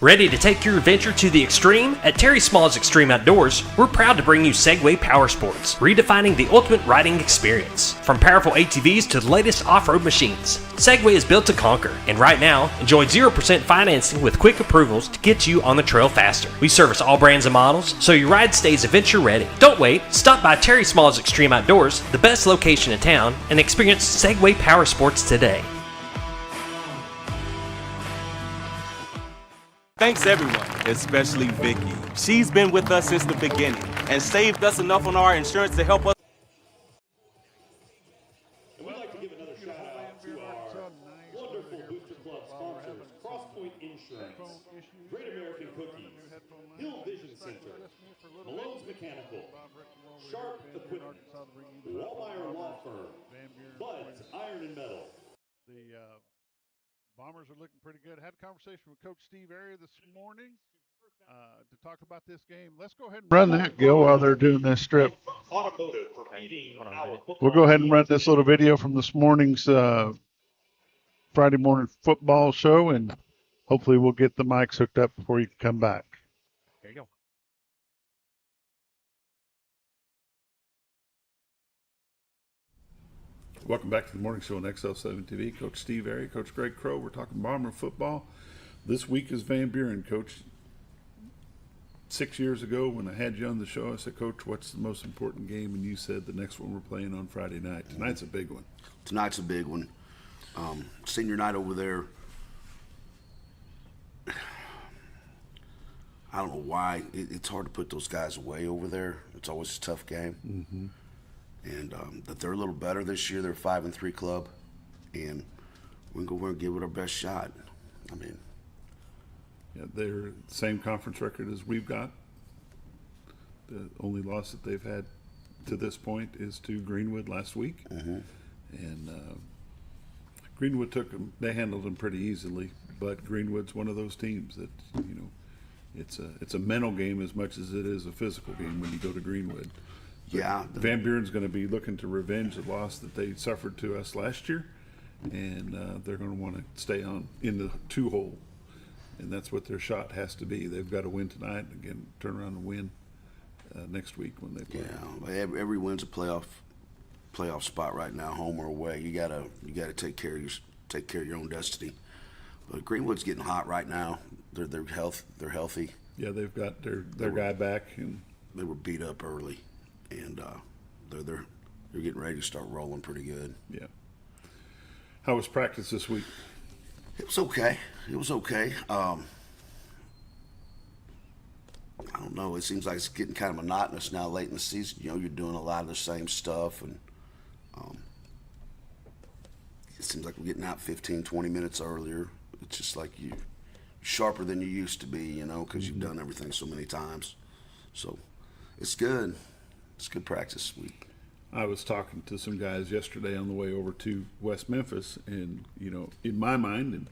Ready to take your adventure to the extreme? At Terry Small's Extreme Outdoors, we're proud to bring you Segway Power Sports, redefining the ultimate riding experience. From powerful ATVs to the latest off-road machines, Segway is built to conquer, and right now, enjoy 0% financing with quick approvals to get you on the trail faster. We service all brands and models, so your ride stays adventure ready. Don't wait, stop by Terry Small's Extreme Outdoors, the best location in town, and experience Segway Power Sports today. Thanks everyone, especially Vicky. She's been with us since the beginning and saved us enough on our insurance to help us. And we'd like to give another shout out to our wonderful Booster Club sponsors, Crosspoint Insurance, Great American Cookies, Hill Vision Center, Malone's Mechanical, Sharp Equipment, Wallmeyer Law Firm, Bud's Iron and Metal. The Bombers are looking pretty good. Had a conversation with Coach Steve Area this morning to talk about this game. Let's go ahead and run that, Gil, while they're doing this strip. Automotive for beating our We'll go ahead and run this little video from this morning's Friday morning football show, and hopefully we'll get the mics hooked up before you can come back. There you go. Welcome back to the morning show on XL7 TV. Coach Steve Area, Coach Greg Crow. We're talking Bomber football. This week is Van Buren, Coach. 6 years ago when I had you on the show, I said, Coach, what's the most important game? And you said the next one we're playing on Friday night. Tonight's a big one. Tonight's a big one. Senior night over there, I don't know why. It's hard to put those guys away over there. It's always a tough game. Mm-hmm. And that they're a little better this year. They're a 5-3 club, and we can go over and give it our best shot. I mean, yeah, they're the same conference record as we've got. The only loss that they've had to this point is to Greenwood last week, and Greenwood took them. They handled them pretty easily, but Greenwood's one of those teams that it's a mental game as much as it is a physical game when you go to Greenwood. Yeah, Van Buren's going to be looking to revenge the loss that they suffered to us last year, and they're going to want to stay on in the 2-hole, and that's what their shot has to be. They've got to win tonight and again, turn around and win next week when they play. Yeah, every win's a playoff spot right now, home or away. You gotta take care of your own destiny. But Greenwood's getting hot right now. They're healthy. Yeah, they've got their guy back, and they were beat up early. And they're getting ready to start rolling pretty good. Yeah. How was practice this week? It was okay. I don't know. It seems like it's getting kind of monotonous now late in the season. You know, you're doing a lot of the same stuff, and it seems like we're getting out 15, 20 minutes earlier. It's just like you're sharper than you used to be, you know, because you've done everything so many times. So it's good. It's good practice week. I was talking to some guys yesterday on the way over to West Memphis, and, you know, in my mind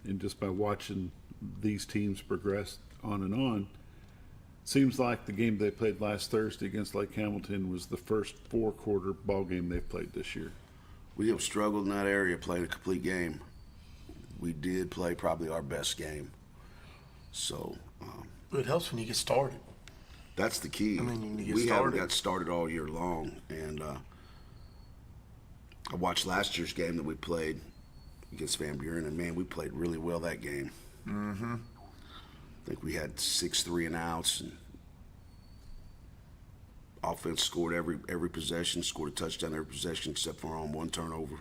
and just by watching these teams progress on and on, seems like the game they played last Thursday against Lake Hamilton was the first 4-quarter ball game they've played this year. We have struggled in that area playing a complete game. We did play probably our best game. So it helps when you get started. That's the key. I mean, we haven't got started all year long, and I watched last year's game that we played against Van Buren, and man, we played really well that game. Mm-hmm. I think we had 6 3-and-outs, and offense scored every possession, scored a touchdown every possession except for on one turnover.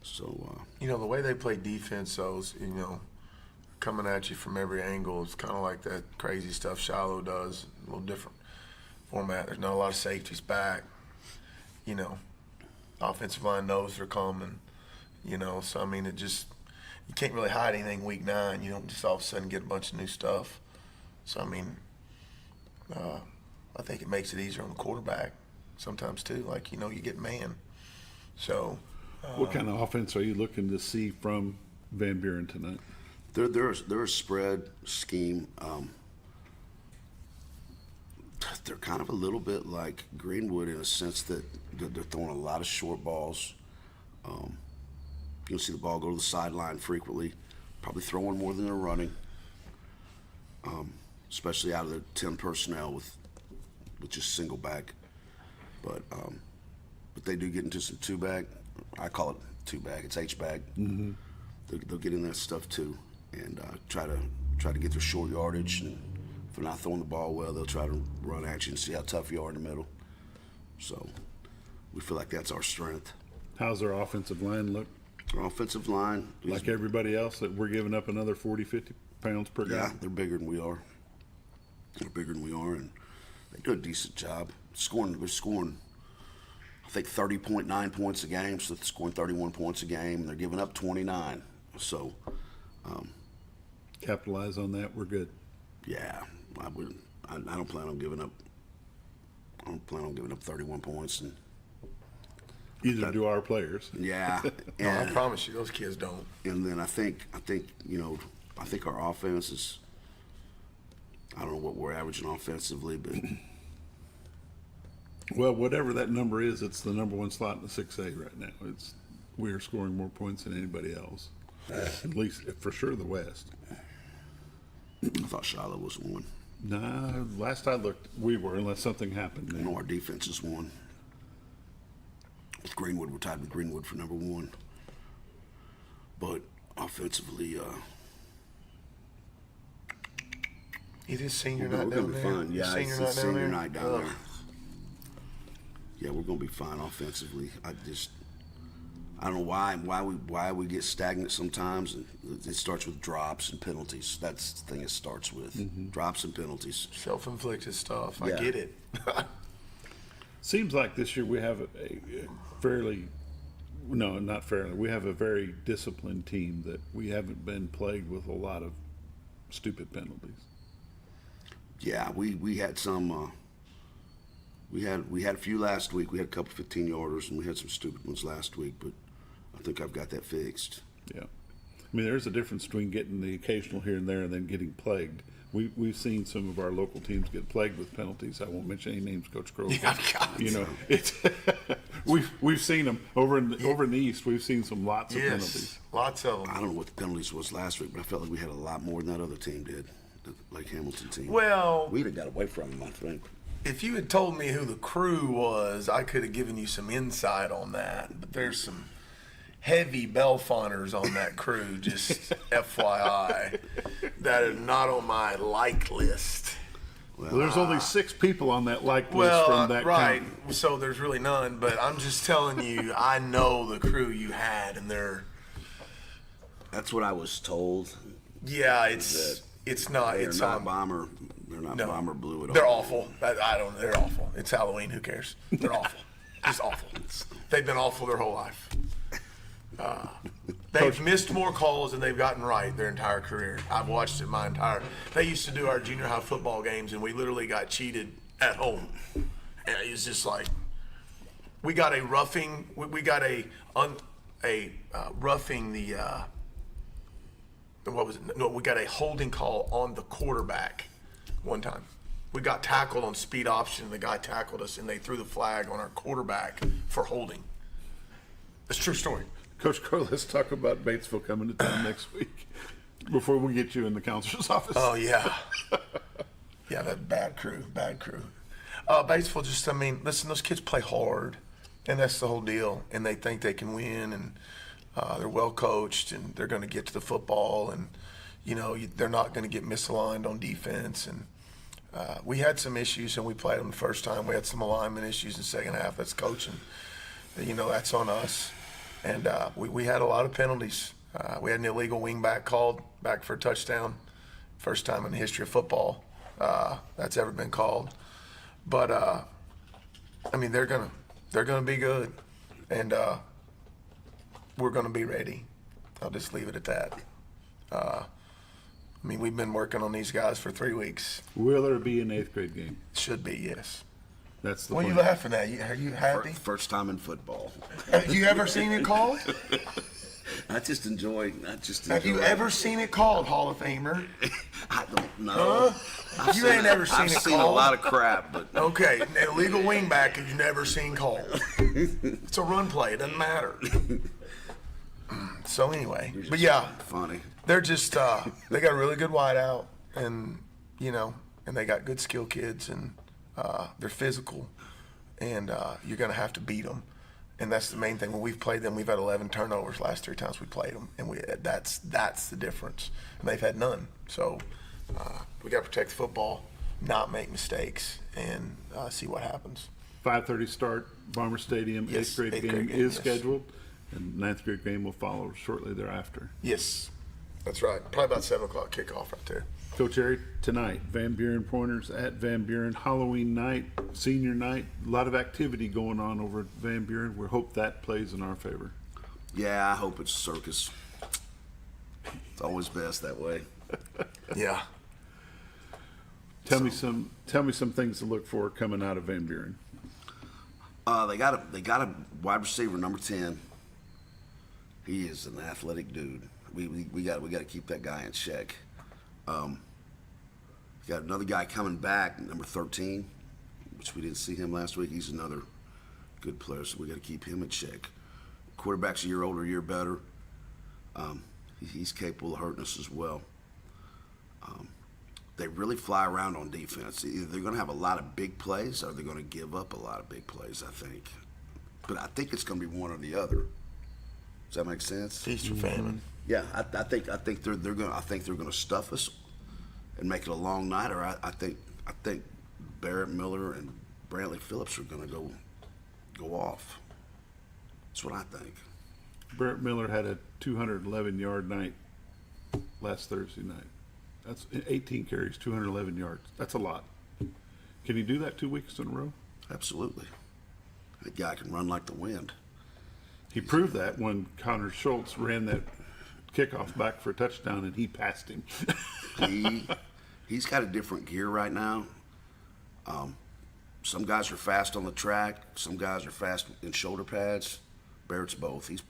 So you know, the way they play defense, those, you know, coming at you from every angle, it's kind of like that crazy stuff Shiloh does, a little different format. There's not a lot of safeties back, you know. Offensive line knows they're coming, you know. So, I mean, you can't really hide anything week 9. You don't just all of a sudden get a bunch of new stuff. So, I mean, I think it makes it easier on the quarterback sometimes too. Like, you know, you get man. So. What kind of offense are you looking to see from Van Buren tonight? They're a spread scheme. They're kind of a little bit like Greenwood in a sense that they're throwing a lot of short balls. You'll see the ball go to the sideline frequently, probably throwing more than they're running. especially out of the 10 personnel with just single back. But they do get into some two back. I call it two back. It's H back. Mm-hmm. They'll get in that stuff too, and try to get their short yardage. And if they're not throwing the ball well, they'll try to run at you and see how tough you are in the middle. So we feel like that's our strength. How's our offensive line look? Our offensive line, Like everybody else, that we're giving up another 40, 50 pounds per guy? yeah, they're bigger than we are. And they do a decent job. They're scoring, I think, 30.9 points a game, so they're scoring 31 points a game, and they're giving up 29. So, Capitalize on that, we're good. yeah, I don't plan on giving up. I don't plan on giving up 31 points. And Either do our players. yeah, No, I and, promise you, those kids don't. and then I think our offense is. I don't know what we're averaging offensively, but Well, whatever that number is, it's the number one slot in the 6A right now. We are scoring more points than anybody else, at least for sure the West. I thought Shiloh was one. Nah, last I looked, we were, unless something happened. I know our defense is one. With Greenwood, we're tied with Greenwood for number one. But offensively, It is senior we're night going down to be there. fine. Yeah, Senior it's night senior down night down there. there. Yeah, we're going to be fine offensively. I don't know why we get stagnant sometimes. And it starts with drops and penalties. That's the thing it starts with. Drops and penalties. Self-inflicted stuff. I Yeah. get it. Seems like this year we have a fairly, no, not fairly, we have a very disciplined team that we haven't been plagued with a lot of stupid penalties. Yeah, we had some. We had a few last week. We had a couple 15-yarders, and we had some stupid ones last week. But I think I've got that fixed. Yeah. I mean, there's a difference between getting the occasional here and there and then getting plagued. We've seen some of our local teams get plagued with penalties. I won't mention any names, Coach Crow. Yeah, God. You know, it's we've seen them over in the East. We've seen some lots of penalties. Yes, lots of I them. don't know what the penalties was last week, but I felt like we had a lot more than that other team did, the Lake Hamilton team. Well, We'd have got away from them, I think. if you had told me who the crew was, I could have given you some insight on that. But there's some heavy Belfonters on that crew, just FYI, that are not on my like list. Well, there's only 6 people on that like list Well, from that right. county. So there's really none. But I'm just telling you, I know the crew you had, and they're That's what I was told. yeah, it's not. They're It's not bomber. They're not no. bomber blue at all. They're awful. I don't. They're awful. It's Halloween. Who cares? They're awful. Just awful. They've been awful their whole life. They've missed more calls than they've gotten right their entire career. I've watched it my entire. They used to do our junior high football games, and we literally got cheated at home. And it was just like we got a roughing. We got a roughing the. What was it? No, we got a holding call on the quarterback one time. We got tackled on speed option. The guy tackled us, and they threw the flag on our quarterback for holding. It's a true story. Coach Crow, let's talk about Batesville coming to town next week before we get you in the counselor's office. Oh yeah, yeah, that bad crew. Batesville just, I mean, listen, those kids play hard, and that's the whole deal. And they think they can win, and they're well coached, and they're going to get to the football, and they're not going to get misaligned on defense. And we had some issues, and we played them the first time. We had some alignment issues in the second half. That's coaching. That's on us. And we had a lot of penalties. We had an illegal wingback called back for a touchdown. First time in the history of football that's ever been called. But I mean, they're gonna be good, and we're gonna be ready. I'll just leave it at that. I mean, we've been working on these guys for 3 weeks. Will there be an 8th grade game? Should be, yes. That's the What are you plan. laughing at? Are you happy? First time in football. Have you ever seen it called? I just enjoy. Have you ever seen it called, Hall of Famer? I don't know. Huh? You ain't never seen I've it seen called. a lot of crap, but Okay, an illegal wingback you've never seen called. It's a run play. It doesn't matter. So anyway, but yeah, funny. they're just they got a really good wideout, and and they got good skill kids, and they're physical, and you're going to have to beat them. And that's the main thing. When we've played them, we've had 11 turnovers last 3 times we played them, and that's the difference. And they've had none. So we got to protect the football, not make mistakes, and see what happens. 5:30 start, Bomber Stadium. Yes, 8th grade game is scheduled, and 9th grade game will follow shortly thereafter. Yes, that's right. Probably about 7 o'clock kickoff right there. Coach Eric, tonight, Van Buren Pointers at Van Buren, Halloween night, senior night, a lot of activity going on over at Van Buren. We hope that plays in our favor. Yeah, I hope it's a circus. It's always best that way. Yeah. Tell me some things to look for coming out of Van Buren. They got a wide receiver, number 10. He is an athletic dude. We got to keep that guy in check. Got another guy coming back, number 13, which we didn't see him last week. He's another good player, so we got to keep him in check. Quarterback's a year older, a year better. He's capable of hurting us as well. They really fly around on defense. Either they're going to have a lot of big plays or they're going to give up a lot of big plays, I think. But I think it's going to be one or the other. Does that make sense? Feast or famine. Yeah, I think they're going to stuff us and make it a long night. Or I think Barrett Miller and Brantley Phillips are going to go off. That's what I think. Barrett Miller had a 211-yard night last Thursday night. That's 18 carries, 211 yards. That's a lot. Can he do that 2 weeks in a row? Absolutely. That guy can run like the wind. He proved that when Connor Schultz ran that kickoff back for a touchdown and he passed him. He's got a different gear right now. Some guys are fast on the track. Some guys are fast in shoulder pads. Barrett's both. He's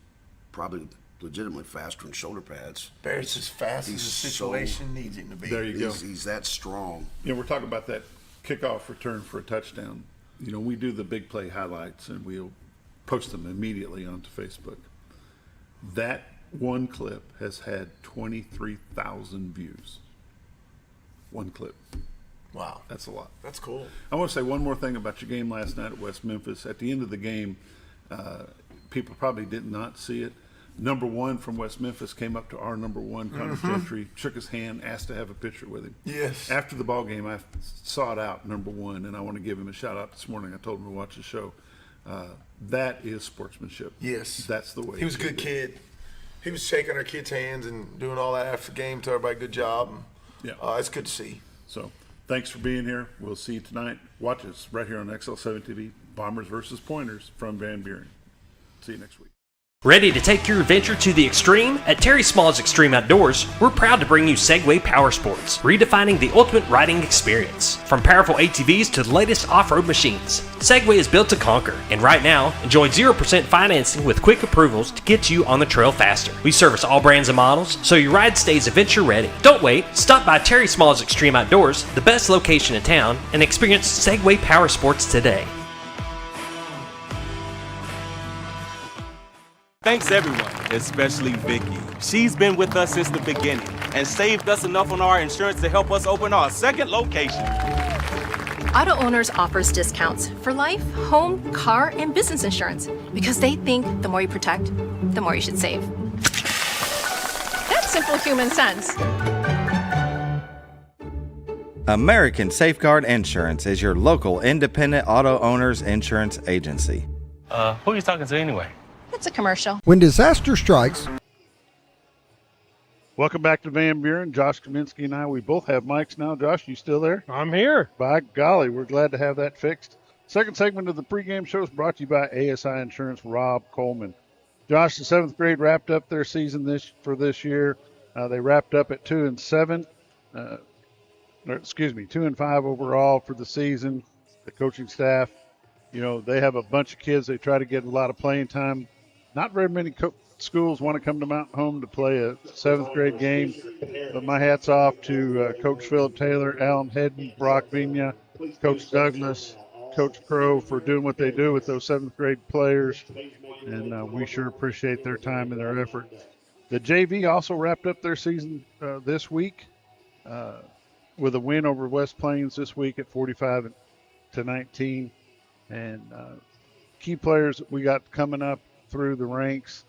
probably legitimately faster in shoulder pads. Barrett's as fast as the situation needs him to be. There you go. He's that strong. We're talking about that kickoff return for a touchdown. We do the big play highlights and we'll post them immediately onto Facebook. That one clip has had 23,000 views. One clip. Wow. That's a lot. That's cool. I want to say one more thing about your game last night at West Memphis. At the end of the game, people probably did not see it. Number 1 from West Memphis came up to our number 1, Connor Gentry, shook his hand, asked to have a picture with him. Yes. After the ball game, I sought out number 1, and I want to give him a shout out this morning. I told him to watch the show. That is sportsmanship. Yes. That's the way. He was a good kid. He was shaking our kids' hands and doing all that after the game. Told everybody good job. Yeah. It's good to see. So thanks for being here. We'll see you tonight. Watch us right here on XL7 TV, Bombers versus Pointers from Van Buren. See you next week. Ready to take your adventure to the extreme? At Terry Small's Extreme Outdoors, we're proud to bring you Segway Power Sports, redefining the ultimate riding experience. From powerful ATVs to the latest off-road machines, Segway is built to conquer, and right now, enjoy 0% financing with quick approvals to get you on the trail faster. We service all brands and models, so your ride stays adventure ready. Don't wait, stop by Terry Small's Extreme Outdoors, the best location in town, and experience Segway Power Sports today. Thanks everyone, especially Vicky. She's been with us since the beginning and saved us enough on our insurance to help us open our second location. Auto Owners offers discounts for life, home, car, and business insurance because they think the more you protect, the more you should save. That's simple human sense. American Safeguard Insurance is your local independent auto owners insurance agency. Who are you talking to anyway? It's a commercial. When disaster strikes. Welcome back to Van Buren. Josh Kaminsky and I, we both have mics now. Josh, you still there? I'm here. By golly, we're glad to have that fixed. Second segment of the pregame show is brought to you by ASI Insurance, Rob Coleman. Josh, the 7th grade wrapped up their season this year. They wrapped up at 2-7. 2-5 overall for the season. The coaching staff, they have a bunch of kids. They try to get a lot of playing time. Not very many schools want to come to Mountain Home to play a 7th grade game, but my hat's off to Coach Philip Taylor, Alan Hedden, Brock Vigna, Coach Douglas, Coach Crow for doing what they do with those 7th grade players, and we sure appreciate their time and their effort. The JV also wrapped up their season this week. with a win over West Plains this week at 45-19. And key players that we got coming up through the ranks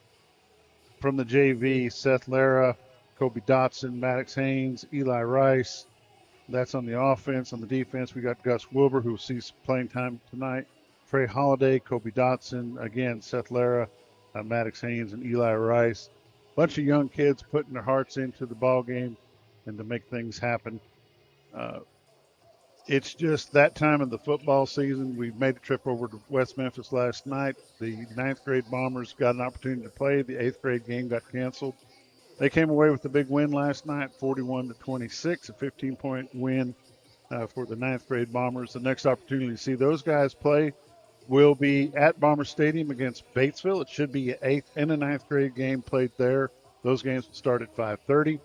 from the JV: Seth Lara, Kobe Dotson, Maddox Haynes, Eli Rice. That's on the offense. On the defense, we got Gus Wilbur, who will see some playing time tonight. Trey Holiday, Kobe Dotson, again, Seth Lara, Maddox Haynes, and Eli Rice. Bunch of young kids putting their hearts into the ball game and to make things happen. It's just that time of the football season. We made a trip over to West Memphis last night. The 9th grade Bombers got an opportunity to play. The 8th grade game got canceled. They came away with a big win last night, 41-26, a 15-point win for the 9th grade Bombers. The next opportunity to see those guys play will be at Bomber Stadium against Batesville. It should be an 8th and a 9th grade game played there. Those games will start at 5:30,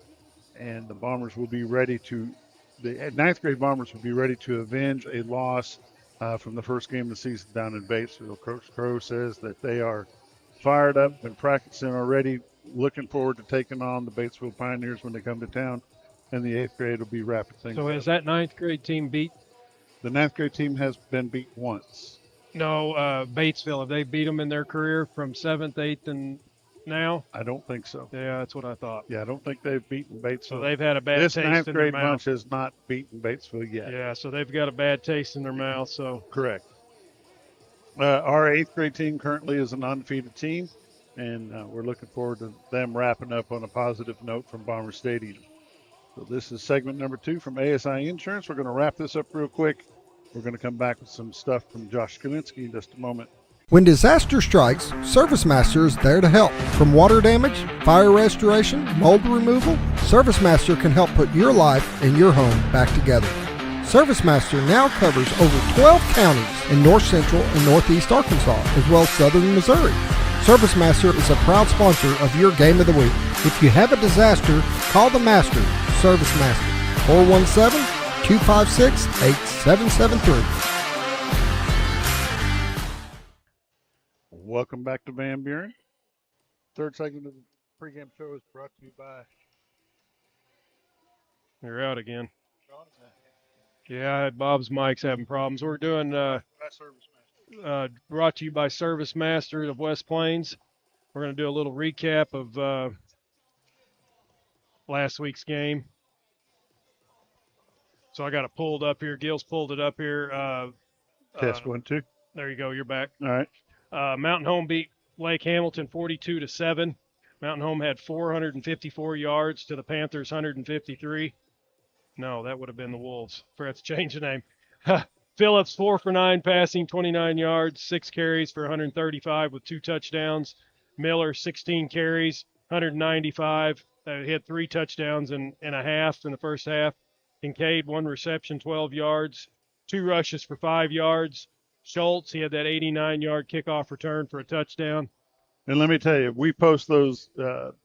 and the Bombers will be ready to the 9th grade Bombers will be ready to avenge a loss from the first game of the season down in Batesville. Coach Crow says that they are fired up, been practicing already, looking forward to taking on the Batesville Pioneers when they come to town, and the 8th grade will be wrapping things up. So has that 9th grade team beat? The 9th grade team has been beat once. No, Batesville. Have they beat them in their career from 7th, 8th, and now? I don't think so. Yeah, that's what I thought. Yeah, I don't think they've beaten Batesville. So they've had a bad this taste 9th in their grade mouth. bunch has not beaten Batesville yet. Yeah, so they've got a bad taste in their mouth. So correct. Our 8th grade team currently is an undefeated team, and we're looking forward to them wrapping up on a positive note from Bomber Stadium. So this is segment number 2 from ASI Insurance. We're going to wrap this up real quick. We're going to come back with some stuff from Josh Kalinsky in just a moment. When disaster strikes, Service Master is there to help. From water damage, fire restoration, mold removal, Service Master can help put your life and your home back together. Service Master now covers over 12 counties in north central and northeast Arkansas, as well as southern Missouri. Service Master is a proud sponsor of your Game of the Week. If you have a disaster, call the Master, Service Master, 417-256-8773. Welcome back to Van Buren. Third segment of the pregame show is brought to you by. you're out again. Yeah, Bob's mic's having problems. We're doing brought to you by Service Master of West Plains. We're going to do a little recap of last week's game. So I got it pulled up here. Gil's pulled it up here. Test 1, 2. There you go. You're back. All right. Mountain Home beat Lake Hamilton 42-7. Mountain Home had 454 yards to the Panthers 153. No, that would have been the Wolves. Forgot to change the name. Phillips 4 for 9 passing, 29 yards, 6 carries for 135 with 2 touchdowns. Miller 16 carries, 195. He had 3 touchdowns and a half in the first half. Kincaid 1 reception, 12 yards, 2 rushes for 5 yards. Schultz, he had that 89-yard kickoff return for a touchdown. And let me tell you, we post those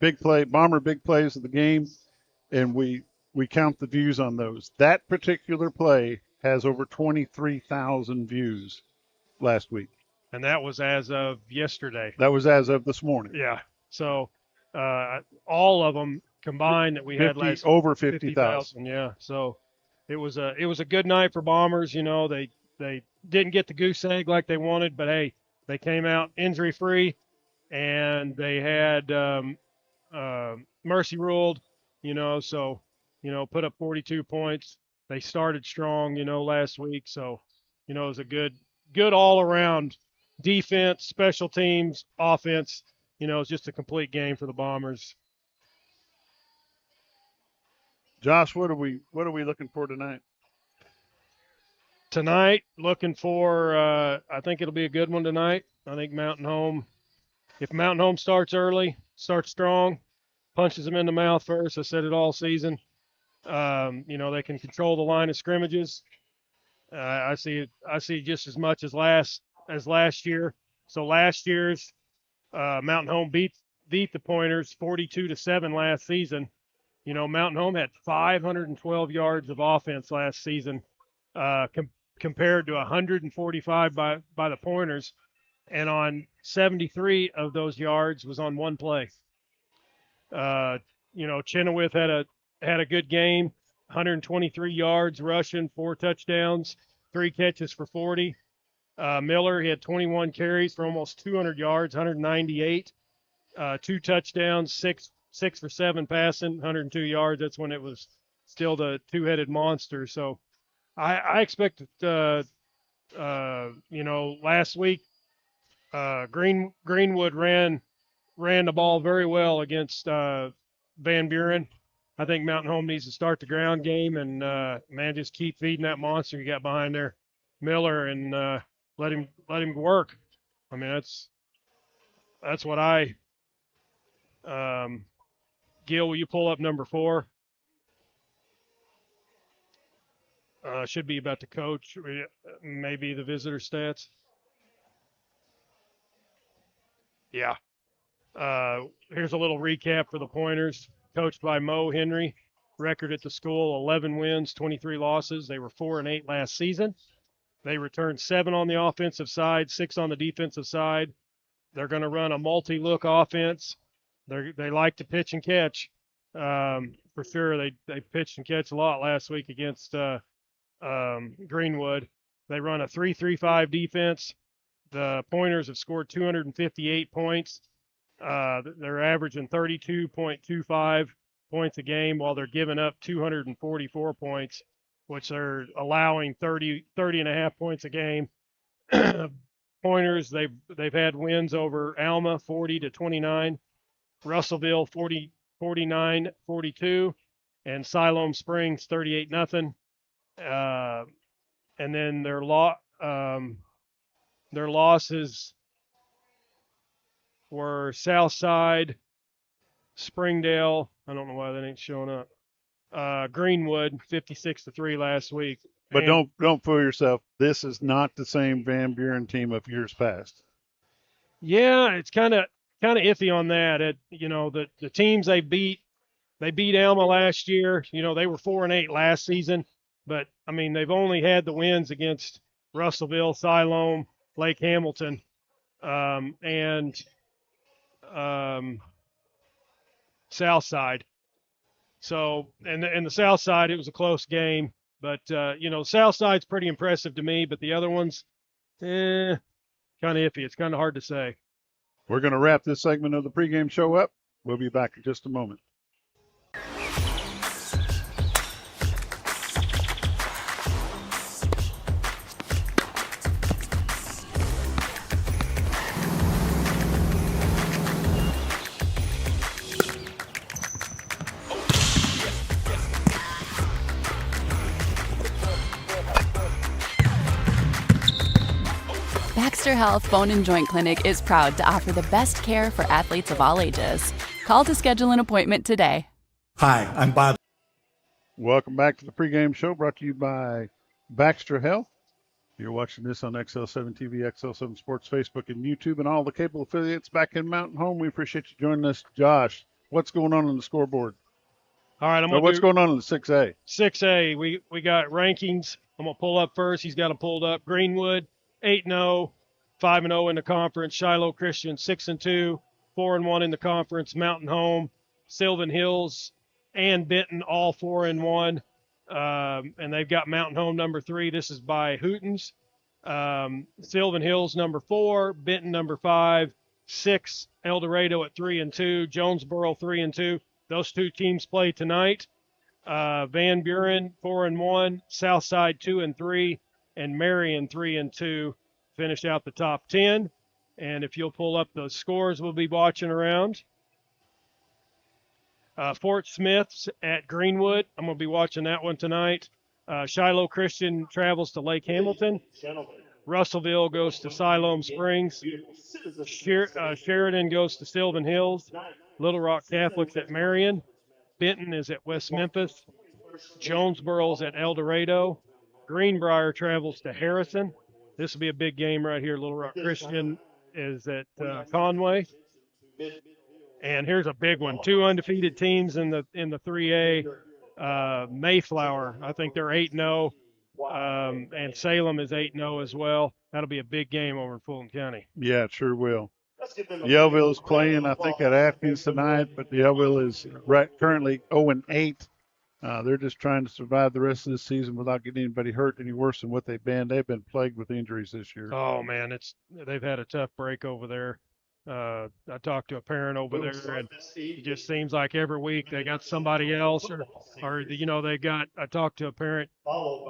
Bomber big plays of the game, and we count the views on those. That particular play has over 23,000 views last week. And that was as of yesterday. That was as of this morning. Yeah. So all of them combined that we had last over 50,000. Yeah. So it was a good night for Bombers. You know, they didn't get the goose egg like they wanted, but hey, they came out injury free, and they had mercy ruled. You know, so put up 42 points. They started strong. Last week. So it was a good all around defense, special teams, offense. It's just a complete game for the Bombers. Josh, what are we looking for tonight? Tonight, looking for I think it'll be a good one tonight. I think Mountain Home, if Mountain Home starts early, starts strong, punches them in the mouth first. I said it all season. They can control the line of scrimmages. I see just as much as last year. So last year's Mountain Home beat the Pointers 42-7 last season. Mountain Home had 512 yards of offense last season, compared to 145 by the Pointers, and on 73 of those yards was on one play. Chenoweth had a good game. 123 yards rushing, 4 touchdowns, 3 catches for 40. Miller, he had 21 carries for almost 200 yards, 198, 2 touchdowns, 6 for 7 passing, 102 yards. That's when it was still the two-headed monster. So I expect that, last week Greenwood ran the ball very well against Van Buren. I think Mountain Home needs to start the ground game and just keep feeding that monster you got behind there, Miller, and let him work. I mean, that's what I. Gil, will you pull up number 4? Should be about the coach, maybe the visitor stats. Yeah. Here's a little recap for the Pointers. Coached by Mo Henry. Record at the school, 11 wins, 23 losses. They were 4-8 last season. They returned 7 on the offensive side, 6 on the defensive side. They're going to run a multi-look offense. They like to pitch and catch. For sure, they pitched and catch a lot last week against Greenwood. They run a 3-3-5 defense. The Pointers have scored 258 points. They're averaging 32.25 points a game, while they're giving up 244 points, which they're allowing 30.5 points a game. Pointers, they've had wins over Alma 40-29, Russellville 49-42, and Siloam Springs 38-0. And then their losses were Southside, Springdale. I don't know why that ain't showing up. Greenwood 56-3 last week. But don't fool yourself. This is not the same Van Buren team of years past. Yeah, it's kind of iffy on that. The teams they beat Alma last year. They were 4-8 last season, but I mean they've only had the wins against Russellville, Siloam, Lake Hamilton, and Southside. So, and the Southside, it was a close game, but Southside's pretty impressive to me, but the other ones, kind of iffy. It's kind of hard to say. We're going to wrap this segment of the pregame show up. We'll be back in just a moment. Baxter Health Bone and Joint Clinic is proud to offer the best care for athletes of all ages. Call to schedule an appointment today. Hi, I'm Bob. Welcome back to the pregame show, brought to you by Baxter Health. You're watching this on XL7 TV, XL7 Sports, Facebook, and YouTube, and all the cable affiliates back in Mountain Home. We appreciate you joining us. Josh, what's going on the scoreboard? All right, what's going on in the 6A? 6A, we got rankings. I'm going to pull up first. He's got them pulled up. Greenwood, 8-0, 5-0 in the conference. Shiloh Christian, 6-2, 4-1 in the conference. Mountain Home, Sylvan Hills, and Benton, all 4-1. And they've got Mountain Home number 3. This is by Hootens. Sylvan Hills number 4, Benton number 5, 6, El Dorado at 3-2, Jonesboro 3-2. Those 2 teams play tonight. Van Buren 4-1, Southside 2-3, and Marion 3-2 finish out the top 10. And if you'll pull up the scores, we'll be watching around. Fort Smith's at Greenwood. I'm going to be watching that one tonight. Shiloh Christian travels to Lake Hamilton. Russellville goes to Siloam Springs. Sheridan goes to Sylvan Hills. Little Rock Catholics at Marion. Benton is at West Memphis. Jonesboro's at El Dorado. Greenbrier travels to Harrison. This will be a big game right here. Little Rock Christian is at Conway. And here's a big one. 2 undefeated teams in the 3A. Mayflower, I think they're 8-0. And Salem is 8-0 as well. That'll be a big game over in Fulton County. Yeah, it sure will. Yellville is playing, I think, at Atkins tonight, but Yellville is currently 0-8 They're just trying to survive the rest of this season without getting anybody hurt any worse than what they've been. They've been plagued with injuries this year. Oh man, they've had a tough break over there. I talked to a parent over there, and it just seems like every week they got somebody else, or I talked to a parent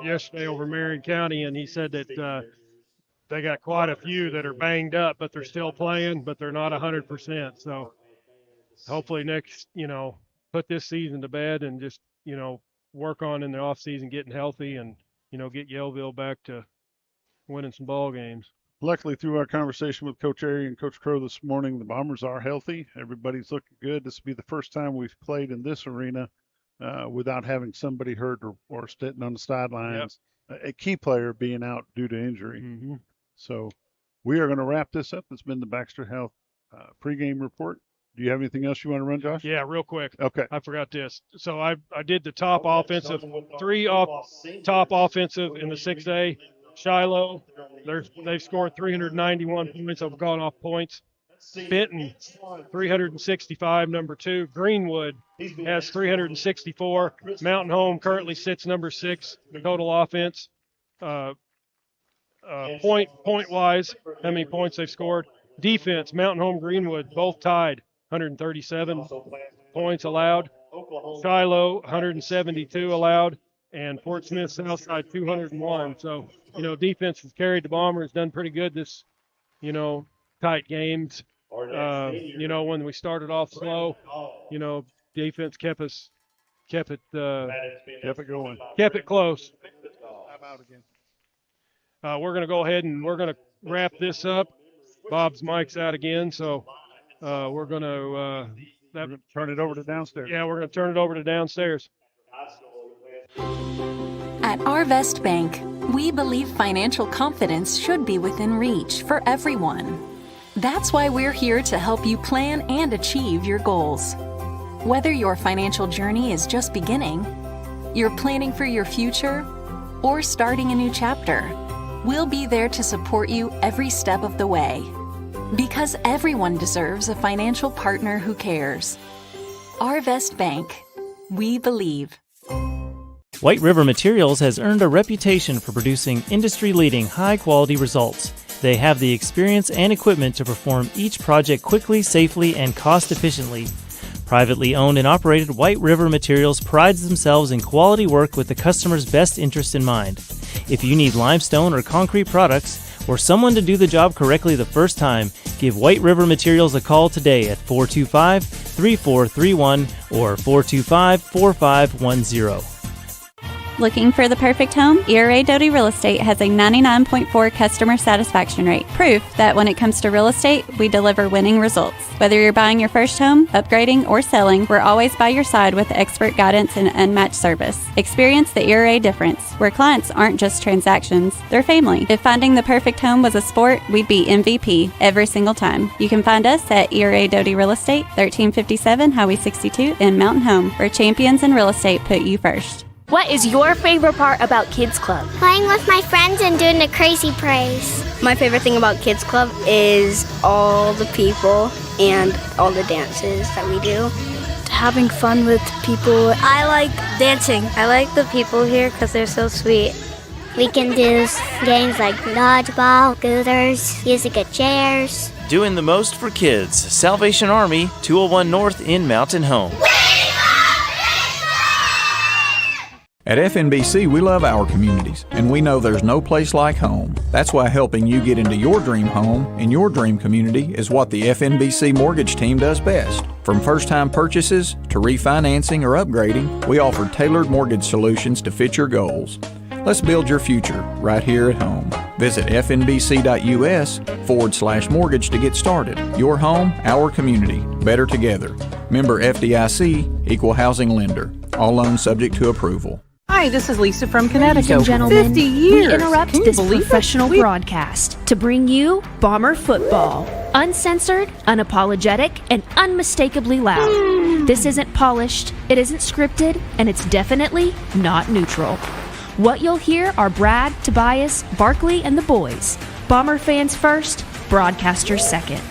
yesterday over Marion County, and he said that they got quite a few that are banged up, but they're still playing, but they're not 100%. So hopefully put this season to bed and just, work on in the off season getting healthy and, get Yellville back to winning some ball games. Luckily, through our conversation with Coach Airy and Coach Crow this morning, the Bombers are healthy. Everybody's looking good. This will be the first time we've played in this arena without having somebody hurt or sitting on the sidelines. Yep. A key player being out due to injury. Mm-hmm. So we are going to wrap this up. It's been the Baxter Health pregame report. Do you have anything else you want to run, Josh? Yeah, real quick. Okay. I forgot this. So I did the top offensive, top offensive in the 6A. Shiloh, they've scored 391 points. I've gone off points. Benton, 365, number 2. Greenwood has 364. Mountain Home currently sits number 6 total offense. Point-wise, how many points they've scored. Defense, Mountain Home, Greenwood, both tied, 137 points allowed. Shiloh, 172 allowed. And Fort Smith Southside, 201. So, defense has carried the Bombers, done pretty good this, tight games. When we started off slow, defense kept it going. Kept it close. We're going to go ahead and we're going to wrap this up. Bob's mic's out again, so we're going to turn it over to downstairs. Yeah, we're going to turn it over to downstairs. At Arvest Bank, we believe financial confidence should be within reach for everyone. That's why we're here to help you plan and achieve your goals. Whether your financial journey is just beginning, you're planning for your future, or starting a new chapter, we'll be there to support you every step of the way. Because everyone deserves a financial partner who cares. Arvest Bank, we believe. White River Materials has earned a reputation for producing industry-leading high-quality results. They have the experience and equipment to perform each project quickly, safely, and cost-efficiently. Privately owned and operated, White River Materials prides themselves in quality work with the customer's best interest in mind. If you need limestone or concrete products, or someone to do the job correctly the first time, give White River Materials a call today at 425-3431 or 425-4510. Looking for the perfect home? ERA Doty Real Estate has a 99.4 customer satisfaction rate. Proof that when it comes to real estate, we deliver winning results. Whether you're buying your first home, upgrading, or selling, we're always by your side with expert guidance and unmatched service. Experience the ERA difference, where clients aren't just transactions, they're family. If finding the perfect home was a sport, we'd be MVP every single time. You can find us at ERA Doty Real Estate, 1357 Highway 62 in Mountain Home, where champions in real estate put you first. What is your favorite part about Kids Club? Playing with my friends and doing the crazy praise. My favorite thing about Kids Club is all the people and all the dances that we do. Having fun with people. I like dancing. I like the people here because they're so sweet. We can do games like dodgeball, scooters, music at chairs. Doing the most for kids. Salvation Army, 201 North in Mountain Home. At FNBC, we love our communities, and we know there's no place like home. That's why helping you get into your dream home in your dream community is what the FNBC Mortgage Team does best. From first-time purchases to refinancing or upgrading, we offer tailored mortgage solutions to fit your goals. Let's build your future right here at home. Visit fnbc.us/mortgage to get started. Your home, our community. Better together. Member FDIC, Equal Housing Lender. All loans subject to approval. Hi, this is Lisa from Connecticut. Ladies and gentlemen, 50 years. we interrupt this professional broadcast to bring you Bomber football. Uncensored, unapologetic, and unmistakably loud. This isn't polished, it isn't scripted, and it's definitely not neutral. What you'll hear are Brad, Tobias, Barkley, and the boys. Bomber fans first, broadcasters second.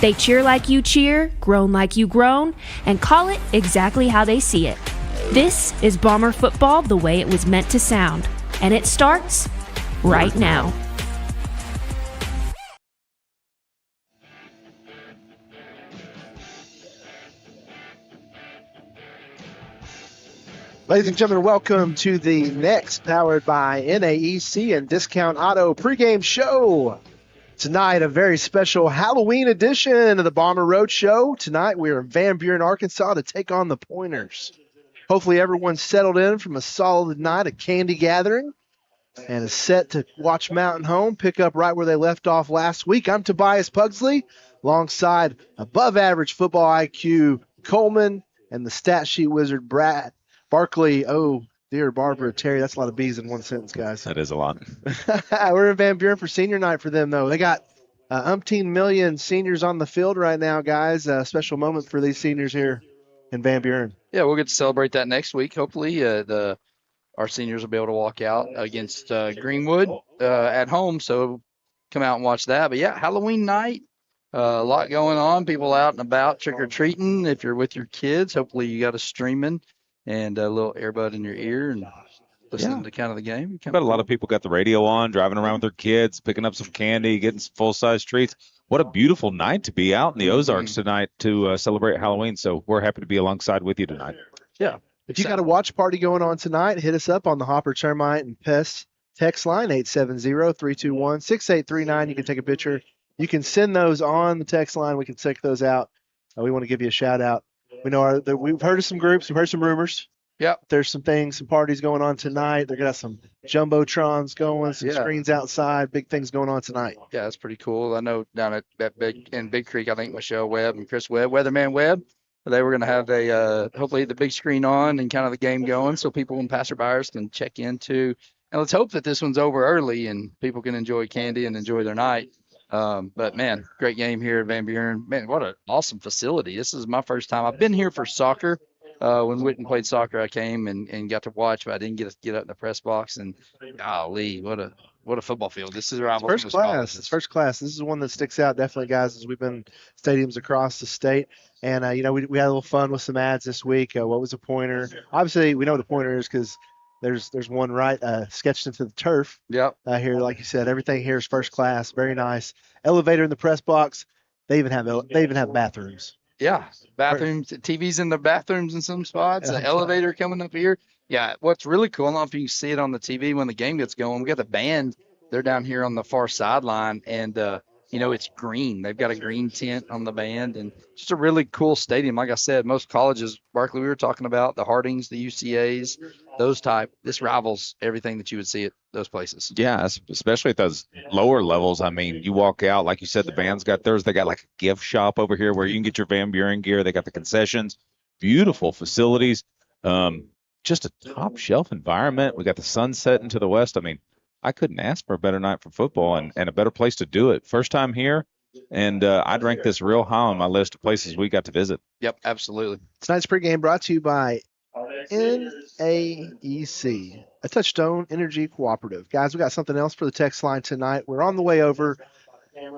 They cheer like you cheer, groan like you groan, and call it exactly how they see it. This is Bomber football the way it was meant to sound, and it starts right now. Ladies and gentlemen, welcome to the next powered by NAEC and Discount Auto pregame show. Tonight, a very special Halloween edition of the Bomber Road Show. Tonight, we are in Van Buren, Arkansas to take on the Pointers. Hopefully, everyone's settled in from a solid night of candy gathering and is set to watch Mountain Home pick up right where they left off last week. I'm Tobias Pugsley, alongside above-average football IQ Coleman and the stat sheet wizard Brad Barkley. Oh, dear Barbara, Terry, that's a lot of B's in one sentence, guys. That is a lot. We're in Van Buren for senior night for them, though. They got umpteen million seniors on the field right now, guys. A special moment for these seniors here in Van Buren. Yeah, we'll get to celebrate that next week. Hopefully, our seniors will be able to walk out against Greenwood at home. So come out and watch that. But, yeah, Halloween night, a lot going on. People out and about trick-or-treating. If you're with your kids, hopefully you got a streaming and a little earbud in your ear and listening to kind of the game. But a lot of people got the radio on, driving around with their kids, picking up some candy, getting some full-size treats. What a beautiful night to be out in the Ozarks tonight to celebrate Halloween. So we're happy to be alongside with you tonight. Yeah. If you got a watch party going on tonight, hit us up on the Hopper Termite and Pest text line, 870-321-6839. You can take a picture. You can send those on the text line. We can check those out. We want to give you a shout-out. We know we've heard of some groups. We've heard some rumors. Yep. There's some things, some parties going on tonight. They're got some jumbotrons going, some screens outside, big things going on tonight. Yeah, that's pretty cool. I know down at Big Creek, I think Michelle Webb and Chris Webb, Weatherman Webb, they were going to have hopefully the big screen on and kind of the game going so people and passerbyers can check into. And let's hope that this one's over early and people can enjoy candy and enjoy their night. But, man, great game here at Van Buren. Man, what an awesome facility. This is my first time. I've been here for soccer. When Witten played soccer, I came and got to watch, but I didn't get to get up in the press box. And, golly, what a football field. This is around first class. It's first class. This is one that sticks out definitely, guys, as we've been stadiums across the state. And, we had a little fun with some ads this week. What was a pointer? Obviously, we know what a pointer is because there's one right sketched into the turf. Yep. Here, like you said, everything here is first class. Very nice. Elevator in the press box. They even have bathrooms. Yeah, bathrooms, TVs in the bathrooms in some spots, an elevator coming up here. Yeah, what's really cool, I don't know if you can see it on the TV when the game gets going, we got the band. They're down here on the far sideline, and, it's green. They've got a green tent on the band, and just a really cool stadium. Like I said, most colleges, Barkley, we were talking about, the Hardings, the UCAs, those type, this rivals everything that you would see at those places. Yeah, especially at those lower levels. I mean, you walk out, like you said, the band's got theirs. They got like a gift shop over here where you can get your Van Buren gear. They got the concessions, beautiful facilities, just a top shelf environment. We got the sunset into the west. I mean, I couldn't ask for a better night for football and a better place to do it. First time here, and I'd rank this real high on my list of places we got to visit. Yep, absolutely. Tonight's pregame brought to you by NAEC, a Touchstone Energy Cooperative. Guys, we got something else for the text line tonight. We're on the way over.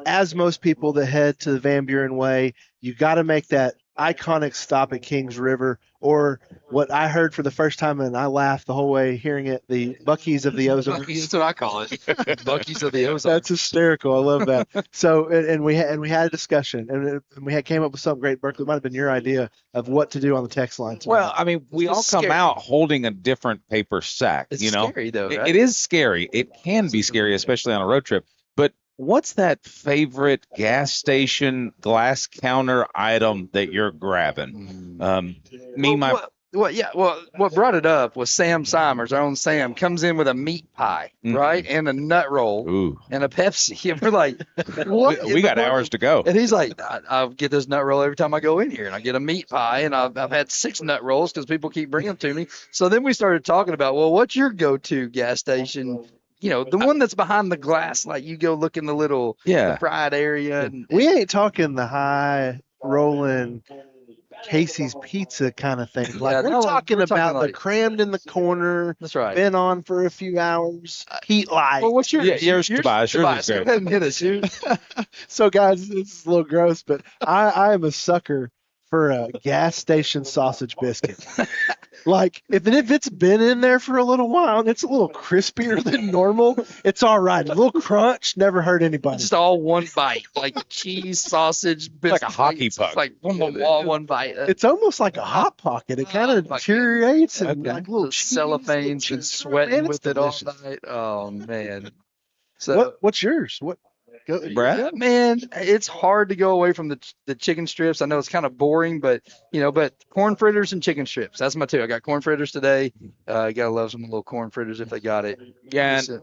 As most people that head to the Van Buren Way, you got to make that iconic stop at Kings River, or what I heard for the first time, and I laughed the whole way hearing it, the Buc-ee's of the Ozarks. Buc-ee's, that's what I call it. Buc-ee's of the Ozarks. That's hysterical. I love that. So, and we had a discussion, and we came up with something great. Berkeley, it might have been your idea of what to do on the text line tonight. Well, I mean, we all come out holding a different paper sack. It's scary, though, right? It is scary. It can be scary, especially on a road trip. But what's that favorite gas station glass counter item that you're grabbing? What brought it up was Sam Simers, our own Sam, comes in with a meat pie, right, and a nut roll and a Pepsi. And we're like, what? We got hours to go. And he's like, I'll get this nut roll every time I go in here. And I get a meat pie, and I've had 6 nut rolls because people keep bringing them to me. So then we started talking about, well, what's your go-to gas station? The one that's behind the glass, like you go look in the little the fried area. We ain't talking the high rolling Casey's Pizza kind of thing. Like we're talking about the crammed in the corner. That's right. Been on for a few hours. Heat light. Well, what's yours? Yours, Tobias. Tobias. Go ahead and hit us, dude. So, guys, this is a little gross, but I am a sucker for a gas station sausage biscuit. Like, if it's been in there for a little while and it's a little crispier than normal, it's all right. A little crunch never hurt anybody. Just all one bite, like cheese, sausage, Like a hockey puck. It's like one bite. It's almost like a Hot Pocket. It kind of deteriorates and like little cellophanes and sweating with it all night. Oh man. So what's yours? What? Brad? Yeah, man, it's hard to go away from the chicken strips. I know it's kind of boring, but corn fritters and chicken strips. That's my two. I got corn fritters today. Gotta love some little corn fritters if they got it. Yeah. And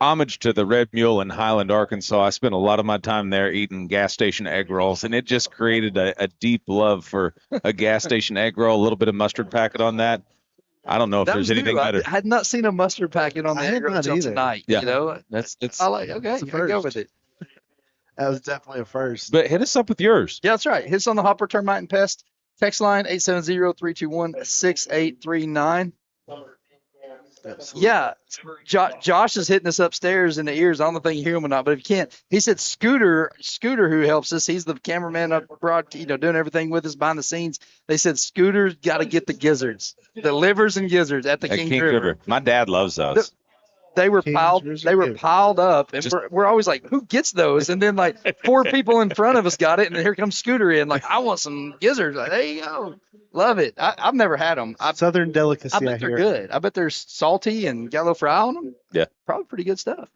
homage to the Red Mule in Highland, Arkansas. I spent a lot of my time there eating gas station egg rolls, and it just created a deep love for a gas station egg roll. A little bit of mustard packet on that. I don't know if there's anything better. I had not seen a mustard packet on the egg roll until tonight. Yeah. You know, That's I like. Okay, I go with it. That was definitely a first. But hit us up with yours. Yeah, that's right. Hit us on the Hopper Termite and Pest text line 870-321-6839. Yeah, Josh is hitting us upstairs in the ears. I don't know if you can hear him or not, but if you can't, he said Scooter, who helps us, he's the cameraman up abroad, doing everything with us behind the scenes. They said Scooter's got to get the gizzards, the livers and gizzards at the King River. My dad loves those. They were piled up, and we're always like, who gets those? And then like 4 people in front of us got it, and here comes Scooter in, like, I want some gizzards. Like, there you go, love it. I've never had them. Southern delicacy. I bet they're good. I bet they're salty and got a little fry on them. Yeah, probably pretty good stuff.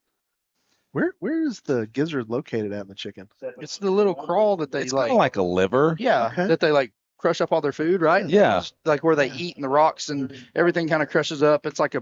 Where is the gizzard located at in the chicken? It's the little crawl that they it's kind of like a liver. Yeah, that they like crush up all their food, right? Yeah. It's like where they eat in the rocks and everything kind of crushes up. It's like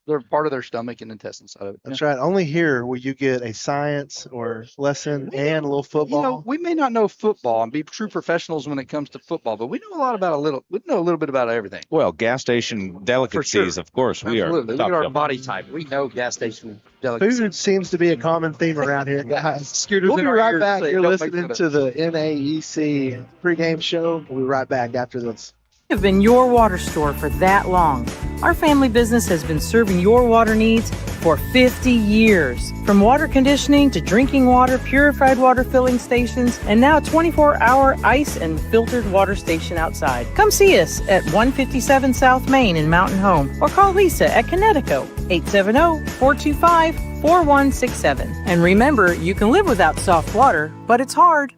they're part of their stomach and intestine side of it. That's right. Only here will you get a science or lesson and a little football. We may not know football and be true professionals when it comes to football, but we know a little bit about everything. Well, gas station delicacies, of course, we Absolutely. are. Look at our body type. We know gas station delicacies. Food seems to be a common theme around here, guys. Scooters We'll in be our right ears, back. so You're don't listening make to the NAEC pregame show. We'll be right back after this. We have been your water store for that long. Our family business has been serving your water needs for 50 years. From water conditioning to drinking water, purified water filling stations, and now 24-hour ice and filtered water station outside. Come see us at 157 South Main in Mountain Home or call Lisa at Connecticut 870-425-4167. And remember, you can live without soft water, but it's hard.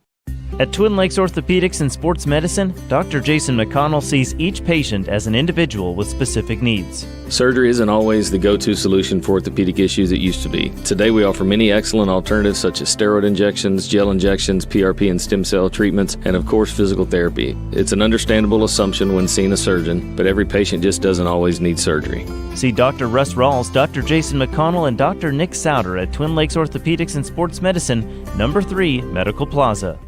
At Twin Lakes Orthopedics and Sports Medicine, Dr. Jason McConnell sees each patient as an individual with specific needs. Surgery isn't always the go-to solution for orthopedic issues it used to be. Today we offer many excellent alternatives such as steroid injections, gel injections, PRP and stem cell treatments, and of course physical therapy. It's an understandable assumption when seeing a surgeon, but every patient just doesn't always need surgery. See Dr. Russ Rawls, Dr. Jason McConnell, and Dr. Nick Souter at Twin Lakes Orthopedics and Sports Medicine, number 3, Medical Plaza.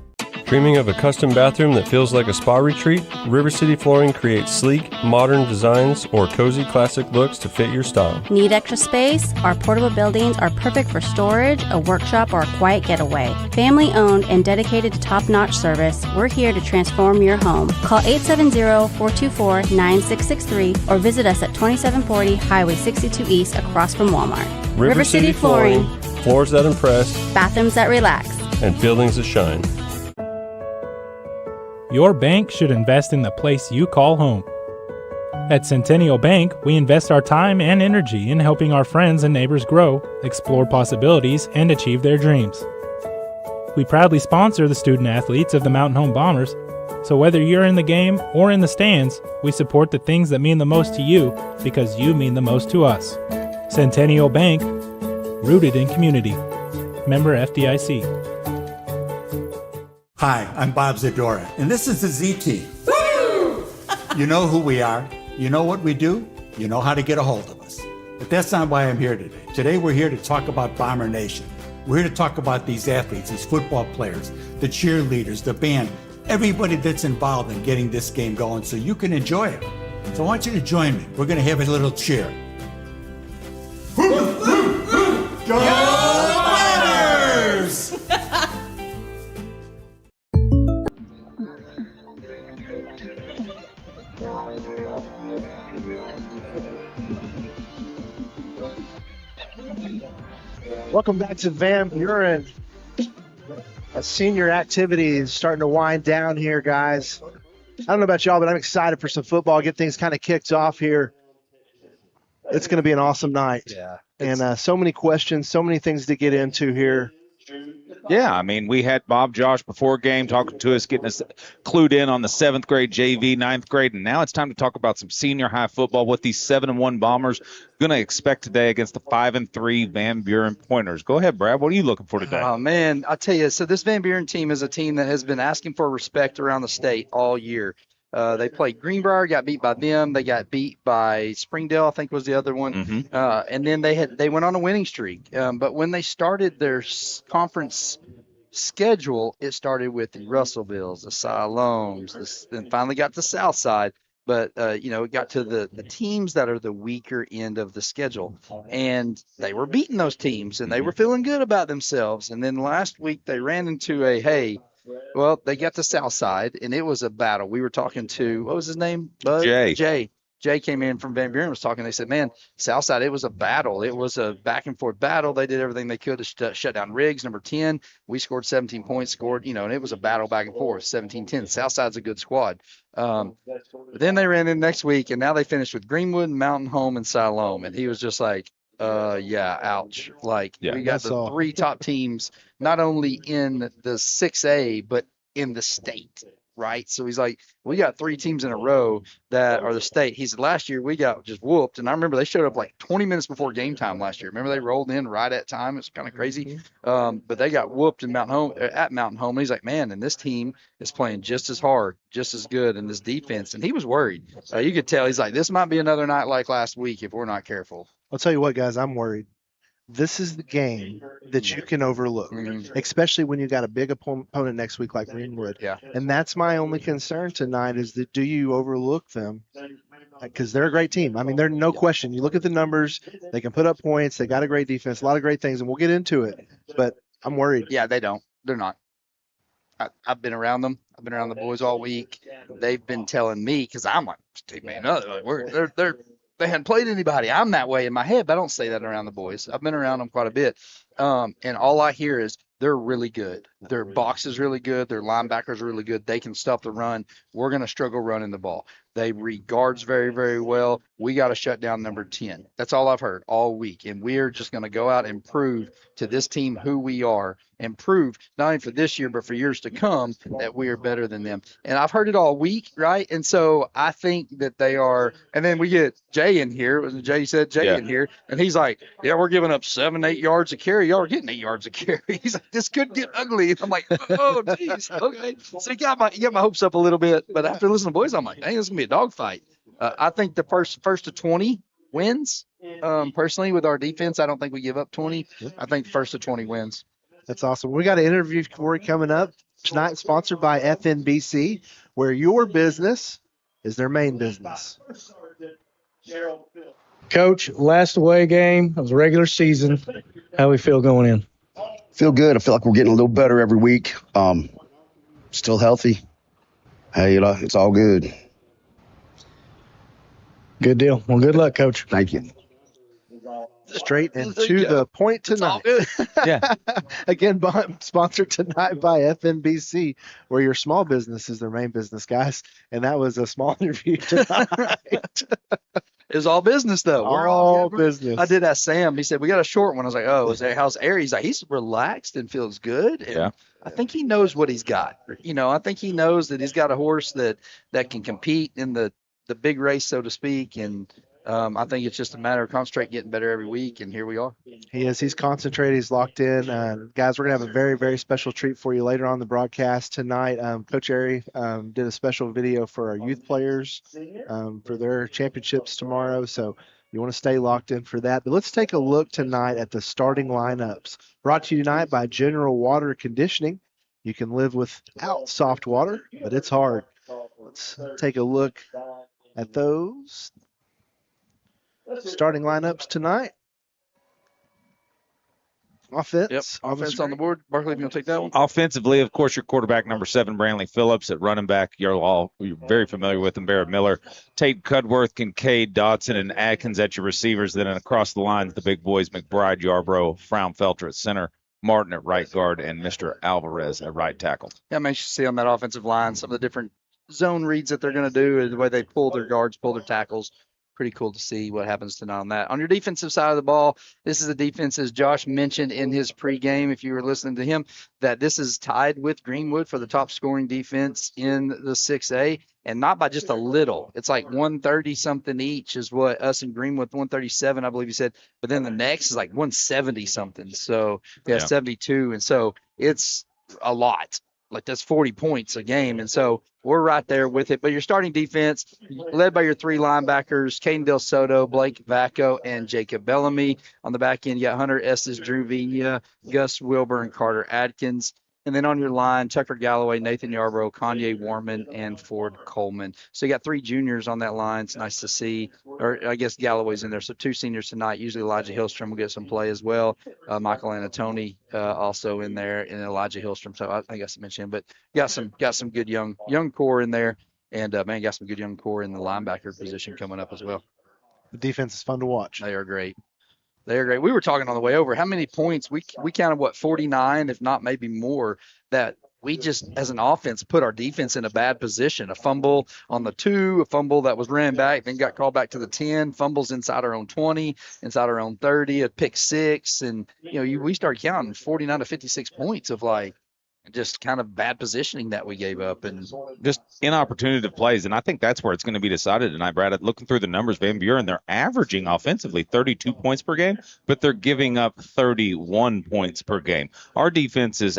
Dreaming of a custom bathroom that feels like a spa retreat? River City Flooring creates sleek, modern designs or cozy classic looks to fit your style. Need extra space? Our portable buildings are perfect for storage, a workshop, or a quiet getaway. Family owned and dedicated to top-notch service, we're here to transform your home. Call 870-424-9663 or visit us at 2740 Highway 62 East across from Walmart. River City Flooring. Floors that impress. Bathrooms that relax. And buildings that shine. Your bank should invest in the place you call home. At Centennial Bank, we invest our time and energy in helping our friends and neighbors grow, explore possibilities, and achieve their dreams. We proudly sponsor the student athletes of the Mountain Home Bombers, so whether you're in the game or in the stands, we support the things that mean the most to you because you mean the most to us. Centennial Bank, rooted in community. Member FDIC. Hi, I'm Bob Zadora, and this is the Z Team. Woo! You know who we are. You know what we do. You know how to get a hold of us. But that's not why I'm here today. Today we're here to talk about Bomber Nation. We're here to talk about these athletes, these football players, the cheerleaders, the band, everybody that's involved in getting this game going so you can enjoy it. So I want you to join me. We're going to have a little cheer. Go Bombers! Welcome back to Van Buren. Senior activity is starting to wind down here, guys. don't know about y'all, but I'm excited for some football. Get things kind of kicked off here. It's going to be an awesome night. Yeah. And so many questions, so many things to get into here. Yeah, I mean, we had Bob Josh before game talking to us, getting us clued in on the 7th grade JV, 9th grade, and now it's time to talk about some senior high football, what these 7-1 Bombers going to expect today against the 5-3 Van Buren Pointers. Go ahead, Brad. What are you looking for today? Oh, man, I tell you, so this Van Buren team is a team that has been asking for respect around the state all year. They played Greenbrier, got beat by them. They got beat by Springdale, I think was the other one. And then they went on a winning streak. But when they started their conference schedule, it started with the Russellvilles, the Siloams, then finally got to Southside. But, it got to the teams that are the weaker end of the schedule. And they were beating those teams, and they were feeling good about themselves. And then last week they ran into they got to Southside, and it was a battle. We were talking to, what was his name? Bud? Jay. Jay came in from Van Buren, was talking. They said, man, Southside, it was a battle. It was a back-and-forth battle. They did everything they could to shut down Riggs, number 10. We scored 17 points, and it was a battle back and forth, 17-10. Southside's a good squad. But then they ran in next week, and now they finished with Greenwood, Mountain Home, and Siloam. And he was just like, ouch. We got the 3 top teams, not only in the 6A, but in the state, right? So he's like, we got 3 teams in a row that are the state. He said, last year we got just whooped. And I remember they showed up like 20 minutes before game time last year. Remember they rolled in right at time. It's kind of crazy. But they got whooped in at Mountain Home. And he's like, man, and this team is playing just as hard, just as good in this defense. And he was worried. You could tell. He's like, this might be another night like last week if we're not careful. I'll tell you what, guys, I'm worried. This is the game that you can overlook, especially when you got a big opponent next week like Greenwood. Yeah. And that's my only concern tonight is that do you overlook them? Because they're a great team. I mean, they're no question. You look at the numbers, they can put up points. They got a great defense, a lot of great things, and we'll get into it. But I'm worried. Yeah, they don't. They're not. I've been around them. I've been around the boys all week. They've been telling me, because I'm like, man, they hadn't played anybody. I'm that way in my head, but I don't say that around the boys. I've been around them quite a bit. And all I hear is they're really good. Their box is really good. Their linebackers are really good. They can stop the run. We're going to struggle running the ball. They read guards very, very well. We got to shut down number 10. That's all I've heard all week. And we're just going to go out and prove to this team who we are and prove not only for this year, but for years to come that we are better than them. And I've heard it all week, right? And so I think that they are. And then we get Jay in here. Jay in here. And he's like, yeah, we're giving up 7-8 yards a carry. Y'all are getting 8 yards a carry. He's like, this could get ugly. And I'm like, oh, geez. Okay. So you got my hopes up a little bit. But after listening to the boys, I'm like, dang, this is going to be a dogfight. I think the first to 20 wins. Personally, with our defense, I don't think we give up 20. I think first to 20 wins. That's awesome. We got an interview for you coming up tonight, sponsored by FNBC, where your business is their main business. Coach, last away game of the regular season. How we feel going in? Feel good. I feel like we're getting a little better every week. Still healthy. Hey, it's all good. Good deal. Well, good luck, Coach. Thank you. Straight and to the point tonight. Yeah. Again, sponsored tonight by FNBC, where your small business is their main business, guys. And that was a small interview tonight. It was all business, though. We're all business. I did ask Sam. He said, we got a short one. I was like, how's Aries? He's like, he's relaxed and feels good. And yeah. I think he knows what he's got. I think he knows that he's got a horse that can compete in the big race, so to speak. And I think it's just a matter of concentrating, getting better every week, and here we are. He is. He's concentrated. He's locked in. Guys, we're going to have a very, very special treat for you later on the broadcast tonight. Coach Airy did a special video for our youth players for their championships tomorrow, so you want to stay locked in for that. But let's take a look tonight at the starting lineups. Brought to you tonight by General Water Conditioning. You can live without soft water, but it's hard. Let's take a look at those starting lineups tonight. Offense. Yep. Offense on the board. Barkley, if you want to take that one. Offensively, of course, your quarterback, number 7, Brantley Phillips. At running back, you're very familiar with him, Barrett Miller. Tate Cudworth, Kincaid, Dodson, and Atkins at your receivers. Then across the lines, the big boys, McBride, Yarbrough, Fraunfelter at center, Martin at right guard, and Mr. Alvarez at right tackle. Yeah, I mean, you see on that offensive line some of the different zone reads that they're going to do, and the way they pull their guards, pull their tackles. Pretty cool to see what happens tonight on that. On your defensive side of the ball, this is a defense, as Josh mentioned in his pregame, if you were listening to him, that this is tied with Greenwood for the top scoring defense in the 6A, and not by just a little. It's like 130-something each is what us and Greenwood, 137, I believe you said. But then the next is like 170-something. So, 72. And so it's a lot. Like that's 40 points a game. And so we're right there with it. But your starting defense, led by your three linebackers, Caden Del Soto, Blake Vacco, and Jacob Bellamy. On the back end, you got Hunter Estes, Drew Vigna, Gus Wilbur, and Carter Adkins. And then on your line, Tucker Galloway, Nathan Yarbrough, Kanye Warman, and Ford Coleman. So you got three juniors on that line. It's nice to see. Or I guess Galloway's in there. So two seniors tonight. Usually Elijah Hillstrom will get some play as well. Michael Anatoni also in there, and Elijah Hillstrom. So I guess I mentioned him. But got some good young core in there. And, got some good young core in the linebacker position coming up as well. The defense is fun to watch. They are great. They're great. We were talking on the way over how many points we counted, 49, if not maybe more, that we just, as an offense, put our defense in a bad position. A fumble on the 2, a fumble that was ran back, then got called back to the 10, fumbles inside our own 20, inside our own 30, a pick 6. And, we started counting 49 to 56 points of just kind of bad positioning that we gave up and just inopportunity plays. And I think that's where it's going to be decided tonight, Brad. Looking through the numbers, Van Buren, they're averaging offensively 32 points per game, but they're giving up 31 points per game. Our defense is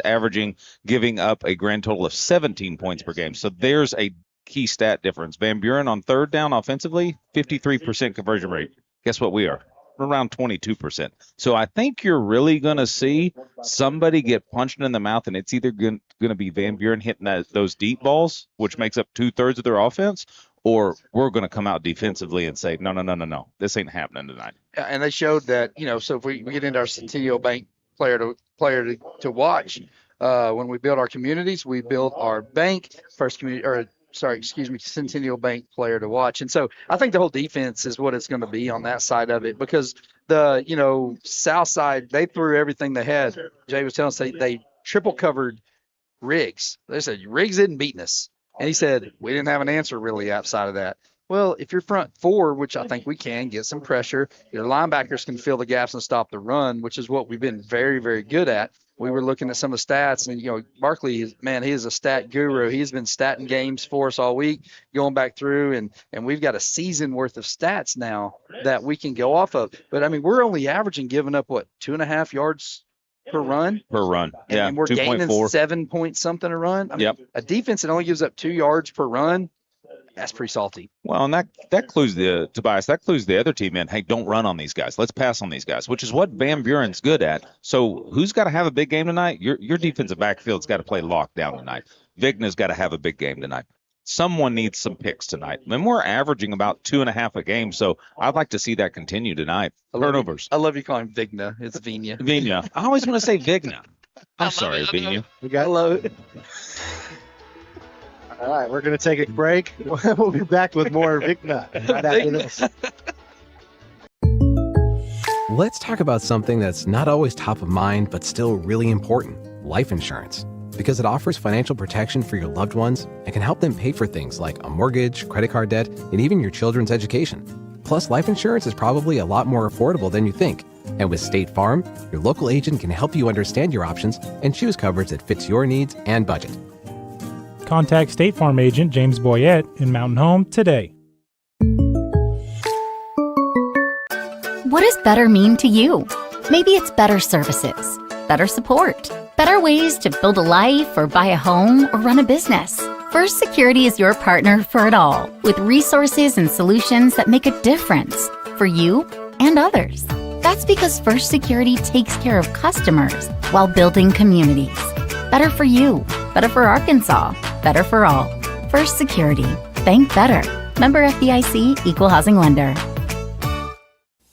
giving up a grand total of 17 points per game. So there's a key stat difference. Van Buren on third down offensively, 53% conversion rate. Guess what we are? Around 22%. So I think you're really going to see somebody get punched in the mouth, and it's either going to be Van Buren hitting those deep balls, which makes up 2/3 of their offense, or we're going to come out defensively and say, no, this ain't happening tonight. Yeah, and they showed that, so if we get into our Centennial Bank player to watch, when we build our communities, we build our bank Centennial Bank player to watch. And so I think the whole defense is what it's going to be on that side of it, because the, South side, they threw everything they had. Jay was telling us they triple covered Riggs. They said, Riggs isn't beating us. And he said, we didn't have an answer really outside of that. Well, if you're front four, which I think we can get some pressure, your linebackers can fill the gaps and stop the run, which is what we've been very, very good at. We were looking at some of the stats, and, Barkley, man, he is a stat guru. He's been statting games for us all week, going back through, and we've got a season worth of stats now that we can go off of. But, we're only averaging giving up, 2.5 yards per run? Per run, yeah. And we're 2.4. gaining 7 point something a run. Yep. A defense that only gives up 2 yards per run, that's pretty salty. Well, and that clues Tobias, that clues the other team in, hey, don't run on these guys. Let's pass on these guys, which is what Van Buren's good at. So who's got to have a big game tonight? Your defensive backfield's got to play lockdown tonight. Vigna's got to have a big game tonight. Someone needs some picks tonight. And we're averaging about 2.5 a game, so I'd like to see that continue tonight. Turnovers. I love you calling him Vigna. It's Vigna. Vigna. I always want to say Vigna. I'm sorry, Vigna. I love it. All right, we're going to take a break. We'll be back with more Vigna right after this. Let's talk about something that's not always top of mind, but still really important: life insurance. Because it offers financial protection for your loved ones and can help them pay for things like a mortgage, credit card debt, and even your children's education. Plus, life insurance is probably a lot more affordable than you think. And with State Farm, your local agent can help you understand your options and choose coverage that fits your needs and budget. Contact State Farm agent James Boyette in Mountain Home today. What does better mean to you? Maybe it's better services, better support, better ways to build a life or buy a home or run a business. First Security is your partner for it all, with resources and solutions that make a difference for you and others. That's because First Security takes care of customers while building communities. Better for you, better for Arkansas, better for all. First Security. Bank better. Member FDIC, Equal Housing Lender.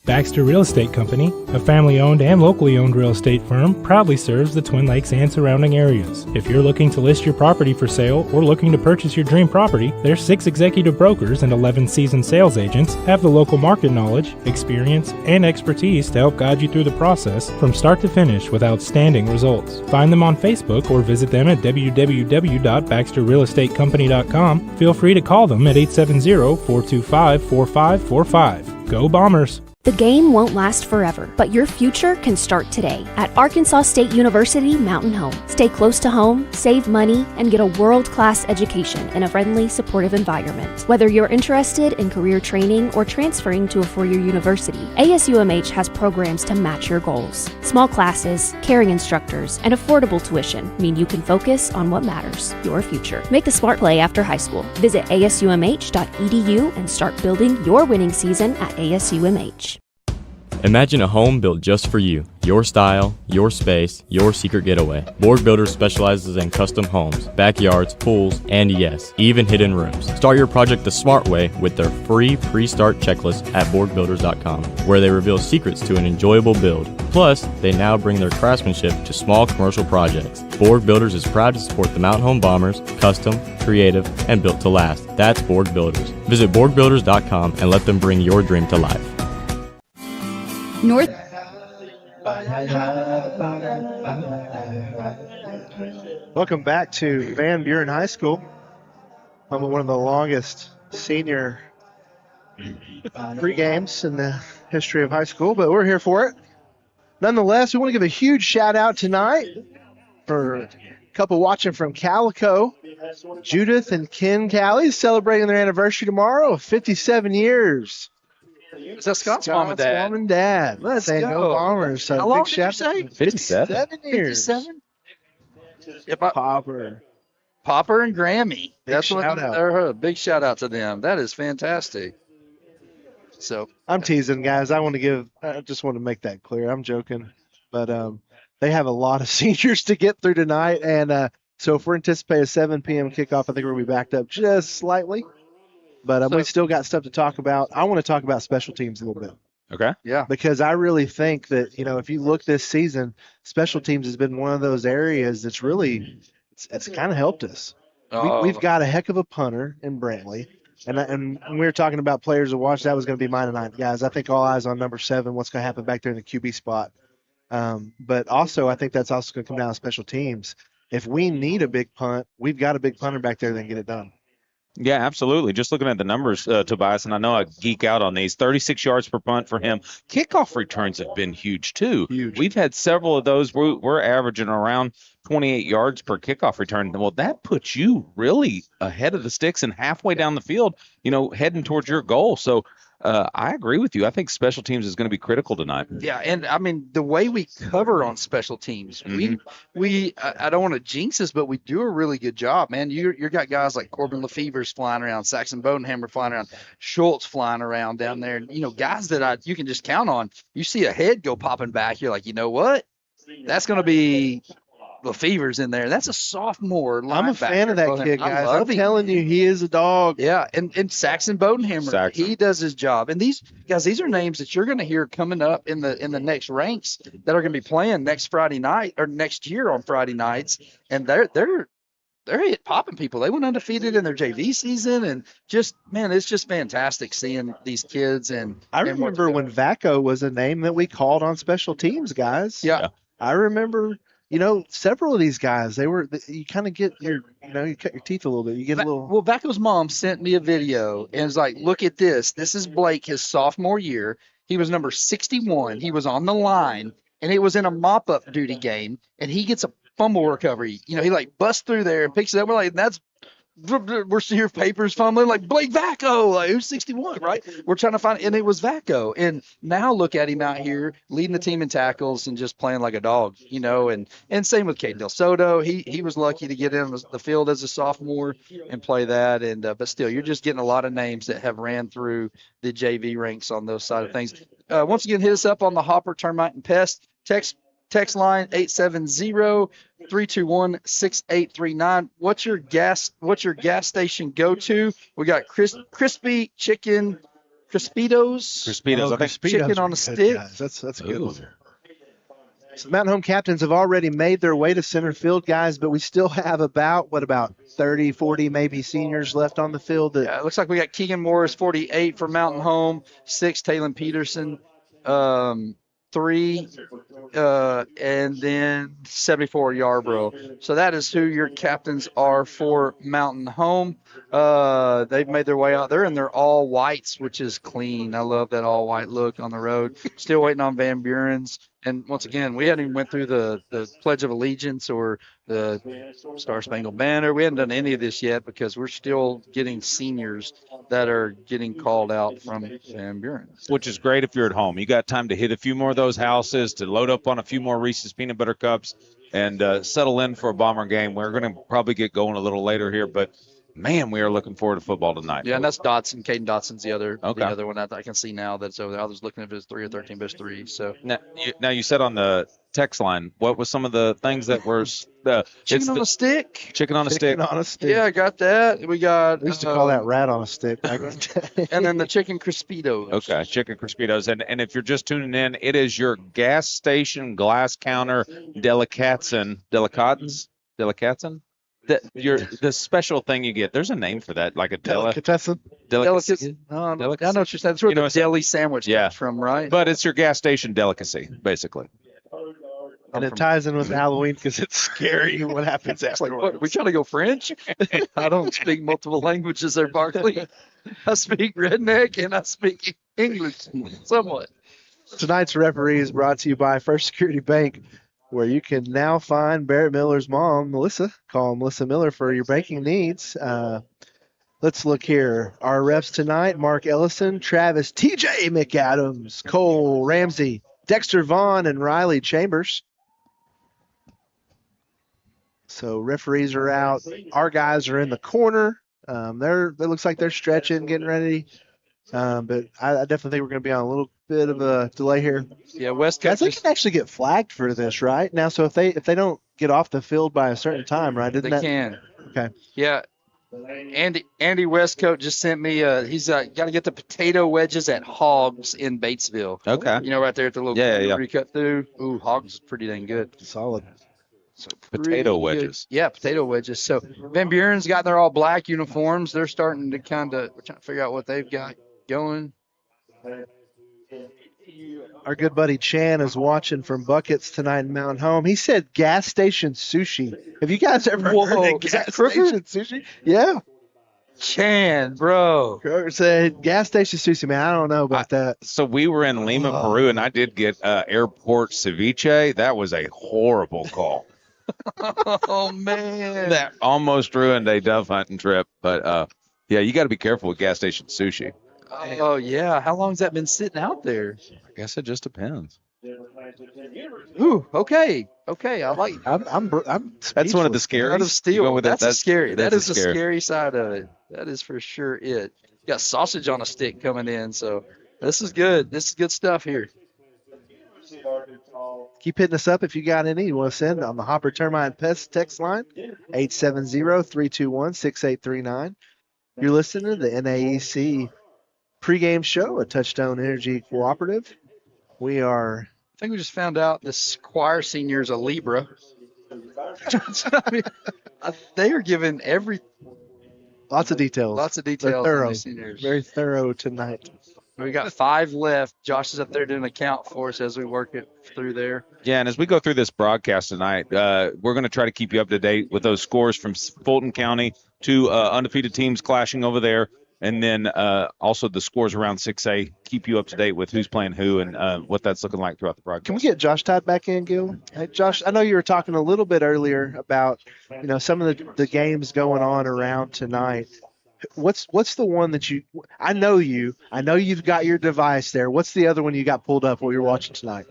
Baxter Real Estate Company, a family-owned and locally owned real estate firm, proudly serves the Twin Lakes and surrounding areas. If you're looking to list your property for sale or looking to purchase your dream property, their 6 executive brokers and 11 seasoned sales agents have the local market knowledge, experience, and expertise to help guide you through the process from start to finish with outstanding results. Find them on Facebook or visit them at www.baxterrealestatecompany.com. Feel free to call them at 870-425-4545. Go Bombers! The game won't last forever, but your future can start today at Arkansas State University Mountain Home. Stay close to home, save money, and get a world-class education in a friendly, supportive environment. Whether you're interested in career training or transferring to a four-year university, ASUMH has programs to match your goals. Small classes, caring instructors, and affordable tuition mean you can focus on what matters, your future. Make the smart play after high school. Visit asumh.edu and start building your winning season at ASUMH. Imagine a home built just for you. Your style, your space, your secret getaway. Borg Builders specializes in custom homes, backyards, pools, and yes, even hidden rooms. Start your project the smart way with their free pre-start checklist at BorgBuilders.com, where they reveal secrets to an enjoyable build. Plus, they now bring their craftsmanship to small commercial projects. Borg Builders is proud to support the Mountain Home Bombers, custom, creative, and built to last. That's Borg Builders. Visit BorgBuilders.com and let them bring your dream to life. North. Welcome back to Van Buren High School. I'm one of the longest senior pre-games in the history of high school, but we're here for it. Nonetheless, we want to give a huge shout out tonight for a couple watching from Calico. Judith and Ken Callie celebrating their anniversary tomorrow of 57 years. Is that Scott's mom and dad? Mom and dad. Let's saying go. Bombers. So How long big did you shout say? 57. years. 57? Popper and Grammy. That's what shout out. they're a big shout out to them. That is fantastic. So I'm teasing, guys. I just want to make that clear. I'm joking, but they have a lot of seniors to get through tonight, and so if we're anticipating a 7 p.m. kickoff, I think we'll be backed up just slightly. But we still got stuff to talk about. I want to talk about special teams a little bit. Okay. Yeah. Because I really think that, if you look this season, special teams has been one of those areas that's really it's kind of helped us. We've got a heck of a punter in Brantley. And we were talking about players to watch. That was going to be mine tonight, guys. I think all eyes on number 7, what's going to happen back there in the QB spot. But also, I think that's also going to come down to special teams. If we need a big punt, we've got a big punter back there that can get it done. Yeah, absolutely. Just looking at the numbers, Tobias, and I know I geek out on these, 36 yards per punt for him. Kickoff returns have been huge, too. Huge. We've had several of those. We're averaging around 28 yards per kickoff return. Well, that puts you really ahead of the sticks and halfway down the field, heading towards your goal. So I agree with you. I think special teams is going to be critical tonight. yeah, and I mean the way we cover on special teams, we I don't want to jinx this, but we do a really good job, man. You got guys like Corbin Lefevre's flying around, Saxon Bodenhammer flying around, Schultz flying around down there, guys that you can just count on. You see a head go popping back, you're like, you know what? That's going to be Lefevre's in there. That's a sophomore linebacker. I'm a fan of that kid, guys. I'm telling you, he is a dog. Yeah, and Saxon Bodenhammer, he does his job. And these guys, these are names that you're going to hear coming up in the next ranks that are going to be playing next Friday night or next year on Friday nights. And they're hit popping people. They went undefeated in their JV season, and just it's just fantastic seeing these kids. And I remember when Vaco was a name that we called on special teams, guys. Yeah. I remember. Several of these guys, you kind of get you cut your teeth a little bit. You get a little. Well, Vaco's mom sent me a video and was like, look at this. This is Blake, his sophomore year. He was number 61. He was on the line, and it was in a mop-up duty game, and he gets a fumble recovery. He busts through there and picks it up. We're like, we're here papers fumbling like Blake Vaco, who's 61, right? We're trying to find, and it was Vaco. And now look at him out here leading the team in tackles and just playing like a dog, and same with Caden Del Soto. He was lucky to get in the field as a sophomore and play that. And but still, you're just getting a lot of names that have ran through the JV ranks on those side of things. Once again, hit us up on the Hopper Termite and Pest text line 870-321-6839. What's your gas station go to? We got crispy chicken Crispitos. Crispitos. I think Crispitos chicken are on a good, stick. guys. That's a good Ooh. one. So the Mountain Home captains have already made their way to center field, guys, but we still have about 30, 40 maybe seniors left on the field. Yeah, it looks like we got Keegan Morris, 48 for Mountain Home, 6 Taylon Peterson, 3, and then 74 Yarborough. So that is who your captains are for Mountain Home. They've made their way out there, and they're all whites, which is clean. I love that all white look on the road. Still waiting on Van Buren's. And once again, we hadn't even went through the Pledge of Allegiance or the Star Spangled Banner. We hadn't done any of this yet because we're still getting seniors that are getting called out from Van Buren. Which is great if you're at home. You got time to hit a few more of those houses, to load up on a few more Reese's Peanut Butter Cups, and settle in for a Bomber game. We're going to probably get going a little later here, but man, we are looking forward to football tonight. Yeah, and that's Dotson. Caden Dotson's the other one that I can see now that's over there. I was looking if it's 3 or 13, but it's 3. So Now you said on the text line, what was some of the things that were chicken on a stick? Chicken on a stick. On a stick. Yeah, I got that. We got. We used to call that rat on a stick. And then the chicken Crispitos. Okay, chicken Crispitos. And if you're just tuning in, it is your gas station glass counter delicatessen. The special thing you get. There's a name for that, like a delicatessen. Delicacy. I know what you're saying. That's where the deli sandwich comes from, right? But it's your gas station delicacy, basically. And it ties in with Halloween because it's scary what happens afterwards. What, we trying to go French? I don't speak multiple languages there, Barkley. I speak redneck and I speak English somewhat. Tonight's referee is brought to you by First Security Bank, where you can now find Barrett Miller's mom, Melissa. Call Melissa Miller for your banking needs. Let's look here. Our refs tonight, Mark Ellison, Travis TJ McAdams, Cole Ramsey, Dexter Vaughn, and Riley Chambers. So referees are out. Our guys are in the corner. It looks like they're stretching, getting ready. But I definitely think we're going to be on a little bit of a delay here. Yeah, West Guys, they can actually get flagged for this, right? Now, so if they don't get off the field by a certain time, right? They can. Okay. Yeah. Andy Westcote just sent me. He's got to get the potato wedges at Hogs in Batesville. Okay. You know, right there at the little where you cut through. Ooh, Hogs is pretty dang good. Solid. So potato wedges. Yeah, potato wedges. So Van Buren's got their all black uniforms. They're starting to we're trying to figure out what they've got going. Our good buddy Chan is watching from Buckets tonight in Mountain Home. He said gas station sushi. Have you guys ever heard of gas station sushi? Yeah. Chan, bro. Kroger said gas station sushi, man. I don't know about that. So we were in Lima, Peru, and I did get airport ceviche. That was a horrible call. Oh, man. That almost ruined a dove hunting trip. But, yeah, you got to be careful with gas station sushi. Oh, yeah. How long's that been sitting out there? I guess it just depends. Ooh, okay. I like. I'm That's one of the scary. Out of steel. That's scary. That is the scary. scary side of it. That is for sure it. You got sausage on a stick coming in, so this is good. This is good stuff here. Keep hitting us up if you got any you want to send on the Hopper Termite Pest text line, 870-321-6839. You're listening to the NAEC pregame show, a Touchstone Energy Cooperative. I think we just found out this choir senior is a Libra. I mean, they are giving lots of details. They're thorough. On these seniors. Very thorough tonight. We got 5 left. Josh is up there doing a count for us as we work it through there. Yeah, and as we go through this broadcast tonight, we're going to try to keep you up to date with those scores from Fulton County, 2 undefeated teams clashing over there, and then also the scores around 6A. Keep you up to date with who's playing who and what that's looking like throughout the broadcast. Can we get Josh Todd back in, Gil? Hey, Josh, I know you were talking a little bit earlier about some of the games going on around tonight. What's the one that I know you've got your device there. What's the other one you got pulled up while you're watching tonight?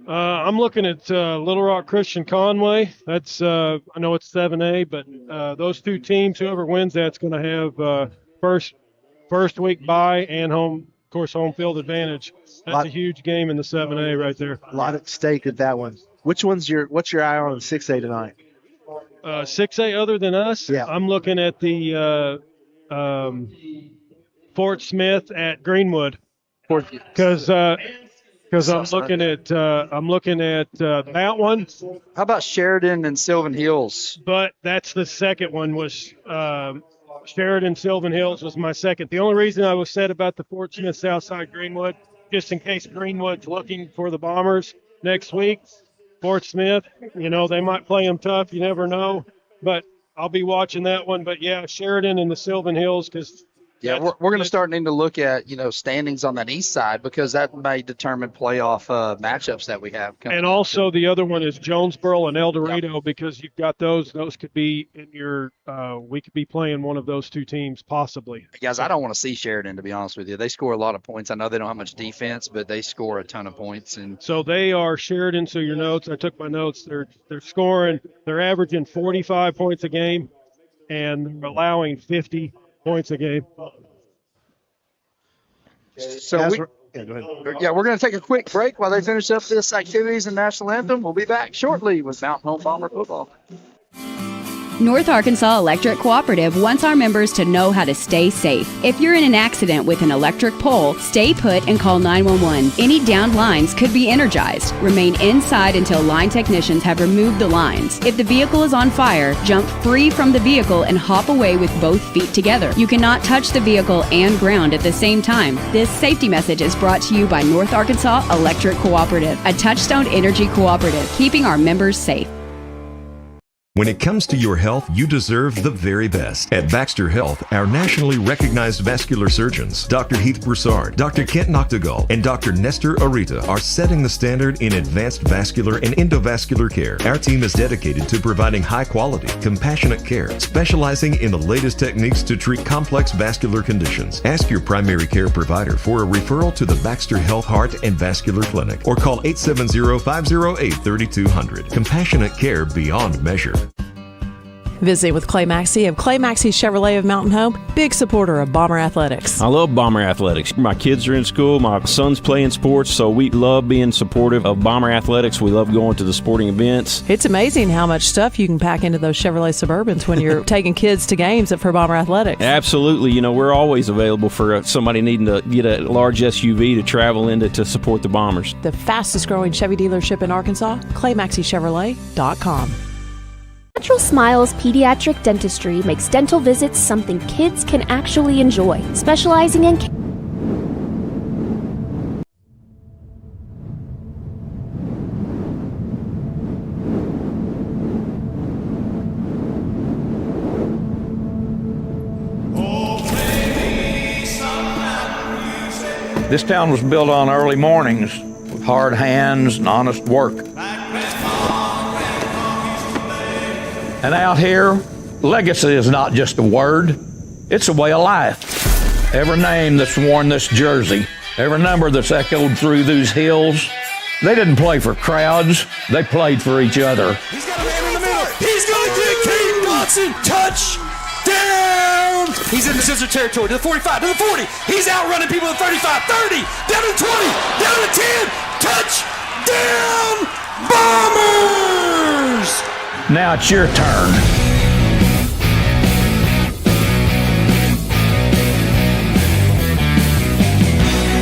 I'm looking at Little Rock Christian Conway. That's I know it's 7A, but those 2 teams, whoever wins that's going to have first week bye and home field advantage. That's a huge game in the 7A right there. A lot at stake at that one. What's your eye on in 6A tonight? 6A other than us, yeah. I'm looking at the Fort Smith at Greenwood. Because I'm looking at that one. How about Sheridan and Sylvan Hills? But that's the second one was Sheridan Sylvan Hills was my second. The only reason I was said about the Fort Smith Southside Greenwood, just in case Greenwood's looking for the Bombers next week, Fort Smith, they might play them tough. You never know. But I'll be watching that one. But, yeah, Sheridan and the Sylvan Hills because – yeah, we're going to start needing to look at, standings on that east side because that may determine playoff matchups that we have. And also the other one is Jonesboro and El Dorado because you've got those. Those could be in your we could be playing one of those two teams possibly. Guys, I don't want to see Sheridan, to be honest with you. They score a lot of points. I know they don't have much defense, but they score a ton of points. And so they are Sheridan. So your notes, I took my notes. They're scoring. They're averaging 45 points a game, and they're allowing 50 points a game. So we're going to take a quick break while they finish up this activities and national anthem. We'll be back shortly with Mountain Home Bomber football. North Arkansas Electric Cooperative wants our members to know how to stay safe. If you're in an accident with an electric pole, stay put and call 911. Any downed lines could be energized. Remain inside until line technicians have removed the lines. If the vehicle is on fire, jump free from the vehicle and hop away with both feet together. You cannot touch the vehicle and ground at the same time. This safety message is brought to you by North Arkansas Electric Cooperative, a Touchstone Energy cooperative, keeping our members safe. When it comes to your health, you deserve the very best. At Baxter Health, our nationally recognized vascular surgeons, Dr. Heath Broussard, Dr. Kent Noctegal, and Dr. Nestor Arita are setting the standard in advanced vascular and endovascular care. Our team is dedicated to providing high quality, compassionate care, specializing in the latest techniques to treat complex vascular conditions. Ask your primary care provider for a referral to the Baxter Health Heart and Vascular Clinic or call 870-508-3200. Compassionate care beyond measure. Visiting with Clay Maxey of Clay Maxey Chevrolet of Mountain Home, big supporter of Bomber Athletics. I love Bomber Athletics. My kids are in school, my son's playing sports, so we love being supportive of Bomber Athletics. We love going to the sporting events. It's amazing how much stuff you can pack into those Chevrolet Suburbans when you're taking kids to games for Bomber Athletics. Absolutely. We're always available for somebody needing to get a large SUV to travel into to support the Bombers. The fastest growing Chevy dealership in Arkansas, ClayMaxeyChevrolet.com. Natural Smiles Pediatric Dentistry makes dental visits something kids can actually enjoy, specializing in This town was built on early mornings with hard hands and honest work. And out here, legacy is not just a word, it's a way of life. Every name that's worn this jersey, every number that's echoed through these hills, they didn't play for crowds, they played for each other. He's got a man in the middle. He's going to Cade Dotson. Touchdown! He's in the scissor territory to the 45, to the 40. He's outrunning people at 35, 30, down to 20, down to 10. Touchdown! Bombers! Now it's your turn.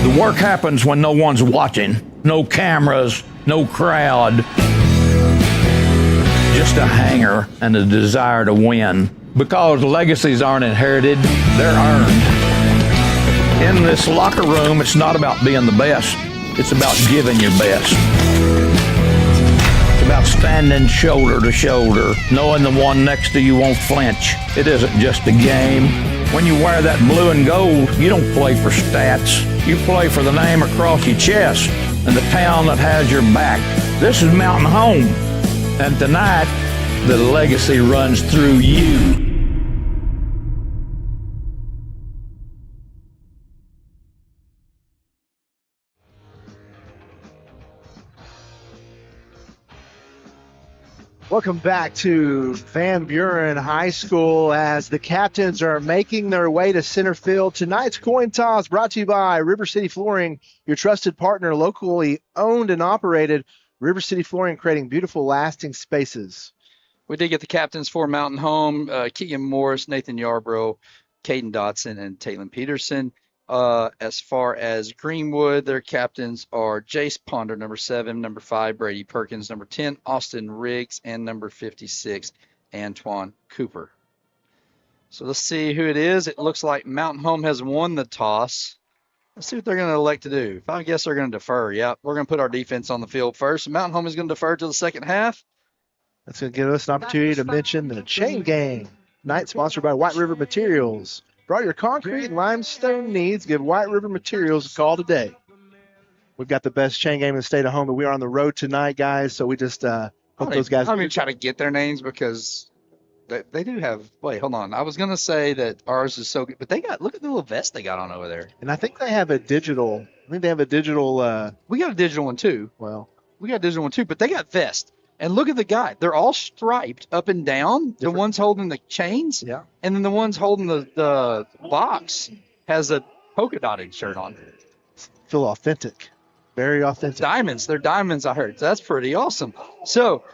The work happens when no one's watching. No cameras, no crowd. Just a hanger and a desire to win. Because legacies aren't inherited, they're earned. In this locker room, it's not about being the best. It's about giving your best. About standing shoulder to shoulder, knowing the one next to you won't flinch. It isn't just a game. When you wear that blue and gold, you don't play for stats. You play for the name across your chest and the town that has your back. This is Mountain Home. And tonight, the legacy runs through you. Welcome back to Van Buren High School as the captains are making their way to center field. Tonight's coin toss brought to you by River City Flooring, your trusted partner, locally owned and operated. River City Flooring, creating beautiful, lasting spaces. We did get the captains for Mountain Home, Keegan Morris, Nathan Yarbrough, Caden Dotson and Taylon Peterson. As far as Greenwood, their captains are Jace Ponder, number 7, number 5, Brady Perkins, number 10, Austin Riggs, and number 56, Antoine Cooper. So let's see who it is. It looks like Mountain Home has won the toss. Let's see what they're going to elect to do. If I guess they're going to defer. Yep, we're going to put our defense on the field first. Mountain Home is going to defer to the second half. That's going to give us an opportunity to mention the chain game. Night sponsored by White River Materials. For all your concrete and limestone needs, give White River Materials a call today. We've got the best chain game in the state of home, but we are on the road tonight, guys, so we just hope those guys. I'm going to try to get their names because they do have. Wait, hold on. I was going to say that ours is so good, but look at the little vest they got on over there. And I think they have a digital. We got a digital one too. Well, we got a digital one too, but they got vest. And look at the guy. They're all striped up and down. The ones holding the chains. Yeah. And then the ones holding the box has a polka dotted shirt on. Feel authentic. Very authentic. Diamonds. They're diamonds, I heard. So that's pretty awesome. So,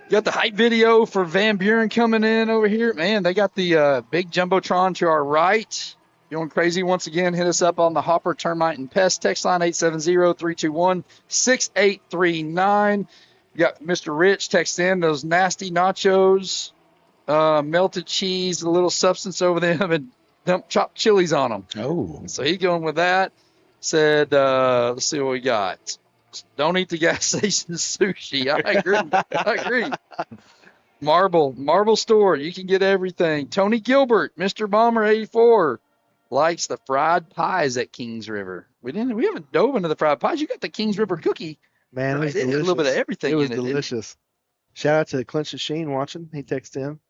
got the hype video for Van Buren coming in over here. Man, they got the big Jumbotron to our right. Going crazy once again. Hit us up on the Hopper Termite and Pest text line 870-321-6839. You got Mr. Rich text in those nasty nachos, melted cheese, a little substance over them, and dump chopped chilies on them. Oh. So he's going with that. Said, let's see what we got. Don't eat the gas station sushi. I agree. Marble store. You can get everything. Tony Gilbert, Mr. Bomber 84, likes the fried pies at Kings River. We haven't dove into the fried pies. You got the Kings River cookie. Man, right? it was delicious. A little bit of everything in it. It was delicious. Shout out to Clinton Sheen watching. He texted in.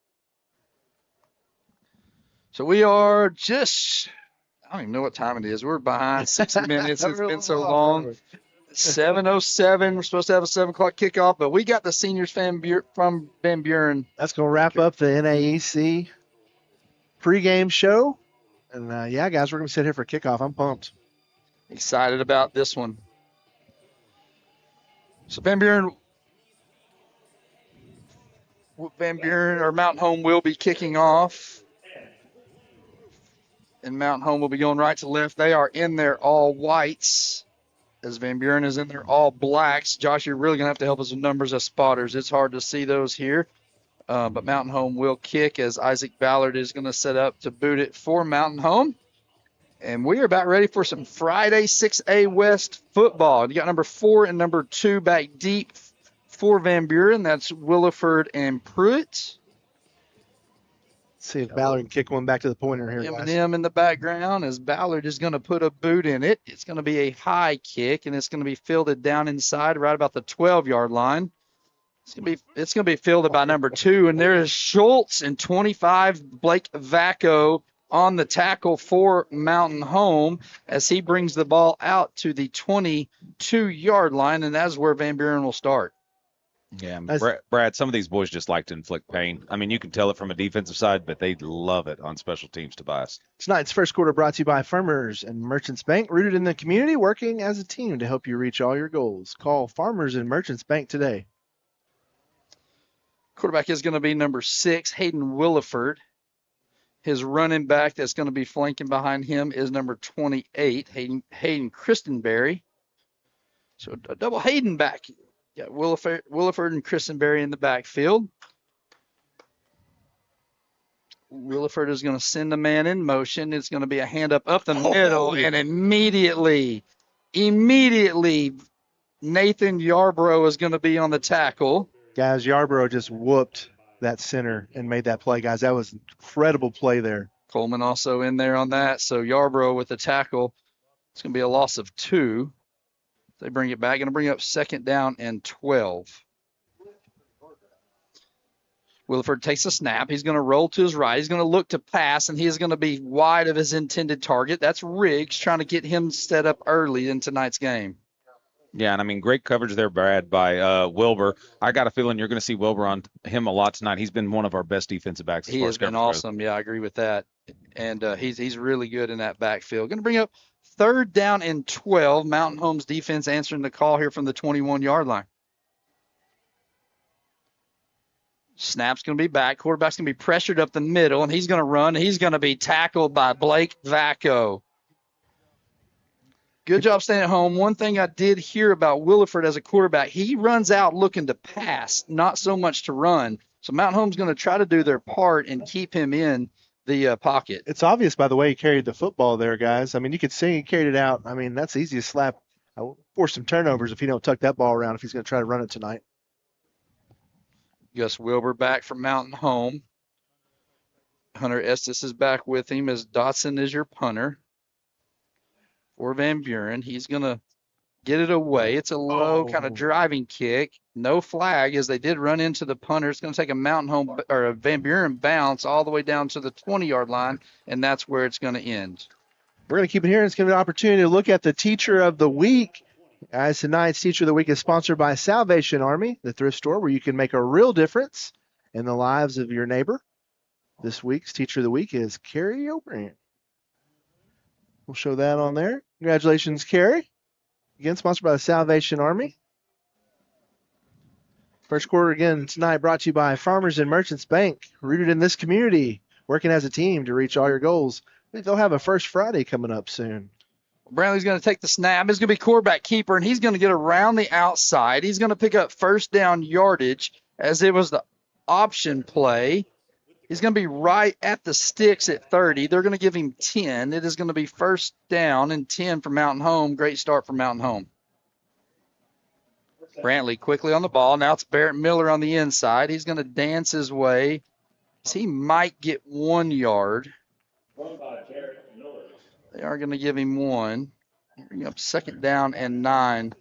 So we are just, I don't even know what time it is. We're behind 60 minutes. It's been so long. 7:07. We're supposed to have a 7 o'clock kickoff, but we got the seniors from Van Buren. That's going to wrap up the NAEC pregame show. And, yeah, guys, we're going to sit here for kickoff. I'm pumped. Excited about this one. So Van Buren or Mountain Home will be kicking off. And Mountain Home will be going right to left. They are in their all whites as Van Buren is in their all blacks. Josh, you're really going to have to help us with numbers as spotters. It's hard to see those here. But Mountain Home will kick as Isaac Ballard is going to set up to boot it for Mountain Home. And we are about ready for some Friday 6A West football. You got number 4 and number 2 back deep for Van Buren. That's Williford and Pruitt. Let's see if Ballard can kick one back to the pointer here, guys. M&M in the background as Ballard is going to put a boot in it. It's going to be a high kick, and it's going to be fielded down inside right about the 12-yard line. It's going to be fielded by number 2, and there is Schultz and 25, Blake Vacco, on the tackle for Mountain Home as he brings the ball out to the 22-yard line, and that's where Van Buren will start. Yeah, Brad, some of these boys just like to inflict pain. I mean, you can tell it from a defensive side, but they love it on special teams, Tobias. Tonight's first quarter brought to you by Farmers and Merchants Bank, rooted in the community, working as a team to help you reach all your goals. Call Farmers and Merchants Bank today. Quarterback is going to be number 6, Hayden Williford. His running back that's going to be flanking behind him is number 28, Hayden Christenberry. So a double Hayden back. Yeah, Williford and Christenberry in the backfield. Williford is going to send a man in motion. It's going to be a hand up the middle, and immediately Nathan Yarbrough is going to be on the tackle. Guys, Yarbrough just whooped that center and made that play, guys. That was an incredible play there. Coleman also in there on that. So Yarbrough with the tackle. It's going to be a loss of 2. They bring it back. Going to bring up 2nd down and 12. Williford takes a snap. He's going to roll to his right. He's going to look to pass, and he is going to be wide of his intended target. That's Riggs trying to get him set up early in tonight's game. Yeah, and I mean, great coverage there, Brad, by Wilbur. I got a feeling you're going to see Wilbur on him a lot tonight. He's been one of our best defensive backs. He has been awesome. Yeah, I agree with that. And he's really good in that backfield. Going to bring up 3rd down and 12. Mountain Home's defense answering the call here from the 21-yard line. Snap's going to be back. Quarterback's going to be pressured up the middle, and he's going to run. He's going to be tackled by Blake Vacco. Good job staying at home. One thing I did hear about Williford as a quarterback, he runs out looking to pass, not so much to run. So Mountain Home's going to try to do their part and keep him in the pocket. It's obvious by the way he carried the football there, guys. I mean, you could see he carried it out. I mean, that's the easiest slap. I will force some turnovers if he don't tuck that ball around if he's going to try to run it tonight. Gus Wilbur back from Mountain Home. Hunter Estes is back with him as Dotson is your punter for Van Buren. He's going to get it away. It's a low kind of driving kick. No flag as they did run into the punter. It's going to take a Mountain Home or a Van Buren bounce all the way down to the 20-yard line, and that's where it's going to end. We're going to keep it here, and it's going to be an opportunity to look at the Teacher of the Week. Guys, tonight's Teacher of the Week is sponsored by Salvation Army, the thrift store where you can make a real difference in the lives of your neighbor. This week's Teacher of the Week is Carrie O'Brien. We'll show that on there. Congratulations, Carrie. Again, sponsored by the Salvation Army. First quarter again tonight brought to you by Farmers and Merchants Bank, rooted in this community, working as a team to reach all your goals. I think they'll have a First Friday coming up soon. Brantley's going to take the snap. It's going to be quarterback keeper, and he's going to get around the outside. He's going to pick up first down yardage as it was the option play. He's going to be right at the sticks at 30. They're going to give him 10. It is going to be first down and 10 for Mountain Home. Great start for Mountain Home. Brantley quickly on the ball. Now it's Barrett Miller on the inside. He's going to dance his way. He might get 1 yard. They are going to give him 1. Bring up second down and 9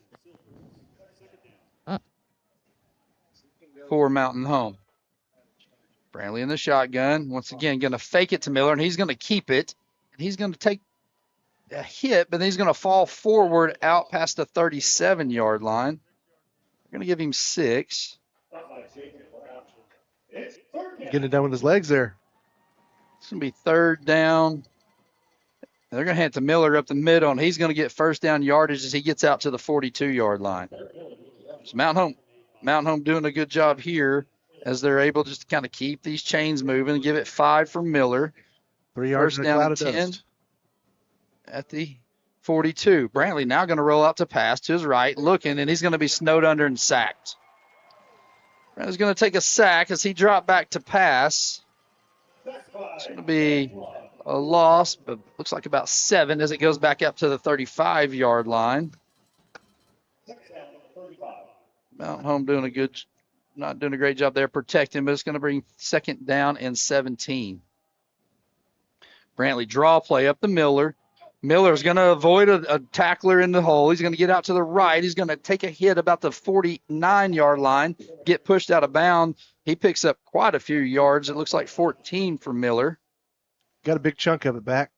for Mountain Home. Brantley in the shotgun. Once again, going to fake it to Miller, and he's going to keep it. And he's going to take a hit, but then he's going to fall forward out past the 37-yard line. We're going to give him 6. Getting it done with his legs there. It's going to be third down. They're going to hand it to Miller up the middle, and he's going to get first down yardage as he gets out to the 42-yard line. So Mountain Home doing a good job here as they're able just to kind of keep these chains moving and give it 5 for Miller. 3 yards first down and 10 at the 42. Brantley now going to roll out to pass to his right, looking, and he's going to be snowed under and sacked. Brantley's going to take a sack as he dropped back to pass. It's going to be a loss, but looks like about 7 as it goes back up to the 35-yard line. Mountain Home not doing a great job there protecting, but it's going to bring second down and 17. Brantley draw play up to Miller. Miller's going to avoid a tackler in the hole. He's going to get out to the right. He's going to take a hit about the 49-yard line, get pushed out of bounds. He picks up quite a few yards. It looks like 14 for Miller. Got a big chunk of it back.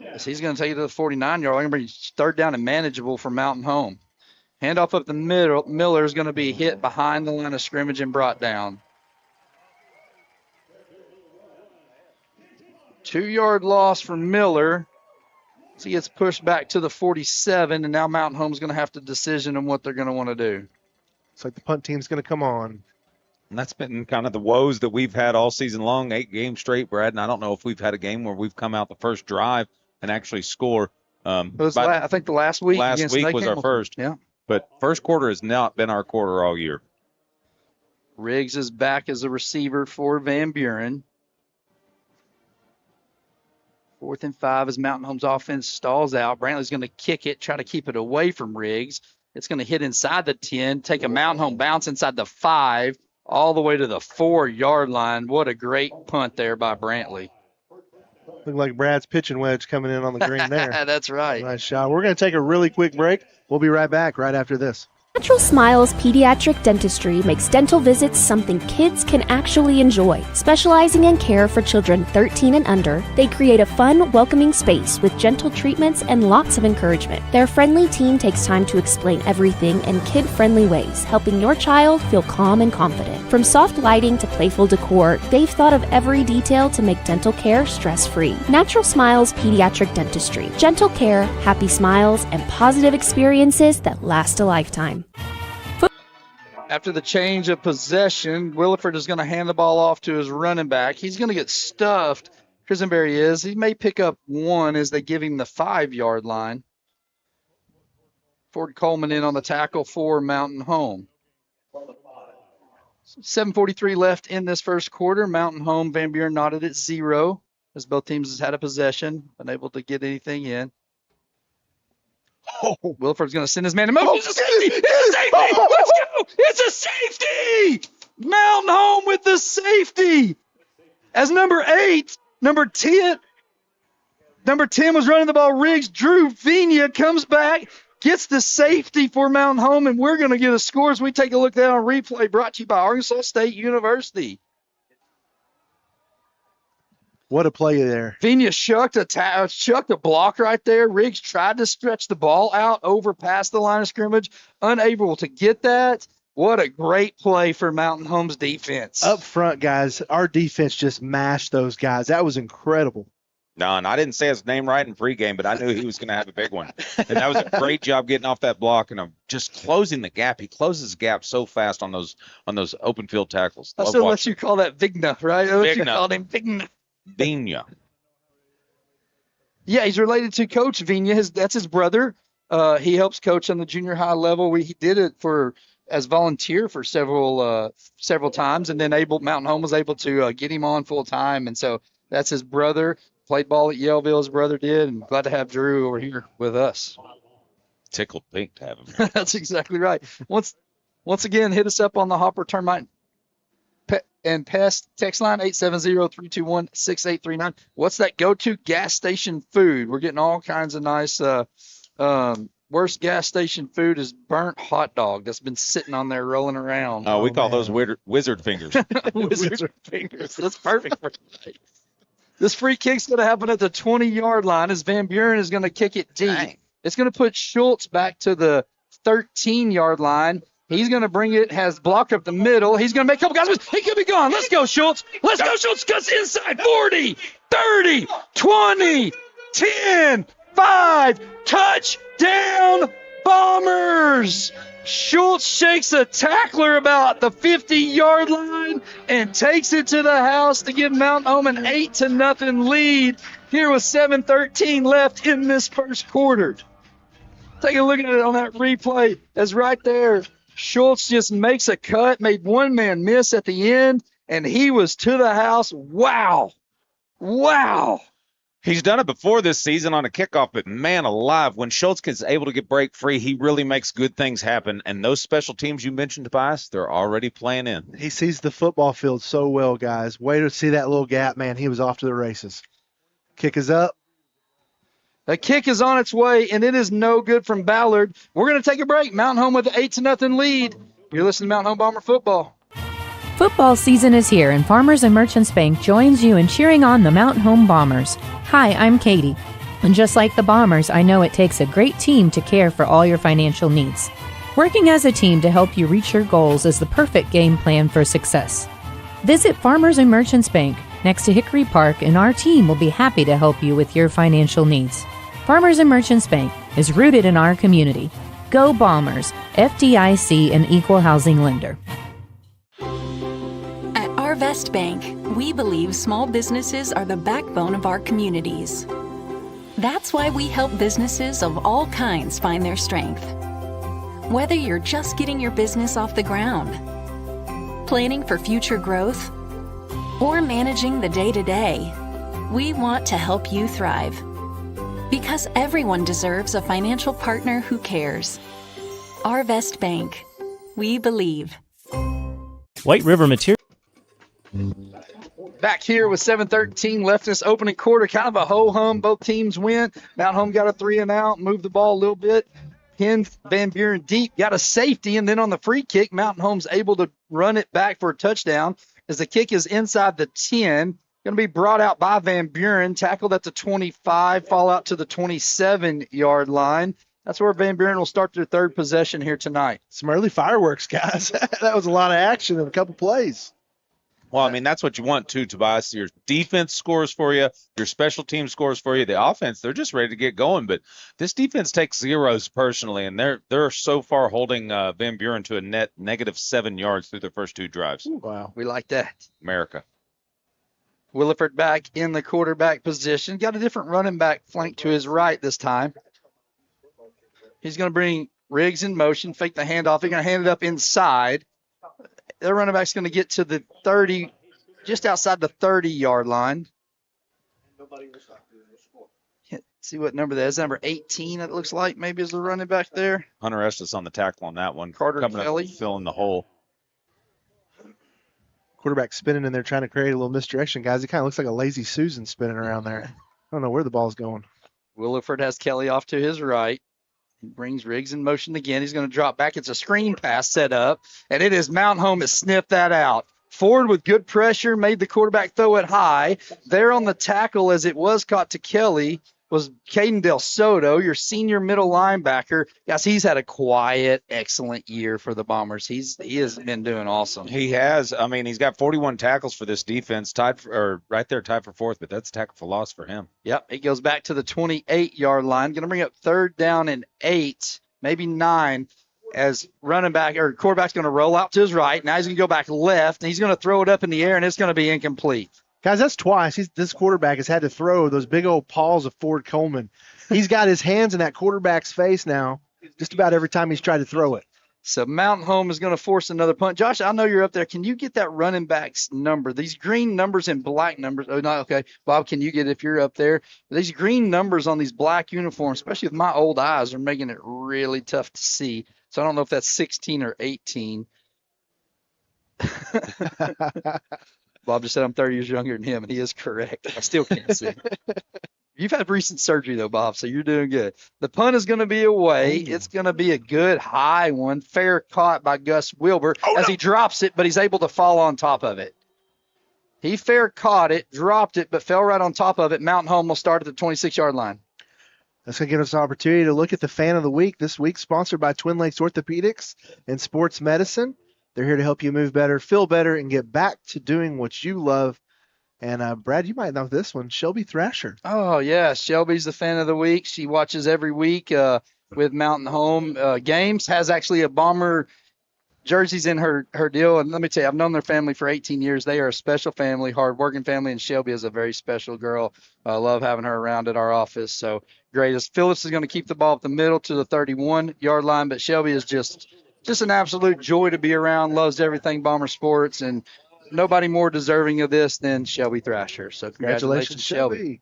Yes, he's going to take it to the 49-yard line. Bring third down and manageable for Mountain Home. Handoff up the middle. Miller's going to be hit behind the line of scrimmage and brought down. 2-yard loss for Miller. So he gets pushed back to the 47, and now Mountain Home's going to have to decision on what they're going to want to do. It's like the punt team's going to come on. And that's been kind of the woes that we've had all season long, 8 games straight, Brad. And I don't know if we've had a game where we've come out the first drive and actually score. I think the last week. Last week was our first. Yeah. But first quarter has not been our quarter all year. Riggs is back as a receiver for Van Buren. 4th and 5 as Mountain Home's offense stalls out. Brantley's going to kick it, try to keep it away from Riggs. It's going to hit inside the 10, take a Mountain Home bounce inside the 5, all the way to the 4-yard line. What a great punt there by Brantley. Look like Brad's pitching wedge coming in on the green there. That's right. Nice shot. We're going to take a really quick break. We'll be right back right after this. Natural Smiles Pediatric Dentistry makes dental visits something kids can actually enjoy. Specializing in care for children 13 and under, they create a fun, welcoming space with gentle treatments and lots of encouragement. Their friendly team takes time to explain everything in kid-friendly ways, helping your child feel calm and confident. From soft lighting to playful decor, they've thought of every detail to make dental care stress-free. Natural Smiles Pediatric Dentistry. Gentle care, happy smiles, and positive experiences that last a lifetime. After the change of possession, Williford is going to hand the ball off to his running back. He's going to get stuffed. Christenberry is. He may pick up 1 as they give him the 5-yard line. Ford Coleman in on the tackle for Mountain Home. 7:43 left in this first quarter. Mountain Home, Van Buren knotted at 0 as both teams has had a possession, unable to get anything in. Williford's going to send his man to move. It's a safety! It's a safety! Let's go! It's a safety! Mountain Home with the safety. As number 10 was running the ball. Riggs, Drew Vigna comes back, gets the safety for Mountain Home, and we're going to get a score as we take a look at that on replay, brought to you by Arkansas State University. What a play there. Vigna shucked a block right there. Riggs tried to stretch the ball out over past the line of scrimmage, unable to get that. What a great play for Mountain Home's defense. Up front, guys, our defense just mashed those guys. That was incredible. No, and I didn't say his name right in pregame, but I knew he was going to have a big one. And that was a great job getting off that block and just closing the gap. He closes the gap so fast on those open field tackles. I still let you call that Vigna, right? You called him Vigna. Vigna. Yeah, he's related to Coach Vigna. That's his brother. He helps coach on the junior high level. He did it as volunteer for several times, and then Mountain Home was able to get him on full time. And so that's his brother. Played ball at Yaleville, his brother did, and glad to have Drew over here with us. Tickled pink to have him. That's exactly right. Once again, hit us up on the Hopper Termite and Pest text line 870-321-6839. What's that go-to gas station food? We're getting all kinds of nice. Worst gas station food is burnt hot dog that's been sitting on there rolling around. Oh, we call those wizard fingers. Wizard fingers. That's perfect for today. This free kick's going to happen at the 20-yard line as Van Buren is going to kick it deep. Dang. It's going to put Schultz back to the 13-yard line. He's going to bring it, has blocked up the middle. He's going to make a couple guys miss. He could be gone. Let's go, Schultz. Let's go, Schultz. Cuts inside 40, 30, 20, 10, 5. Touchdown, Bombers. Schultz shakes a tackler about the 50-yard line and takes it to the house to give Mountain Home an 8-0 lead here with 7:13 left in this first quarter. Take a look at it on that replay. As right there, Schultz just makes a cut, made one man miss at the end, and he was to the house. Wow. He's done it before this season on a kickoff, but man alive, when Schultz is able to get break free, he really makes good things happen. And those special teams you mentioned, Tobias, they're already playing in. He sees the football field so well, guys. Way to see that little gap, man. He was off to the races. Kick is up. The kick is on its way, and it is no good from Ballard. We're going to take a break. Mountain Home with an 8-0 lead. You're listening to Mountain Home Bomber Football. Football season is here, and Farmers and Merchants Bank joins you in cheering on the Mountain Home Bombers. Hi, I'm Katie. And just like the Bombers, I know it takes a great team to care for all your financial needs. Working as a team to help you reach your goals is the perfect game plan for success. Visit Farmers and Merchants Bank next to Hickory Park, and our team will be happy to help you with your financial needs. Farmers and Merchants Bank is rooted in our community. Go Bombers, FDIC and Equal Housing Lender. At Arvest Bank, we believe small businesses are the backbone of our communities. That's why we help businesses of all kinds find their strength. Whether you're just getting your business off the ground, planning for future growth, or managing the day-to-day, we want to help you thrive. Because everyone deserves a financial partner who cares. Arvest Bank. We believe. White River Material. Back here with 7:13 left in this opening quarter, kind of a ho-hum. Both teams win. Mountain Home got a 3-and-out, moved the ball a little bit. Pinned Van Buren deep, got a safety, and then on the free kick, Mountain Home's able to run it back for a touchdown as the kick is inside the 10. Going to be brought out by Van Buren, tackled at the 25, fall out to the 27-yard line. That's where Van Buren will start their third possession here tonight. Some early fireworks, guys. That was a lot of action in a couple plays. Well, I mean, that's what you want too, Tobias. Your defense scores for you. Your special team scores for you. The offense, they're just ready to get going. But this defense takes zeros personally, and they're so far holding Van Buren to a net -7 yards through their first 2 drives. Ooh, wow. We like that. America. Williford back in the quarterback position. Got a different running back flank to his right this time. He's going to bring Riggs in motion, fake the handoff. He's going to hand it up inside. Their running back's going to get to the 30, just outside the 30-yard line. Can't see what number that is. Number 18, it looks like, maybe is the running back there. Hunter Estes on the tackle on that one. Carter coming Kelly. Up, filling the hole. Quarterback spinning in there trying to create a little misdirection, guys. He kind of looks like a lazy Susan spinning around there. I don't know where the ball's going. Williford has Kelly off to his right. He brings Riggs in motion again. He's going to drop back. It's a screen pass set up, and it is Mountain Home that sniffed that out. Ford with good pressure, made the quarterback throw it high. There on the tackle as it was caught to Kelly was Caden Del Soto, your senior middle linebacker. Guys, he's had a quiet, excellent year for the Bombers. He has been doing awesome. He has. I mean, he's got 41 tackles for this defense, tied for 4th, but that's a tackle for loss for him. Yep, he goes back to the 28-yard line. Going to bring up 3rd down and 8, maybe 9, as quarterback's going to roll out to his right. Now he's going to go back left, and he's going to throw it up in the air, and it's going to be incomplete. Guys, that's twice. This quarterback has had to throw those big old paws of Ford Coleman. He's got his hands in that quarterback's face now just about every time he's tried to throw it. So Mountain Home is going to force another punt. Josh, I know you're up there. Can you get that running back's number? These green numbers and black numbers. Oh, no, okay. Bob, can you get it if you're up there? These green numbers on these black uniforms, especially with my old eyes, are making it really tough to see. So I don't know if that's 16 or 18. Bob just said I'm 30 years younger than him, and he is correct. I still can't see. You've had recent surgery, though, Bob, so you're doing good. The punt is going to be away. It's going to be a good high one. Fair caught by Gus Wilbur he drops it, but he's able to fall on top of it. He fair caught it, dropped it, but fell right on top of it. Mountain Home will start at the 26-yard line. That's going to give us an opportunity to look at the Fan of the Week. This week sponsored by Twin Lakes Orthopedics and Sports Medicine. They're here to help you move better, feel better, and get back to doing what you love. And, Brad, you might know this one, Shelby Thrasher. Oh, yeah, Shelby's the Fan of the Week. She watches every week with Mountain Home games, has actually a Bomber jerseys in her deal. And let me tell you, I've known their family for 18 years. They are a special family, hardworking family, and Shelby is a very special girl. I love having her around at our office. So, great. As Phillips is going to keep the ball up the middle to the 31-yard line, but Shelby is just an absolute joy to be around, loves everything Bomber sports, and nobody more deserving of this than Shelby Thrasher. So congratulations, Shelby.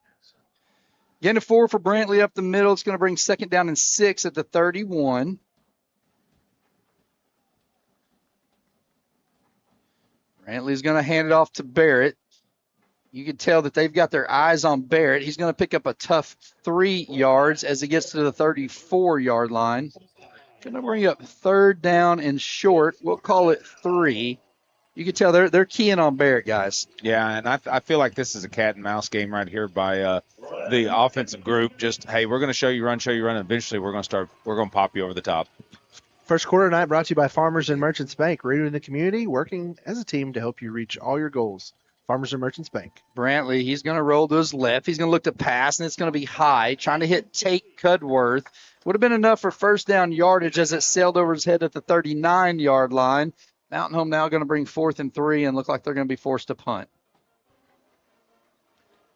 Gain of 4 for Brantley up the middle. It's going to bring 2nd down and 6 at the 31. Brantley's going to hand it off to Barrett. You can tell that they've got their eyes on Barrett. He's going to pick up a tough 3 yards as he gets to the 34-yard line. Going to bring up 3rd down and short. We'll call it 3. You can tell they're keying on Barrett, guys. Yeah, and I feel like this is a cat and mouse game right here by the offensive group. Just, hey, we're going to show you run, and eventually we're going to pop you over the top. First quarter tonight brought to you by Farmers and Merchants Bank, rooted in the community, working as a team to help you reach all your goals. Farmers and Merchants Bank. Brantley, he's going to roll to his left. He's going to look to pass, and it's going to be high, trying to hit Tate Cudworth. Would have been enough for 1st down yardage as it sailed over his head at the 39-yard line. Mountain Home now going to bring 4th and 3 and look like they're going to be forced to punt.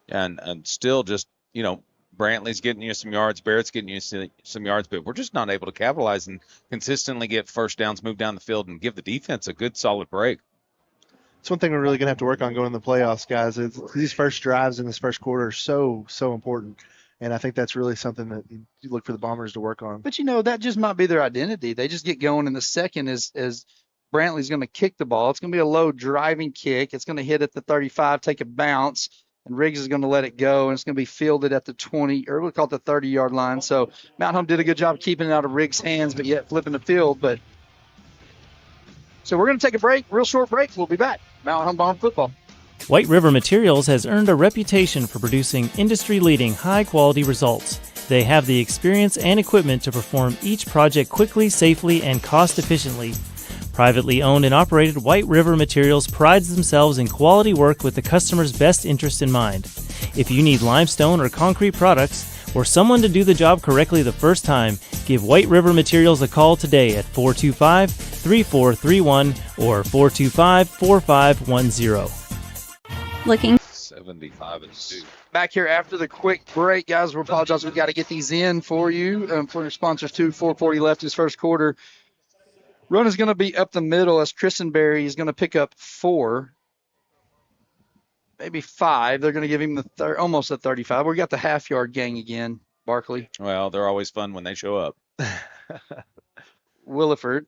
And still just, Brantley's getting you some yards, Barrett's getting you some yards, but we're just not able to capitalize and consistently get first downs, move down the field, and give the defense a good, solid break. It's one thing we're really going to have to work on going in the playoffs, guys. These first drives in this first quarter are so important. And I think that's really something that you look for the Bombers to work on. But, that just might be their identity. They just get going in the second as Brantley's going to kick the ball. It's going to be a low driving kick. It's going to hit at the 35, take a bounce, and Riggs is going to let it go, and it's going to be fielded at the 20, or we'll call it the 30-yard line. So Mountain Home did a good job keeping it out of Riggs' hands, but yet flipping the field. So we're going to take a break, real short break. We'll be back. Mountain Home Bomber Football. White River Materials has earned a reputation for producing industry-leading, high-quality results. They have the experience and equipment to perform each project quickly, safely, and cost-efficiently. Privately owned and operated, White River Materials prides themselves in quality work with the customer's best interest in mind. If you need limestone or concrete products, or someone to do the job correctly the first time, give White River Materials a call today at 425-3431 or 425-4510. Looking 75 and 2. Back here after the quick break, guys. We apologize. We've got to get these in for you. For your sponsors, too. 4:40 left this first quarter. Run is going to be up the middle as Christenberry is going to pick up 4, maybe 5. They're going to give him almost a 35. We got the half-yard gang again, Barkley. Well, they're always fun when they show up. Williford.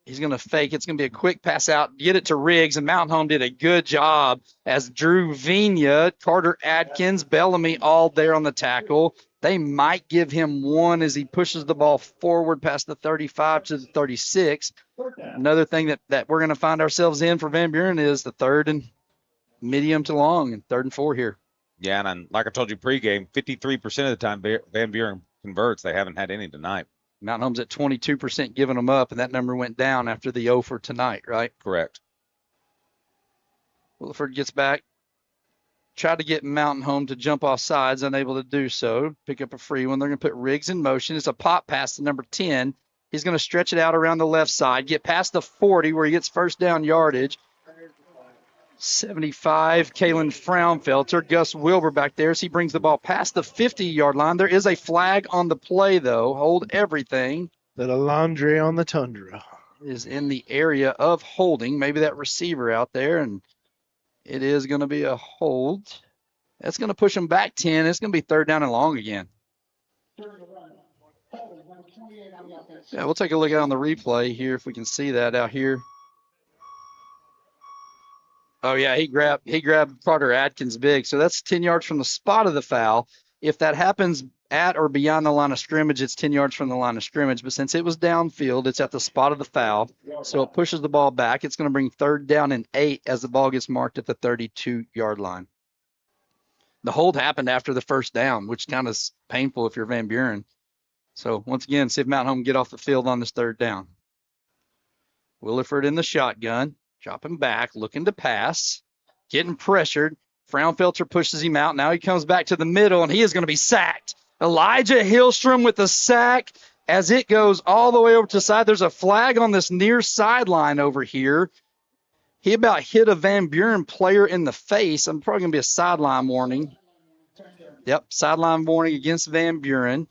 He's going to fake. It's going to be a quick pass out, get it to Riggs, and Mountain Home did a good job as Drew Vina, Carter Adkins, Bellamy all there on the tackle. They might give him 1 as he pushes the ball forward past the 35 to the 36. Another thing that we're going to find ourselves in for Van Buren is the 3rd and medium to long and 3rd and 4 here. Yeah, and like I told you pregame, 53% of the time Van Buren converts. They haven't had any tonight. Mountain Home's at 22% giving them up, and that number went down after the 0 for tonight, right? Correct. Williford gets back. Tried to get Mountain Home to jump off sides, unable to do so. Pick up a free one. They're going to put Riggs in motion. It's a pop pass to number 10. He's going to stretch it out around the left side, get past the 40 where he gets first down yardage. 75, Kalen Fraunfelter. Gus Wilbur back there as he brings the ball past the 50-yard line. There is a flag on the play, though. Hold everything. The Lalandre on the Tundra is in the area of holding. Maybe that receiver out there, and it is going to be a hold. That's going to push them back 10. It's going to be 3rd down and long again. Yeah, we'll take a look at it on the replay here if we can see that out here. Oh, yeah, he grabbed Carter Adkins big. So that's 10 yards from the spot of the foul. If that happens at or beyond the line of scrimmage, it's 10 yards from the line of scrimmage. But since it was downfield, it's at the spot of the foul. So it pushes the ball back. It's going to bring 3rd down and 8 as the ball gets marked at the 32-yard line. The hold happened after the first down, which kind of is painful if you're Van Buren. So once again, see if Mountain Home can get off the field on this 3rd down. Williford in the shotgun. Dropping back, looking to pass, getting pressured. Fraunfelter pushes him out. Now he comes back to the middle, and he is going to be sacked. Elijah Hillstrom with the sack as it goes all the way over to the side. There's a flag on this near sideline over here. He about hit a Van Buren player in the face. I'm probably going to be a sideline warning. Yep, sideline warning against Van Buren.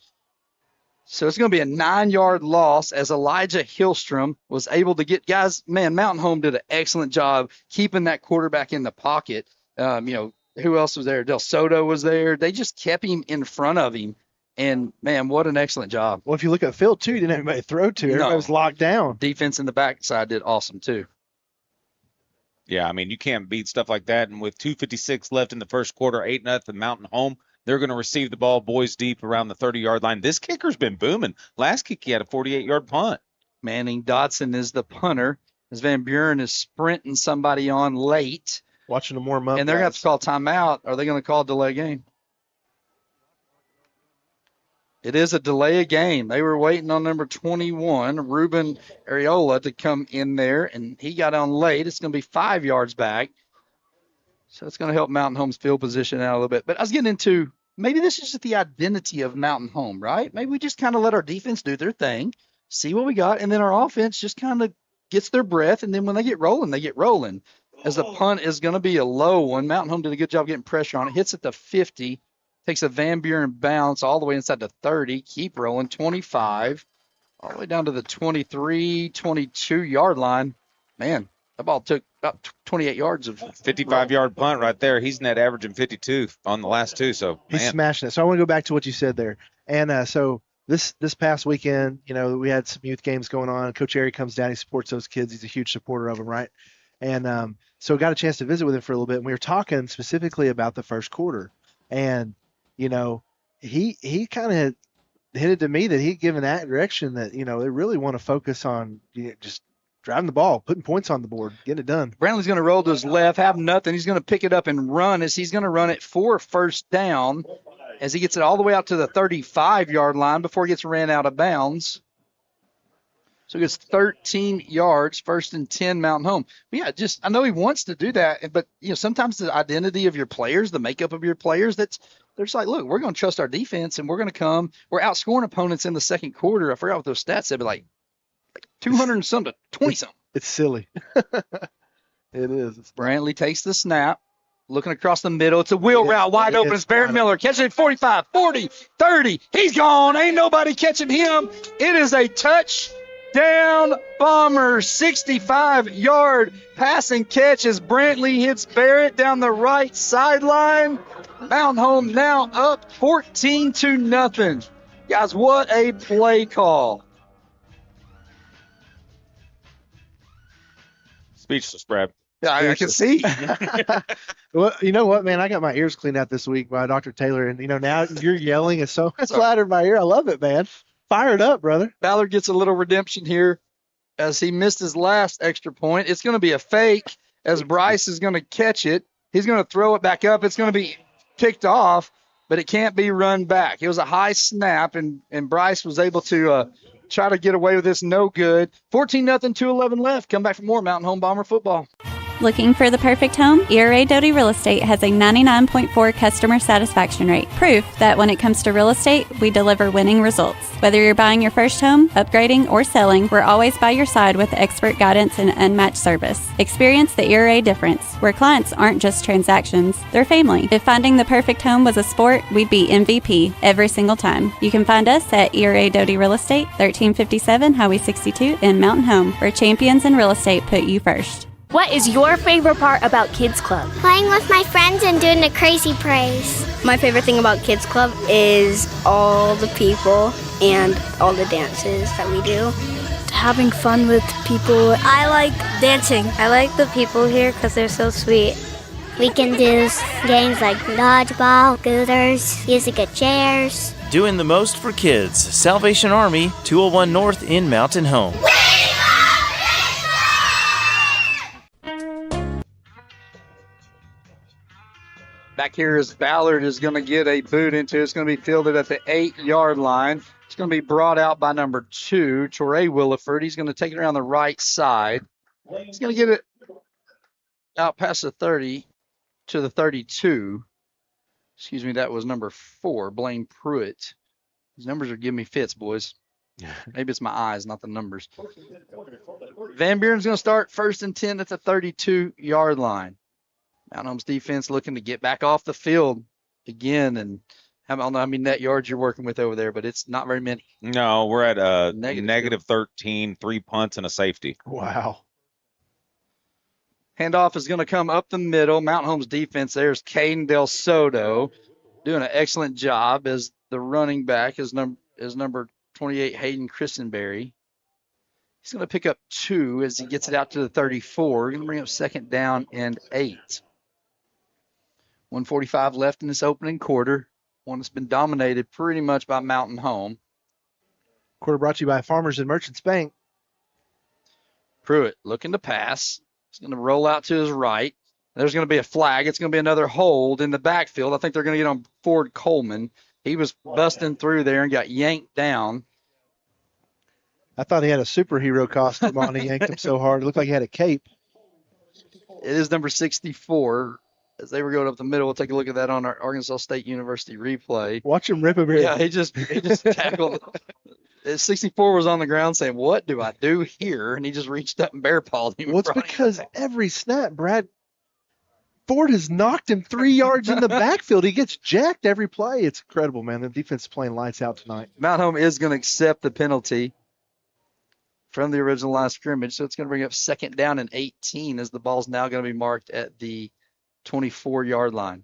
So it's going to be a 9-yard loss as Elijah Hillstrom was able to get guys. Man, Mountain Home did an excellent job keeping that quarterback in the pocket. Who else was there? Del Soto was there. They just kept him in front of him. And, man, what an excellent job. Well, if you look at the field, too, didn't have anybody to throw to. Everybody was locked down. Defense in the backside did awesome, too. Yeah, I mean, you can't beat stuff like that. And with 2:56 left in the first quarter, 8-0 Mountain Home. They're going to receive the ball boys deep around the 30-yard line. This kicker's been booming. Last kick, he had a 48-yard punt. Manning Dodson is the punter as Van Buren is sprinting somebody on late. Watching them warm up. And they're going to have to call timeout. Are they going to call delay game? It is a delay of game. They were waiting on number 21, Ruben Areola, to come in there, and he got on late. It's going to be 5 yards back. So it's going to help Mountain Home's field position out a little bit. But I was getting into maybe this is just the identity of Mountain Home, right? Maybe we just kind of let our defense do their thing, see what we got, and then our offense just kind of gets their breath, and then when they get rolling, they get rolling. As the punt is going to be a low one. Mountain Home did a good job getting pressure on it. Hits at the 50, takes a Van Buren bounce all the way inside the 30, keep rolling, 25, all the way down to the 23, 22-yard line. Man, that ball took about 28 yards of 55-yard punt right there. He's net averaging 52 on the last two. So he's smashing it. So I want to go back to what you said there. And so this past weekend, we had some youth games going on. Coach Airy comes down. He supports those kids. He's a huge supporter of them, right? And so got a chance to visit with him for a little bit. And we were talking specifically about the first quarter. And, he kind of hinted to me that he'd given that direction that, they really want to focus on just driving the ball, putting points on the board, getting it done. Brantley's going to roll to his left, have nothing. He's going to pick it up and run as he's going to run it for first down as he gets it all the way out to the 35-yard line before he gets ran out of bounds. So he gets 13 yards, 1st and 10, Mountain Home. But yeah, I know he wants to do that, but sometimes the identity of your players, the makeup of your players, they're just like, look, we're going to trust our defense, and we're going to come. We're outscoring opponents in the second quarter. I forgot what those stats said, but like 200 and something, 20 something. It's silly. It is. Brantley takes the snap. Looking across the middle. It's a wheel route wide open. It's Barrett Miller catching it 45, 40, 30. He's gone. Ain't nobody catching him. It is a touchdown Bomber. 65-yard passing catch as Brantley hits Barrett down the right sideline. Mountain Home now up 14-0. Guys, what a play call. Speechless, Brad. Yeah, I can see. Well, you know what, man? I got my ears cleaned out this week by Dr. Taylor, and now you're yelling. It's so flattered my ear. I love it, man. Fire it up, brother. Ballard gets a little redemption here as he missed his last extra point. It's going to be a fake as Bryce is going to catch it. He's going to throw it back up. It's going to be kicked off, but it can't be run back. It was a high snap, and Bryce was able to try to get away with this. No good. 14-0, 2:11 left. Come back for more Mountain Home Bomber football. Looking for the perfect home? ERA Doty Real Estate has a 99.4 customer satisfaction rate. Proof that when it comes to real estate, we deliver winning results. Whether you're buying your first home, upgrading, or selling, we're always by your side with expert guidance and unmatched service. Experience the ERA difference, where clients aren't just transactions, they're family. If finding the perfect home was a sport, we'd be MVP every single time. You can find us at ERA Doty Real Estate, 1357 Highway 62 in Mountain Home, where champions in real estate put you first. What is your favorite part about Kids Club? Playing with my friends and doing the crazy praise. My favorite thing about Kids Club is all the people and all the dances that we do. Having fun with people. I like dancing. I like the people here because they're so sweet. We can do games like dodgeball, scooters, music at chairs. Doing the most for kids. Salvation Army, 201 North in Mountain Home. Back here is Ballard is going to get a boot into. It's going to be fielded at the 8-yard line. It's going to be brought out by number 2, Torrey Williford. He's going to take it around the right side. He's going to get it out past the 30 to the 32. Excuse me, that was number 4, Blaine Pruitt. These numbers are giving me fits, boys. Maybe it's my eyes, not the numbers. Van Buren's going to start 1st and 10 at the 32-yard line. Mountain Home's defense looking to get back off the field again, and I don't know how many net yards you're working with over there, but it's not very many. No, we're at negative 13, 3 punts and a safety. Wow. Handoff is going to come up the middle. Mountain Home's defense there is Caden Del Soto doing an excellent job as the running back is number 28, Hayden Christenberry. He's going to pick up 2 as he gets it out to the 34. We're going to bring up 2nd down and 8. 1:45 left in this opening quarter. One that's been dominated pretty much by Mountain Home. Quarter brought to you by Farmers and Merchants Bank. Pruitt looking to pass. He's going to roll out to his right. There's going to be a flag. It's going to be another hold in the backfield. I think they're going to get on Ford Coleman. He was busting through there and got yanked down. I thought he had a superhero costume on. He yanked him so hard. It looked like he had a cape. It is number 64. As they were going up the middle, we'll take a look at that on our Arkansas State University replay. Watch him rip him here. Yeah, he just tackled. 64 was on the ground saying, "What do I do here?" And he just reached up and bear pawed him. Well, it's because every snap, Brad, Ford has knocked him 3 yards in the backfield. He gets jacked every play. It's incredible, man. The defense is playing lights out tonight. Mount Home is going to accept the penalty from the original line of scrimmage, so it's going to bring up 2nd down and 18 as the ball's now going to be marked at the 24-yard line.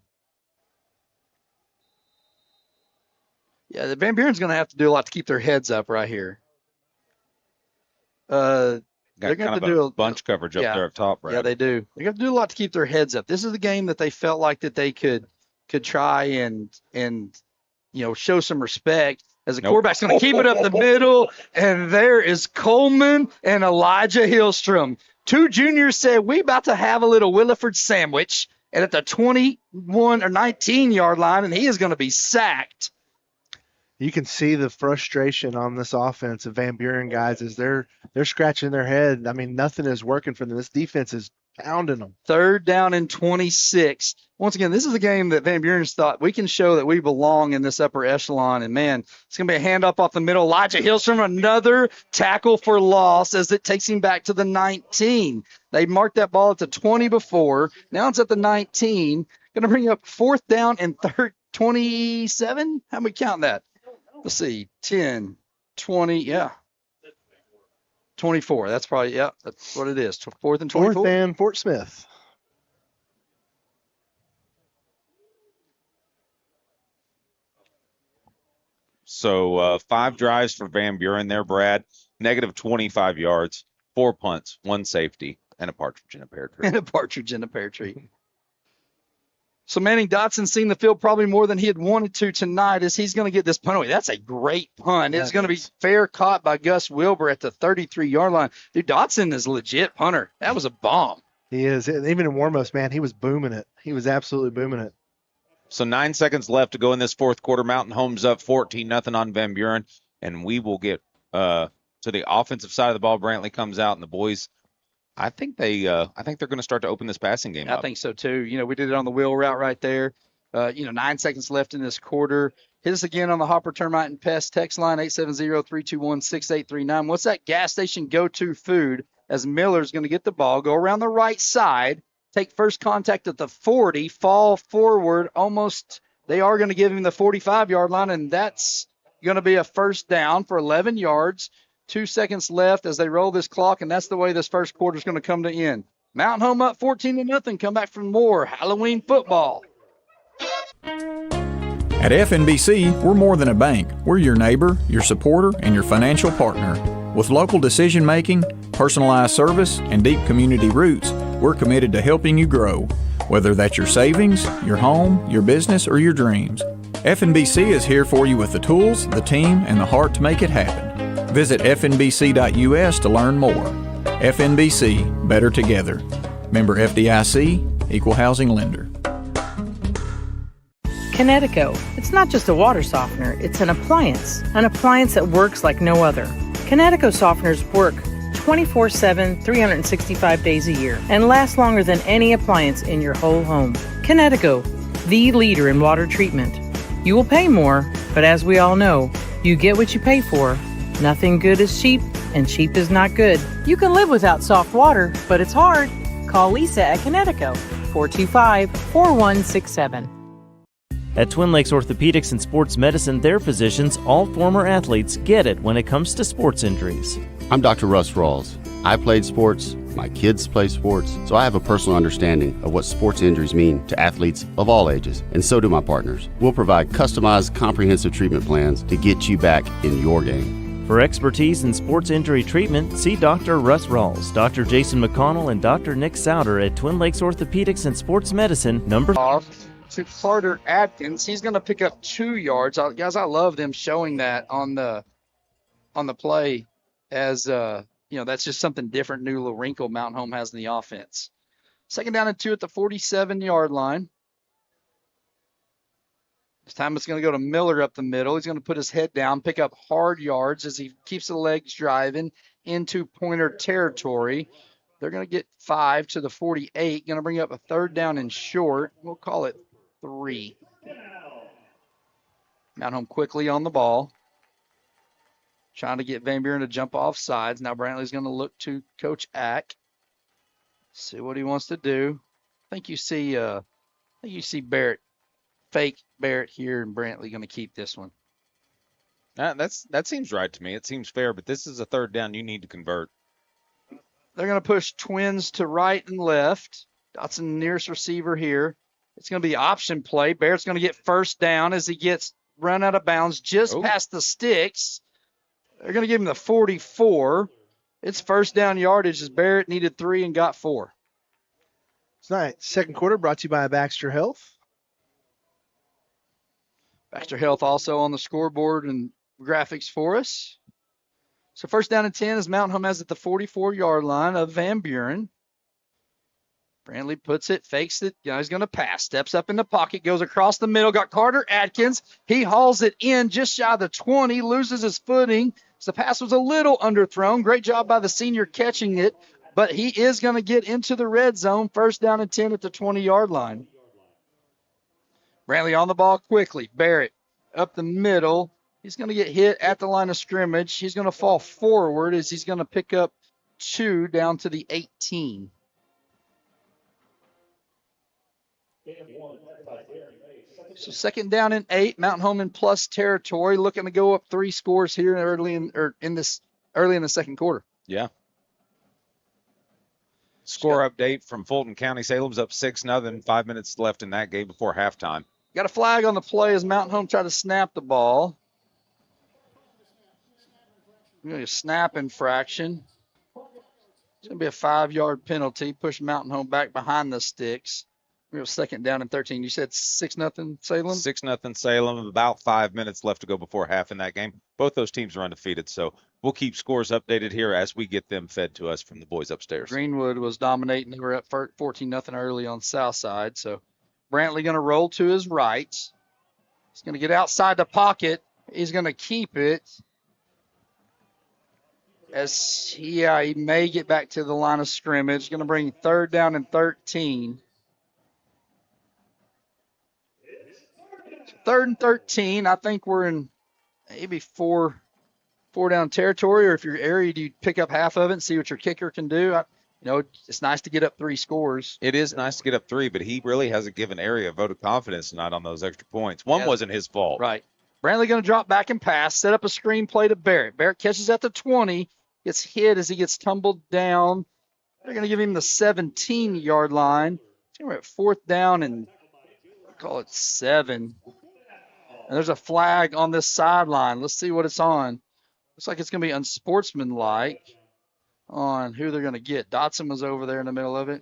Yeah, the Van Buren's going to have to do a lot to keep their heads up right here. They're going to have to do a bunch coverage up there up top, right? Yeah, they do. They have to do a lot to keep their heads up. This is the game that they felt like that they could try and show some respect. As the quarterback's going to keep it up the middle, and there is Coleman and Elijah Hillstrom. 2 juniors said, "We about to have a little Williford sandwich," and at the 21 or 19-yard line, and he is going to be sacked. You can see the frustration on this offense of Van Buren guys as they're scratching their head. I mean, nothing is working for them. This defense is pounding them. 3rd down and 26. Once again, this is a game that Van Buren's thought we can show that we belong in this upper echelon. And, man, it's going to be a handoff off the middle. Elijah Hillstrom, another tackle for loss as it takes him back to the 19. They marked that ball at the 20 before. Now it's at the 19. Going to bring up 4th down and 27. How many count that? Let's see, 10, 20, yeah. 24. That's probably, yeah, that's what it is. 4th and 24. 4th and Fort Smith. So 5 drives for Van Buren there, Brad. Negative 25 yards, 4 punts, 1 safety, and a partridge in a pear tree. And a partridge in a pear tree. So Manning Dotson seen the field probably more than he had wanted to tonight as he's going to get this punt away. That's a great punt. It's going to be fair caught by Gus Wilbur at the 33-yard line. Dude, Dotson is a legit punter. That was a bomb. He is. Even in warm-ups, man, he was booming it. He was absolutely booming it. So 9 seconds left to go in this 4th quarter. Mountain Home's up 14-0 on Van Buren, and we will get to the offensive side of the ball. Brantley comes out, and the boys, I think they're going to start to open this passing game up. I think so too. You know, we did it on the wheel route right there. 9 seconds left in this quarter. Hit us again on the Hopper Termite and Pest text line 870-321-6839. What's that gas station go-to food? As Miller's going to get the ball, go around the right side, take first contact at the 40, fall forward almost. They are going to give him the 45-yard line, and that's going to be a 1st down for 11 yards. 2 seconds left as they roll this clock, and that's the way this 1st quarter is going to come to end. Mountain Home up 14-0. Come back for more Halloween football. At FNBC, we're more than a bank. We're your neighbor, your supporter, and your financial partner. With local decision-making, personalized service, and deep community roots, we're committed to helping you grow. Whether that's your savings, your home, your business, or your dreams, FNBC is here for you with the tools, the team, and the heart to make it happen. Visit fnbc.us to learn more. FNBC, better together. Member FDIC, equal housing lender. Kinetico. It's not just a water softener, it's an appliance that works like no other. Kinetico softeners work 24/7, 365 days a year, and last longer than any appliance in your whole home. Kinetico, the leader in water treatment. You will pay more, but as we all know, you get what you pay for. Nothing good is cheap, and cheap is not good. You can live without soft water, but it's hard. Call Lisa at Kinetico, 425-4167. At Twin Lakes Orthopedics and Sports Medicine, their physicians, all former athletes, get it when it comes to sports injuries. I'm Dr. Russ Rawls. I played sports, my kids play sports, so I have a personal understanding of what sports injuries mean to athletes of all ages, and so do my partners. We'll provide customized, comprehensive treatment plans to get you back in your game. For expertise in sports injury treatment, see Dr. Russ Rawls, Dr. Jason McConnell, and Dr. Nick Souter at Twin Lakes Orthopedics and Sports Medicine, number off to Carter Atkins. He's going to pick up 2 yards. Guys, I love them showing that on the play as that's just something different, new little wrinkle Mountain Home has in the offense. 2nd down and 2 at the 47-yard line. This time it's going to go to Miller up the middle. He's going to put his head down, pick up hard yards as he keeps the legs driving into Pointer territory. They're going to get 5 to the 48. Going to bring up a 3rd down and short. We'll call it 3. Mountain Home quickly on the ball. Trying to get Van Buren to jump off sides. Now Brantley's going to look to Coach Ack. See what he wants to do. I think you see Barrett. Fake Barrett here, and Brantley going to keep this one. That seems right to me. It seems fair, but this is a 3rd down you need to convert. They're going to push Twins to right and left. Dotson nearest receiver here. It's going to be option play. Barrett's going to get 1st down as he gets run out of bounds just past the sticks. They're going to give him the 44. It's 1st down yardage as Barrett needed 3 and got 4. Tonight, 2nd quarter brought to you by Baxter Health. Baxter Health also on the scoreboard and graphics for us. So 1st down and 10 as Mountain Home has at the 44-yard line of Van Buren. Brantley puts it, fakes it. He's going to pass. Steps up in the pocket, goes across the middle. Got Carter Atkins. He hauls it in just shy of the 20, loses his footing. So the pass was a little underthrown. Great job by the senior catching it, but he is going to get into the red zone. First down and 10 at the 20-yard line. Brantley on the ball quickly. Barrett up the middle. He's going to get hit at the line of scrimmage. He's going to fall forward as he's going to pick up 2 down to the 18. So second down and 8, Mountain Home in plus territory, looking to go up 3 scores here early in the second quarter. Yeah. Score update from Fulton County. Salem's up 6-0. 5 minutes left in that game before halftime. Got a flag on the play as Mountain Home tried to snap the ball. A snap infraction. It's going to be a 5-yard penalty. Push Mountain Home back behind the sticks. We have second down and 13. You said 6-0 Salem? 6-0 Salem. About 5 minutes left to go before half in that game. Both those teams are undefeated, so we'll keep scores updated here as we get them fed to us from the boys upstairs. Greenwood was dominating. They were up 14-0 early on South Side. So Brantley going to roll to his right. He's going to get outside the pocket. He's going to keep it. He may get back to the line of scrimmage. Going to bring third down and 13. Third and 13. I think we're in maybe four down territory, or if you're area, you pick up half of it and see what your kicker can do. It's nice to get up 3 scores. It is nice to get up 3, but he really hasn't given area a vote of confidence tonight on those extra points. One wasn't his fault. Right. Brantley going to drop back and pass, set up a screen play to Barrett. Barrett catches at the 20, gets hit as he gets tumbled down. They're going to give him the 17-yard line. We're at 4th down and call it 7. And there's a flag on this sideline. Let's see what it's on. Looks like it's going to be unsportsmanlike on who they're going to get. Dotson was over there in the middle of it.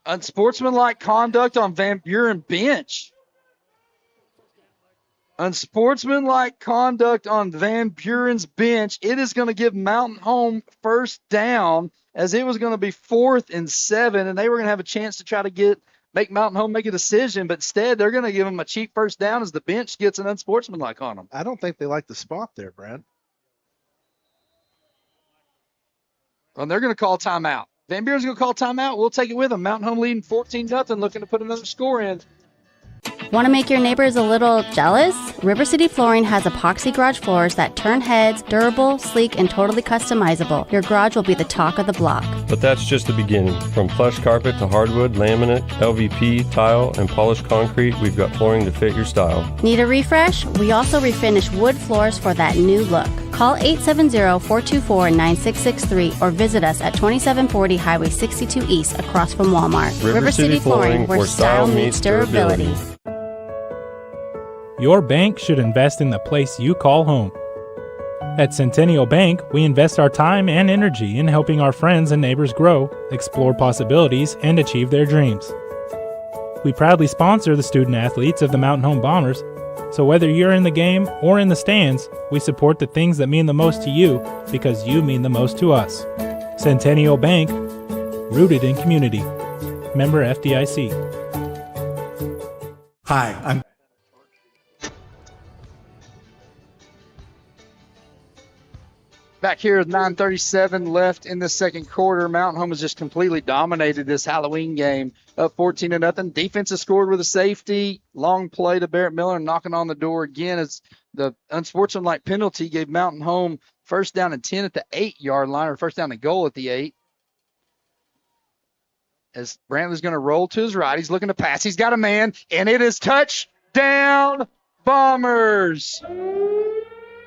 Unsportsmanlike conduct on Van Buren bench. Unsportsmanlike conduct on Van Buren's bench. It is going to give Mountain Home first down, as it was going to be 4th and 7, and they were going to have a chance to try to make Mountain Home make a decision, but instead they're going to give them a cheap first down as the bench gets an unsportsmanlike on them. I don't think they like the spot there, Brad. Well, they're going to call timeout. Van Buren's going to call timeout. We'll take it with them. Mountain Home leading 14-0, looking to put another score in. Want to make your neighbors a little jealous? River City Flooring has epoxy garage floors that turn heads, durable, sleek, and totally customizable. Your garage will be the talk of the block. But that's just the beginning. From plush carpet to hardwood, laminate, LVP, tile, and polished concrete, we've got flooring to fit your style. Need a refresh? We also refinish wood floors for that new look. Call 870-424-9663 or visit us at 2740 Highway 62 East across from Walmart. River City Flooring, where style meets durability. Your bank should invest in the place you call home. At Centennial Bank, we invest our time and energy in helping our friends and neighbors grow, explore possibilities, and achieve their dreams. We proudly sponsor the student athletes of the Mountain Home Bombers, so whether you're in the game or in the stands, we support the things that mean the most to you because you mean the most to us. Centennial Bank, rooted in community. Member FDIC. Hi, I'm back here with 9:37 left in the second quarter. Mountain Home has just completely dominated this Halloween game, up 14-0. Defense has scored with a safety. Long play to Barrett Miller, knocking on the door again as the unsportsmanlike penalty gave Mountain Home first down and 10 at the 8-yard line, or first down and goal at the 8. As Brantley's going to roll to his right, he's looking to pass. He's got a man, and it is touchdown Bombers.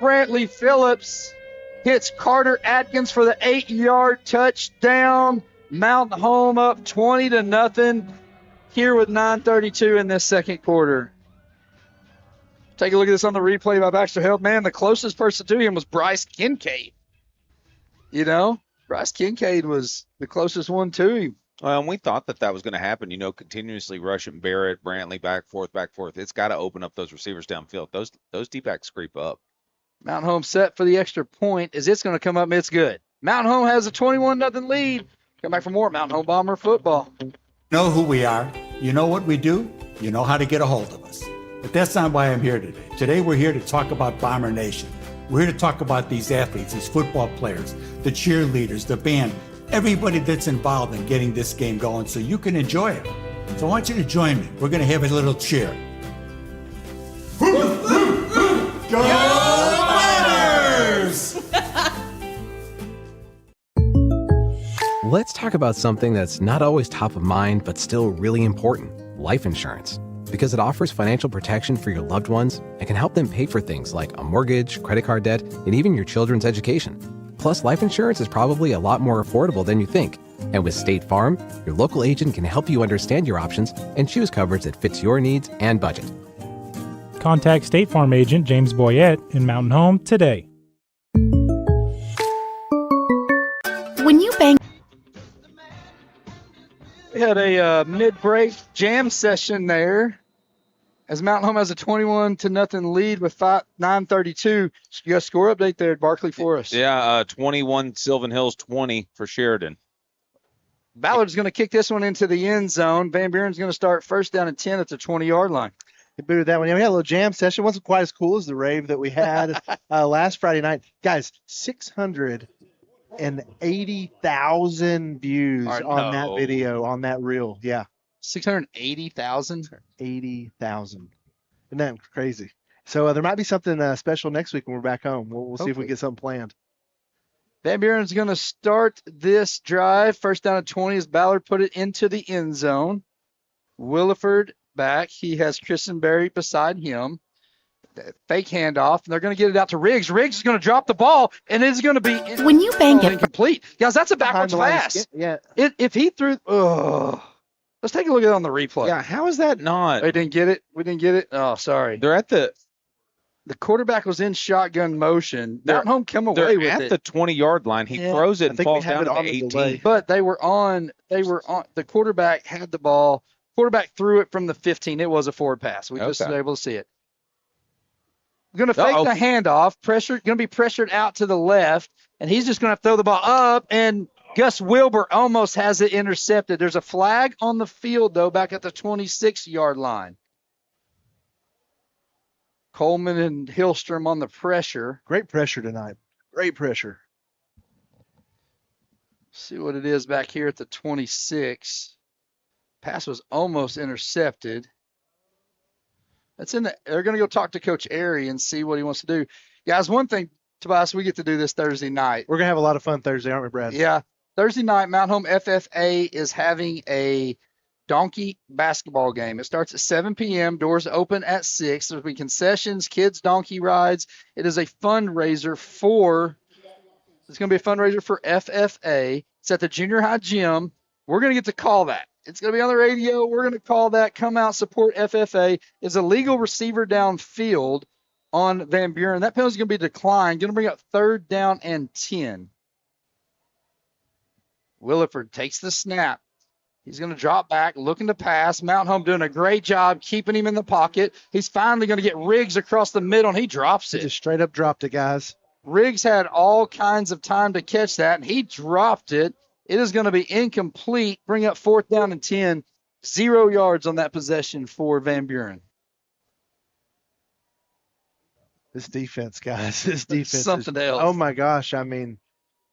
Brantley Phillips hits Carter Atkins for the 8-yard touchdown. Mountain Home up 20-0 here with 9:32 in this second quarter. Take a look at this on the replay by Baxter Health. Man, the closest person to him was Bryce Kincaid. Bryce Kincaid was the closest one to him. Well, and we thought that was going to happen, continuously rushing Barrett, Brantley, back, forth. It's got to open up those receivers downfield. Those D-backs creep up. Mountain Home set for the extra point as it's going to come up and it's good. Mountain Home has a 21-0 lead Come back for more Mountain Home Bomber football. Know who we are. You know what we do. You know how to get a hold of us. But that's not why I'm here today. Today we're here to talk about Bomber Nation. We're here to talk about these athletes, these football players, the cheerleaders, the band, everybody that's involved in getting this game going so you can enjoy it. So I want you to join me. We're going to have a little cheer. Go Bombers! Let's talk about something that's not always top of mind, but still really important: life insurance. Because it offers financial protection for your loved ones and can help them pay for things like a mortgage, credit card debt, and even your children's education. Plus, life insurance is probably a lot more affordable than you think. And with State Farm, your local agent can help you understand your options and choose coverage that fits your needs and budget. Contact State Farm agent James Boyette in Mountain Home today. When you bang... We had a mid-break jam session there as Mountain Home has a 21-0 lead with 9:32. You got a score update there, Barkley, for us. Yeah, 21 Sylvan Hills, 20 for Sheridan. Ballard's going to kick this one into the end zone. Van Buren's going to start first down and 10 at the 20-yard line. He booted that one. Yeah, we had a little jam session. Wasn't quite as cool as the rave that we had last Friday night. Guys, 680,000 views on that video, on that reel. Yeah. 680,000? 80,000. Isn't that crazy? So there might be something special next week when we're back home. We'll see if we get something planned. Van Buren's going to start this drive. First down at 20 as Ballard put it into the end zone. Williford back. He has Kristen Berry beside him. Fake handoff, and they're going to get it out to Riggs. Riggs is going to drop the ball, and it's going to be when you bang it incomplete. Guys, that's a backwards pass. Yeah. If he threw, let's take a look at it on the replay. Yeah, how is that not? They didn't get it. We didn't get it. Oh, sorry. They're at the quarterback was in shotgun motion. Mountain Home come away with it. They're at the 20-yard line. He throws it and falls down to the 18. But they were on. The quarterback had the ball. Quarterback threw it from the 15. It was a forward pass. We just were able to see it. Going to fake the handoff. Going to be pressured out to the left, and he's just going to throw the ball up, and Gus Wilbur almost has it intercepted. There's a flag on the field, though, back at the 26-yard line. Coleman and Hillstrom on the pressure. Great pressure tonight. Great pressure. See what it is back here at the 26. Pass was almost intercepted. They're going to go talk to Coach Airy and see what he wants to do. Guys, one thing, Tobias, we get to do this Thursday night. We're going to have a lot of fun Thursday, aren't we, Brad? Yeah. Thursday night, Mountain Home FFA is having a donkey basketball game. It starts at 7 p.m. Doors open at 6. There'll be concessions, kids, donkey rides. It is a fundraiser it's going to be a fundraiser for FFA. It's at the junior high gym. We're going to get to call that. It's going to be on the radio. We're going to call that. Come out, support FFA. Is a legal receiver downfield on Van Buren. That penalty is going to be declined. Going to bring up 3rd down and 10. Williford takes the snap. He's going to drop back, looking to pass. Mountain Home doing a great job keeping him in the pocket. He's finally going to get Riggs across the middle, and he drops it. He just straight up dropped it, guys. Riggs had all kinds of time to catch that, and he dropped it. It is going to be incomplete. Bring up 4th down and 10. 0 yards on that possession for Van Buren. This defense, guys. This defense is something else. Oh, my gosh. I mean,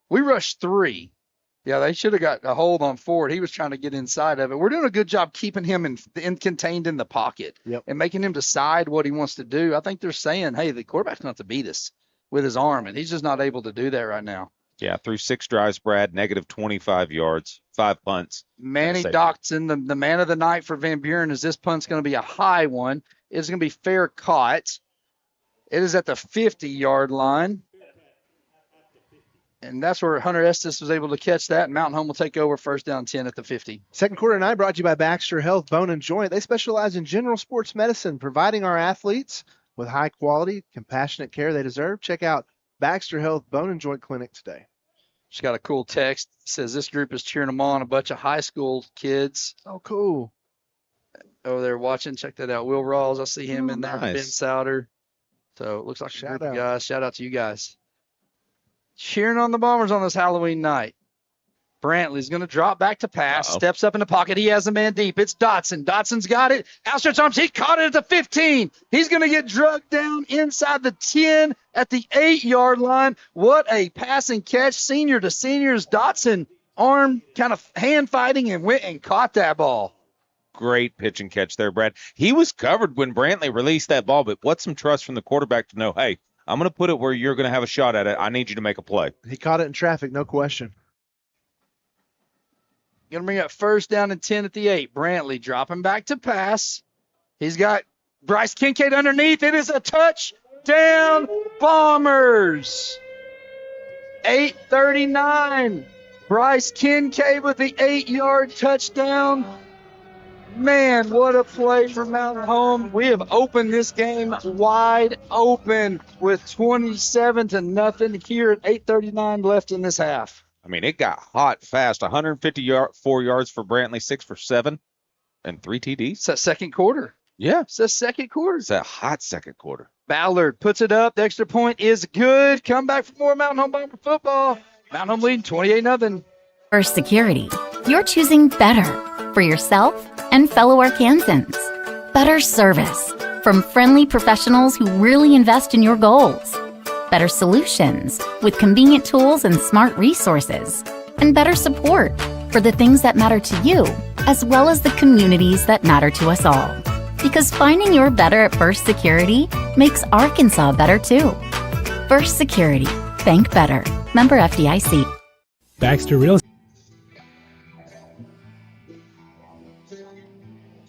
we rushed 3. Yeah, they should have got a hold on Ford. He was trying to get inside of it. We're doing a good job keeping him contained in the pocket and making him decide what he wants to do. I think they're saying, hey, the quarterback's going to have to beat us with his arm, and he's just not able to do that right now. Yeah, through 6 drives, Brad, negative 25 yards, 5 punts. Manny Doxson, the man of the night for Van Buren, is this punt's going to be a high one. It's going to be fair caught. It is at the 50-yard line. And that's where Hunter Estes was able to catch that. And Mountain Home will take over 1st down 10 at the 50. Second quarter tonight brought to you by Baxter Health Bone and Joint. They specialize in general sports medicine, providing our athletes with high quality, compassionate care they deserve. Check out Baxter Health Bone and Joint Clinic today. She's got a cool text. It says this group is cheering them on. A bunch of high school kids. Oh, cool. Over there watching. Check that out. Will Rawls. I see him in there. Nice. Ben Souter. So it looks like a group of guys. Shout out to you guys. Cheering on the Bombers on this Halloween night. Brantley's going to drop back to pass, steps up in the pocket. He has a man deep. It's Dotson. Dotson's got it. Outstretched arms. He caught it at the 15. He's going to get drugged down inside the 10 at the 8-yard line. What a pass and catch, senior to seniors. Dotson, arm kind of hand fighting, and went and caught that ball. Great pitch and catch there, Brad. He was covered when Brantley released that ball, but what's some trust from the quarterback to know, hey, I'm going to put it where you're going to have a shot at it. I need you to make a play. He caught it in traffic, no question. Going to bring up first down and 10 at the 8. Brantley dropping back to pass. He's got Bryce Kincaid underneath. It is a touchdown, Bombers. 8:39. Bryce Kincaid with the 8-yard touchdown. Man, what a play from Mountain Home. We have opened this game wide open with 27-0 here at 8:39 left in this half. I mean, it got hot fast. 154 yards for Brantley, 6 for 7, and 3 TDs. It's that second quarter. Yeah. It's that second quarter. It's that hot second quarter. Ballard puts it up. The extra point is good. Come back for more Mountain Home Bomber football. Mountain Home leading 28-0. First Security. You're choosing better for yourself and fellow Arkansans. Better service from friendly professionals who really invest in your goals. Better solutions with convenient tools and smart resources. And better support for the things that matter to you, as well as the communities that matter to us all. Because finding your better at First Security makes Arkansas better too. First Security. Think better. Member FDIC. Baxter Real Estate.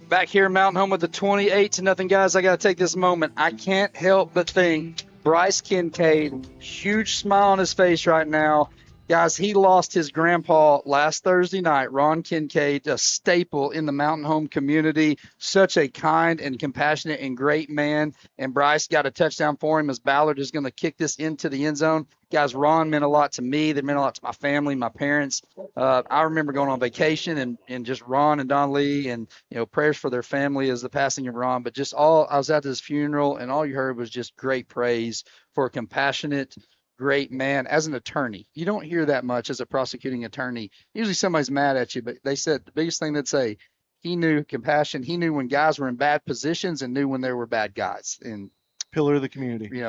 Back here, Mountain Home with the 28-0, guys. I got to take this moment. I can't help but think Bryce Kincaid, huge smile on his face right now. Guys, he lost his grandpa last Thursday night, Ron Kincaid, a staple in the Mountain Home community. Such a kind and compassionate and great man. And Bryce got a touchdown for him as Ballard is going to kick this into the end zone. Guys, Ron meant a lot to me. They meant a lot to my family, my parents. I remember going on vacation and just Ron and Don Lee and, prayers for their family as the passing of Ron. But I was at this funeral and all you heard was just great praise for a compassionate, great man. As an attorney, you don't hear that much as a prosecuting attorney. Usually somebody's mad at you, but they said the biggest thing they'd say, he knew compassion. He knew when guys were in bad positions and knew when there were bad guys. And pillar of the community.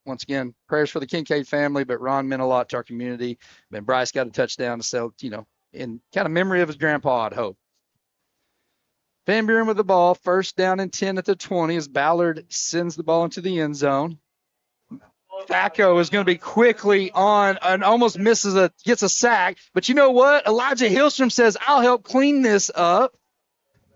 Once again, prayers for the Kincaid family, but Ron meant a lot to our community. And Bryce got a touchdown to sell, in kind of memory of his grandpa, I'd hope. Van Buren with the ball, first down and 10 at the 20 as Ballard sends the ball into the end zone. Thaco is going to be quickly on and almost gets a sack. But you know what? Elijah Hillstrom says, I'll help clean this up.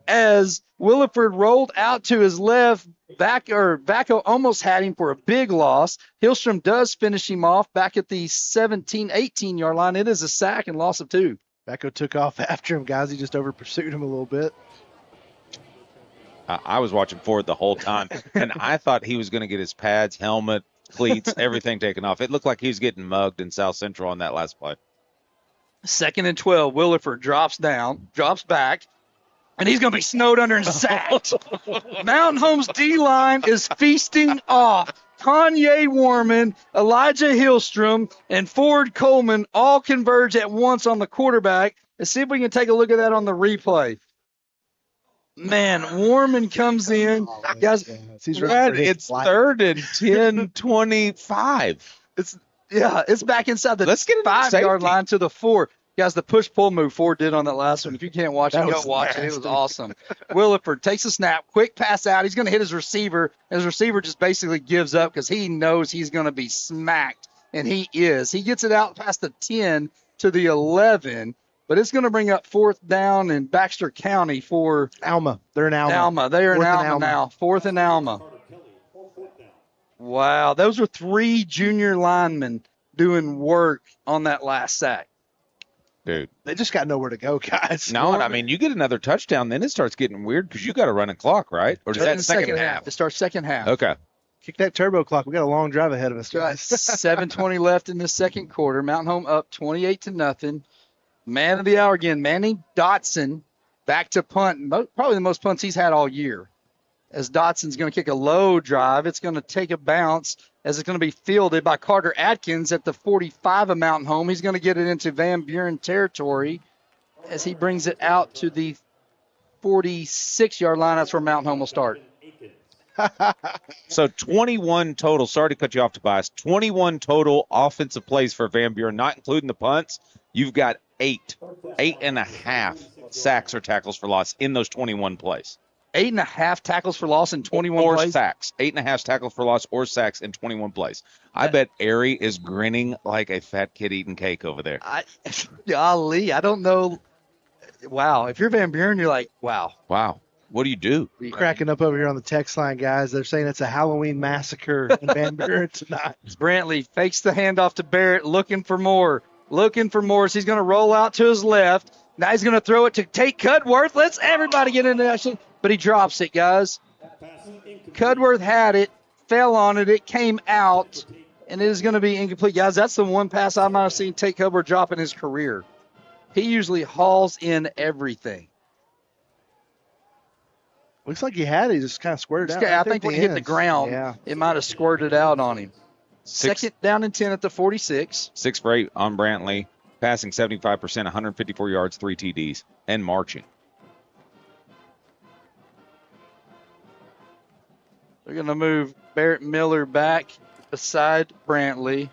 As Williford rolled out to his left, Vaco almost had him for a big loss. Hillstrom does finish him off back at the 17, 18-yard line. It is a sack and loss of 2. Vaco took off after him, guys. He just over-pursued him a little bit. I was watching forward the whole time, and I thought he was going to get his pads, helmet, cleats, everything taken off. It looked like he was getting mugged in South Central on that last play. 2nd and 12. Williford drops back, and he's going to be snowed under and sacked. Mountain Home's D-line is feasting off. Kanye Warman, Elijah Hillstrom, and Ford Coleman all converge at once on the quarterback. Let's see if we can take a look at that on the replay. Man, Warman comes in. Guys, it's 3rd and 10, 25. It's back inside the 5-yard line to the 4. Guys, the push-pull move Ford did on that last one. If you can't watch it, go watch it. It was awesome. Williford takes a snap, quick pass out. He's going to hit his receiver. His receiver just basically gives up because he knows he's going to be smacked, and he is. He gets it out past the 10 to the 11. But it's going to bring up 4th down in Baxter County for Alma. They're in Alma. They are in Alma now. 4th and Alma. Wow, those were 3 junior linemen doing work on that last sack. Dude. They just got nowhere to go, guys. No, I mean, you get another touchdown, then it starts getting weird because you got to run a clock, right? Or is that second half? It starts second half. Okay. Kick that turbo clock. We got a long drive ahead of us, guys. 7:20 left in the second quarter. Mountain Home up 28-0. Man of the hour again, Manny Dotson, back to punt. Probably the most punts he's had all year. as Dotson's going to kick a low drive. It's going to take a bounce as it's going to be fielded by Carter Atkins at the 45 of Mountain Home. He's going to get it into Van Buren territory as he brings it out to the 46-yard line. That's where Mountain Home will start. So 21 total. Sorry to cut you off, Tobias. 21 total offensive plays for Van Buren, not including the punts. You've got 8.5 sacks or tackles for loss in those 21 plays. 8.5 tackles for loss in 21 plays? Or sacks. 8.5 tackles for loss or sacks in 21 plays. I bet Ari is grinning like a fat kid eating cake over there. Golly, I don't know. Wow. If you're Van Buren, you're like, wow. Wow. What do you do? Cracking up over here on the text line, guys. They're saying it's a Halloween massacre in Van Buren tonight. Brantley fakes the handoff to Barrett, looking for more. So he's going to roll out to his left. Now he's going to throw it to Tate Cudworth. Let's everybody get into action. But he drops it, guys. Cudworth had it, fell on it. It came out, and it is going to be incomplete. Guys, that's the one pass I might have seen Tate Cudworth drop in his career. He usually hauls in everything. Looks like he had it. He just kind of squirted out. I think when he hit the ground, it might have squirted out on him. Second down and 10 at the 46. 6 for 8 on Brantley. Passing 75%, 154 yards, 3 TDs, and marching. They're going to move Barrett Miller back beside Brantley.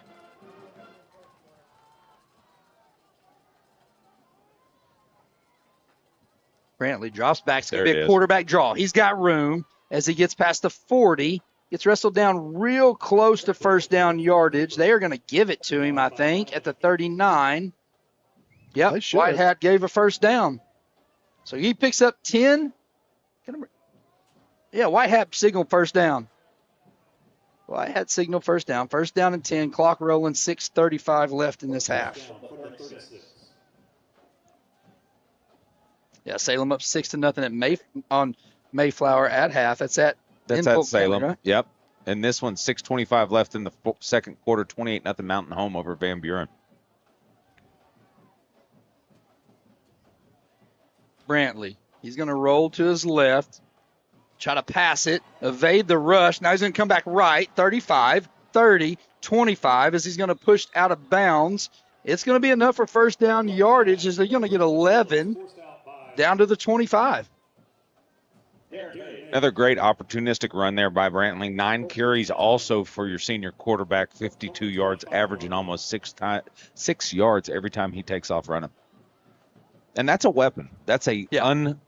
Brantley drops back. It's going to be a quarterback draw. He's got room as he gets past the 40. Gets wrestled down real close to first down yardage. They are going to give it to him, I think, at the 39. Yep, White Hat gave a first down. So he picks up 10. Yeah, White Hat signaled first down. White Hat signaled first down. First down and 10. Clock rolling, 6:35 left in this half. Yeah, Salem up 6-0 on Mayflower at half. That's at Salem. Right? Yep. And this one, 6:25 left in the second quarter, 28-0 Mountain Home over Van Buren. Brantley. He's going to roll to his left, try to pass it, evade the rush. Now he's going to come back right, 35, 30, 25 as he's going to push out of bounds. It's going to be enough for first down yardage as they're going to get 11 down to the 25. Another great opportunistic run there by Brantley. 9 carries also for your senior quarterback, 52 yards, averaging almost 6 yards every time he takes off running. And that's a weapon. That's a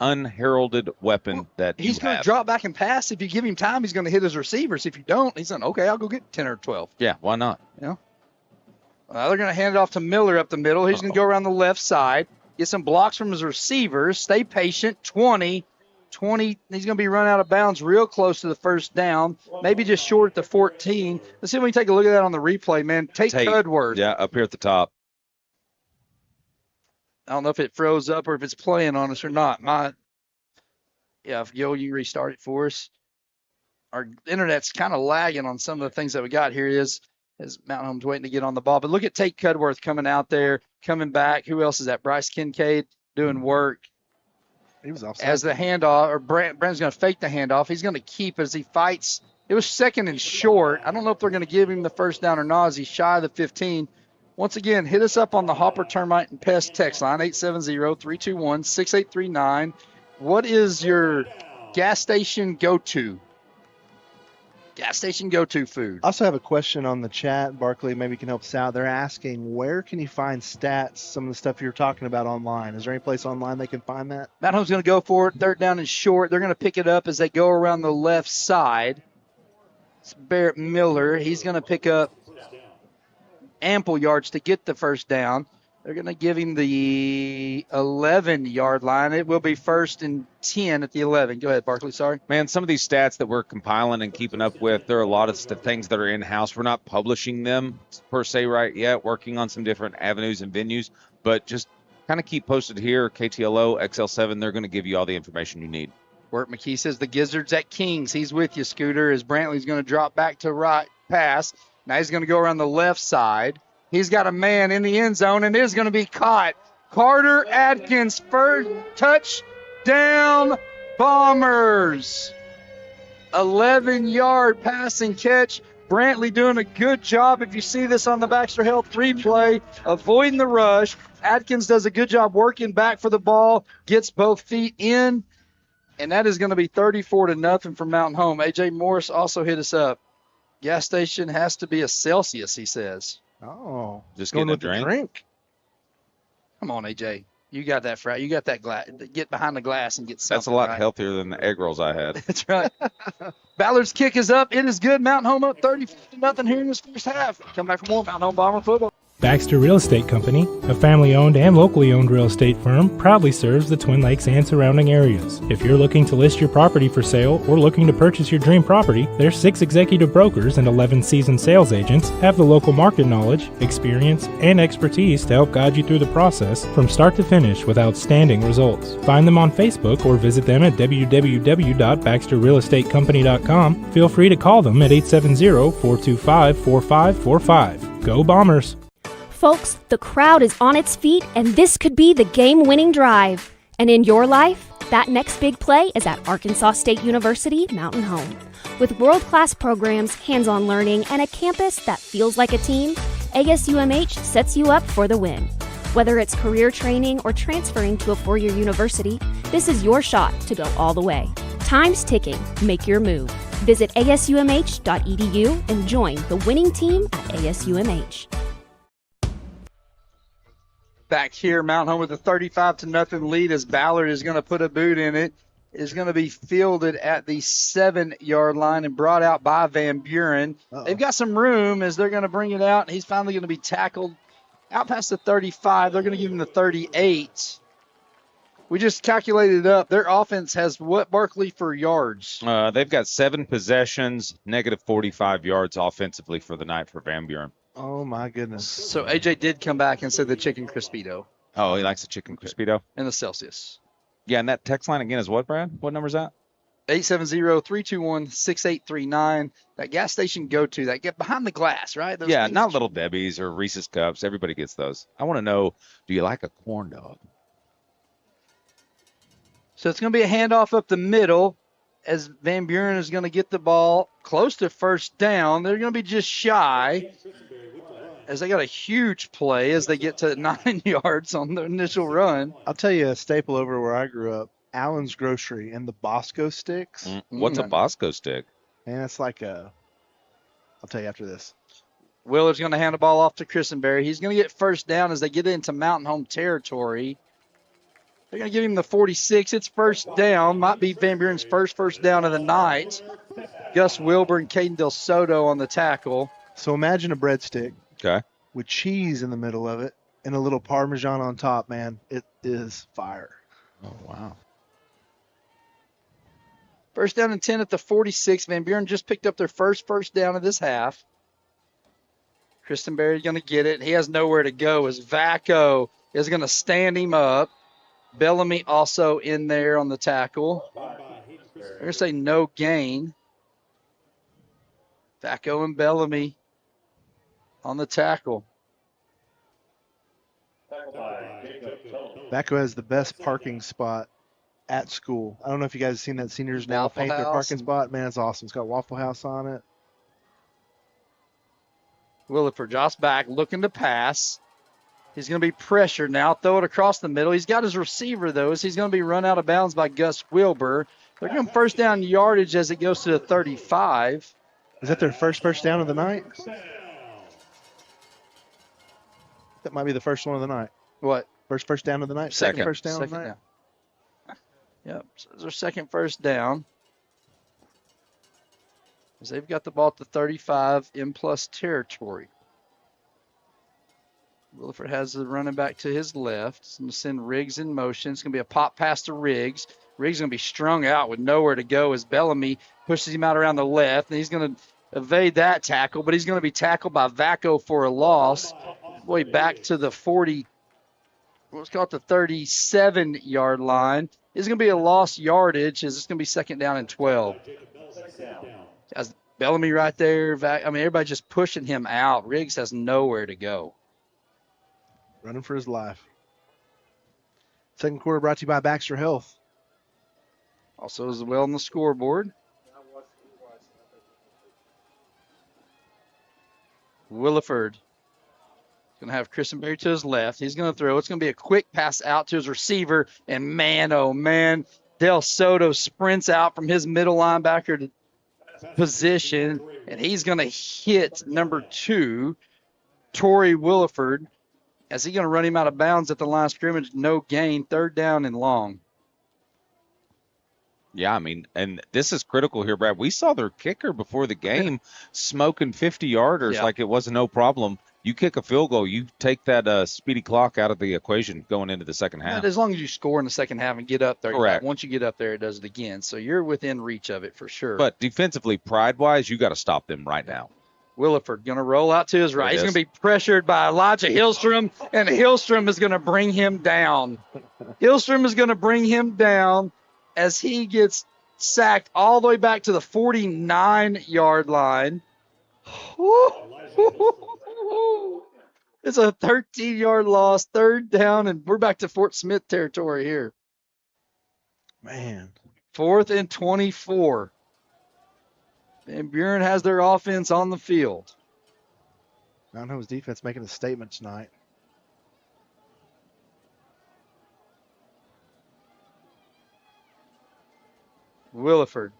unheralded weapon that he's going to drop back and pass. If you give him time, he's going to hit his receivers. If you don't, he's going, okay, I'll go get 10 or 12. Yeah, why not? Yeah. They're going to hand it off to Miller up the middle. He's going to go around the left side, get some blocks from his receivers, stay patient, 20. He's going to be run out of bounds real close to the first down, maybe just short at the 14. Let's see if we can take a look at that on the replay, man. Tate Cudworth. Yeah, up here at the top. I don't know if it froze up or if it's playing on us or not. If Yo, you restart it for us. Our internet's kind of lagging on some of the things that we got here. As Mountain Home's waiting to get on the ball. But look at Tate Cudworth coming out there, coming back. Who else is that? Bryce Kincaid doing work. He was offside. As the handoff, or Brandon's going to fake the handoff. He's going to keep as he fights. It was second and short. I don't know if they're going to give him the first down or not as he's shy of the 15. Once again, hit us up on the Hopper Termite and Pest text line, 870-321-6839. What is your gas station go-to? Gas station go-to food. I also have a question on the chat. Barkley maybe can help us out. They're asking, where can you find stats, some of the stuff you're talking about online? Is there any place online they can find that? Mountain Home's going to go for it. Third down and short. They're going to pick it up as they go around the left side. It's Barrett Miller. He's going to pick up ample yards to get the first down. They're going to give him the 11-yard line. It will be first and 10 at the 11. Go ahead, Barkley. Sorry. Man, some of these stats that we're compiling and keeping up with, there are a lot of things that are in-house. We're not publishing them per se right yet, working on some different avenues and venues, but just kind of keep posted here. KTLO, XL7, they're going to give you all the information you need. Wirt McKee says the Gizzards at Kings. He's with you, Scooter, as Brantley's going to drop back to right pass. Now he's going to go around the left side. He's got a man in the end zone, and it is going to be caught. Carter Atkins, first touchdown, Bombers. 11-yard passing catch. Brantley doing a good job. If you see this on the Baxter Health replay, avoiding the rush. Adkins does a good job working back for the ball, gets both feet in, and that is going to be 34-0 for Mountain Home. A.J. Morris also hit us up. Gas station has to be a Celsius, he says. Oh, just going getting with a the drink. Come on, AJ. You got that You got that glass. Get behind the glass and get something. That's a lot right. healthier than the egg rolls I had. That's right. Ballard's kick is up. It is good. Mountain Home up 30-0 here in this first half. Come back for more Mountain Home Bomber football. Baxter Real Estate Company, a family-owned and locally owned real estate firm, proudly serves the Twin Lakes and surrounding areas. If you're looking to list your property for sale or looking to purchase your dream property, their 6 executive brokers and 11 seasoned sales agents have the local market knowledge, experience, and expertise to help guide you through the process from start to finish with outstanding results. Find them on Facebook or visit them at www.baxterrealestatecompany.com. Feel free to call them at 870-425-4545. Go Bombers! Folks, the crowd is on its feet, and this could be the game-winning drive. And in your life, that next big play is at Arkansas State University Mountain Home. With world-class programs, hands-on learning, and a campus that feels like a team, ASUMH sets you up for the win. Whether it's career training or transferring to a four-year university, this is your shot to go all the way. Time's ticking. Make your move. Visit asumh.edu and join the winning team at ASUMH. Back here, Mountain Home with a 35-0 lead as Ballard is going to put a boot in it. It is going to be fielded at the 7-yard line and brought out by Van Buren. They've got some room as they're going to bring it out. He's finally going to be tackled out past the 35. They're going to give him the 38. We just calculated it up. Their offense has what, Barkley, for yards? They've got 7 possessions, negative 45 yards offensively for the night for Van Buren. Oh, my goodness. So AJ did come back and said the chicken crispito. Oh, he likes the chicken crispito? And the Celsius. Yeah, and that text line again is what, Brad? What number is that? 870-321-6839. That gas station go-to, that get behind the glass, right? Those yeah, things. not Little Debbie's or Reese's Cups. Everybody gets those. I want to know, do you like a corn dog? So it's going to be a handoff up the middle as Van Buren is going to get the ball close to first down. They're going to be just shy as they got a huge play as they get to 9 yards on the initial run. I'll tell you a staple over where I grew up, Allen's Grocery and the Bosco sticks. What's a Bosco stick? Man, it's like a, I'll tell you after this. Willard's going to hand the ball off to Christenberry. He's going to get first down as they get into Mountain Home territory. They're going to give him the 46. It's first down. Might be Van Buren's first down of the night. Gus Wilbur and Caden Del Soto on the tackle. So imagine a breadstick. Okay. With cheese in the middle of it and a little Parmesan on top, man. It is fire. Oh, wow. First down and 10 at the 46. Van Buren just picked up their first down of this half. Christenberry going to get it. He has nowhere to go as Vacco is going to stand him up. Bellamy also in there on the tackle. They're going to say no gain. Vacco and Bellamy on the tackle. Vacco has the best parking spot at school. I don't know if you guys have seen that seniors now paint their parking spot. Man, it's awesome. It's got Waffle House on it. Williford drops back, looking to pass. He's going to be pressured now. Throw it across the middle. He's got his receiver, though, so he's going to be run out of bounds by Gus Wilbur. They're going first down yardage as it goes to the 35. Is that their first down of the night? That might be the first one of the night. What? First down of the night? Second first down of the night? Down. Yep, so it's their second first down. As they've got the ball at the 35 in plus territory. Williford has the running back to his left. He's going to send Riggs in motion. It's going to be a pop pass to Riggs. Riggs is going to be strung out with nowhere to go as Bellamy pushes him out around the left. And he's going to evade that tackle, but he's going to be tackled by Vacco for a loss. Way back to the 40, what's called the 37-yard line. It's going to be a lost yardage as it's going to be second down and 12. As Bellamy right there. Everybody just pushing him out. Riggs has nowhere to go. Running for his life. Second quarter brought to you by Baxter Health. Also as well on the scoreboard. Williford going to have Christenberry to his left. He's going to throw. It's going to be a quick pass out to his receiver. And man, oh man, Del Soto sprints out from his middle linebacker position, and he's going to hit number 2, Torrey Williford. Is he going to run him out of bounds at the line of scrimmage? No gain, 3rd down and long. Yeah, I mean, and this is critical here, Brad. We saw their kicker before the game smoking 50-yarders like it was no problem. You kick a field goal, you take that speedy clock out of the equation going into the second half. As long as you score in the second half and get up there. Correct. Once you get up there, it does it again. So you're within reach of it for sure. But defensively, pride-wise, you got to stop them right now. Williford going to roll out to his right. He's going to be pressured by Elijah Hillstrom, and Hillstrom is going to bring him down. Hillstrom is going to bring him down as he gets sacked all the way back to the 49-yard line. It's a 13-yard loss, 3rd down, and we're back to Fort Smith territory here. Man. 4th and 24. And Buren has their offense on the field. Mount Home's defense making a statement tonight. Williford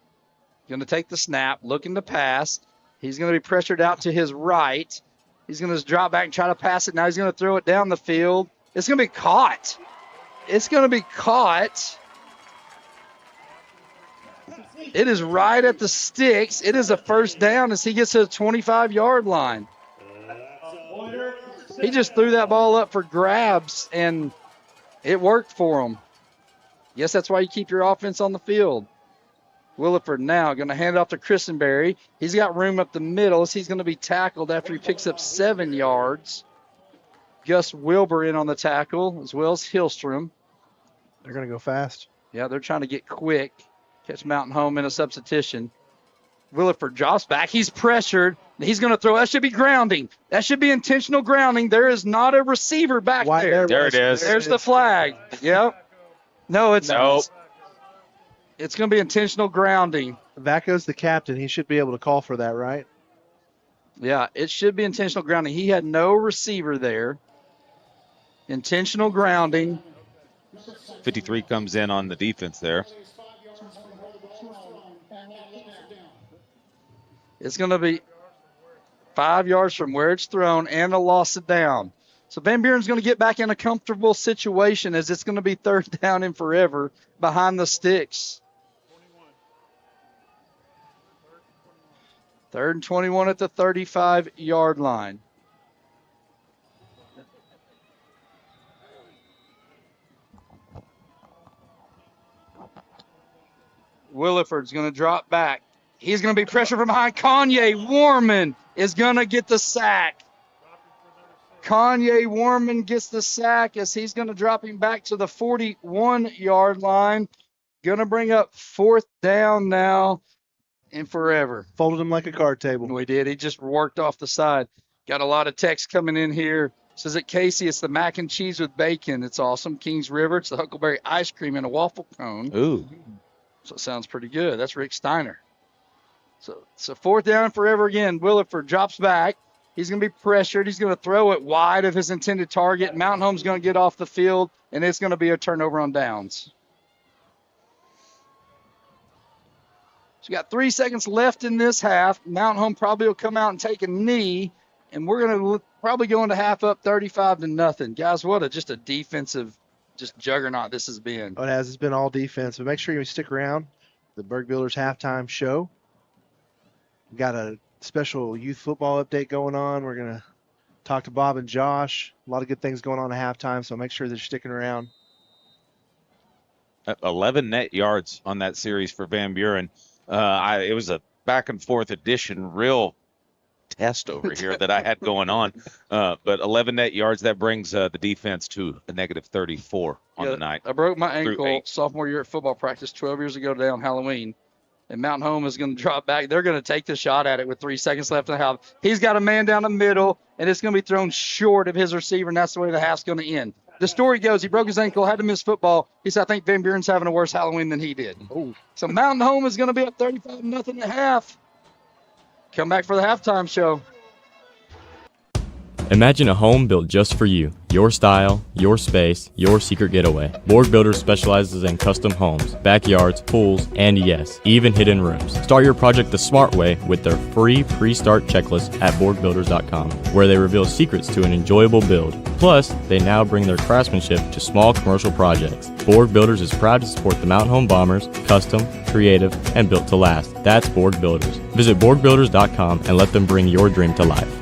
going to take the snap, looking to pass. He's going to be pressured out to his right. He's going to drop back and try to pass it. Now he's going to throw it down the field. It's going to be caught. It's going to be caught. It is right at the sticks. It is a 1st down as he gets to the 25-yard line. He just threw that ball up for grabs, and it worked for him. Yes, that's why you keep your offense on the field. Williford now going to hand it off to Christenberry. He's got room up the middle as he's going to be tackled after he picks up 7 yards. Gus Wilbur in on the tackle as well as Hillstrom. They're going to go fast. Yeah, they're trying to get quick. Catch Mountain Home in a substitution. Williford drops back. He's pressured. He's going to throw. That should be grounding. That should be intentional grounding. There is not a receiver back there. There it is. There's the flag. Yep. No, it's nope. It's going to be intentional grounding. Vacco's the captain. He should be able to call for that, right? Yeah, it should be intentional grounding. He had no receiver there. Intentional grounding. 53 comes in on the defense there. It's going to be 5 yards from where it's thrown and a loss of down. So Van Buren's going to get back in a comfortable situation as it's going to be 3rd down and forever behind the sticks. 3rd and 21 at the 35-yard line. Williford's going to drop back. He's going to be pressured from behind. Kanye Warman is going to get the sack. Kanye Warman gets the sack as he's going to drop him back to the 41-yard line. Going to bring up 4th down now and forever. Folded him like a card table. We did. He just worked off the side. Got a lot of text coming in here. Says at Casey, it's the mac and cheese with bacon. It's awesome. Kings River, it's the Huckleberry ice cream in a waffle cone. Ooh. So it sounds pretty good. That's Rick Steiner. So 4th down and forever again. Williford drops back. He's going to be pressured. He's going to throw it wide of his intended target. Mountain Home's going to get off the field, and it's going to be a turnover on downs. So we got 3 seconds left in this half. Mountain Home probably will come out and take a knee, and we're going to probably go into half up 35-0. Guys, what just a defensive juggernaut this has been. Oh, it has. It's been all defense. But make sure you stick around. The Berg Builders halftime show. We got a special youth football update going on. We're going to talk to Bob and Josh. A lot of good things going on at halftime, so make sure they're sticking around. 11 net yards on that series for Van Buren. It was a back-and-forth edition, real test over here that I had going on. But 11 net yards, that brings the defense to a negative 34 on the night. I broke my ankle sophomore year at football practice 12 years ago today on Halloween. And Mountain Home is going to drop back. They're going to take the shot at it with 3 seconds left in the half. He's got a man down the middle, and it's going to be thrown short of his receiver, and that's the way the half's going to end. The story goes, he broke his ankle, had to miss football. He said, I think Van Buren's having a worse Halloween than he did. Ooh. So Mountain Home is going to be up 35-0 at half. Come back for the halftime show. Imagine a home built just for you, your style, your space, your secret getaway. Board Builders specializes in custom homes, backyards, pools, and yes, even hidden rooms. Start your project the smart way with their free pre-start checklist at boardbuilders.com, where they reveal secrets to an enjoyable build. Plus, they now bring their craftsmanship to small commercial projects. Board Builders is proud to support the Mountain Home Bombers, custom, creative, and built to last. That's Board Builders. Visit boardbuilders.com and let them bring your dream to life.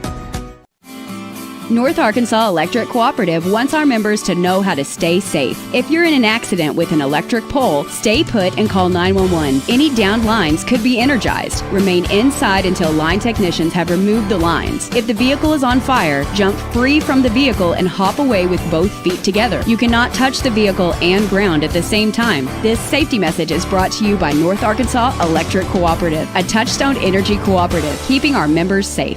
North Arkansas Electric Cooperative wants our members to know how to stay safe. If you're in an accident with an electric pole, stay put and call 911. Any downed lines could be energized. Remain inside until line technicians have removed the lines. If the vehicle is on fire, jump free from the vehicle and hop away with both feet together. You cannot touch the vehicle and ground at the same time. This safety message is brought to you by North Arkansas Electric Cooperative, a Touchstone Energy cooperative, keeping our members safe.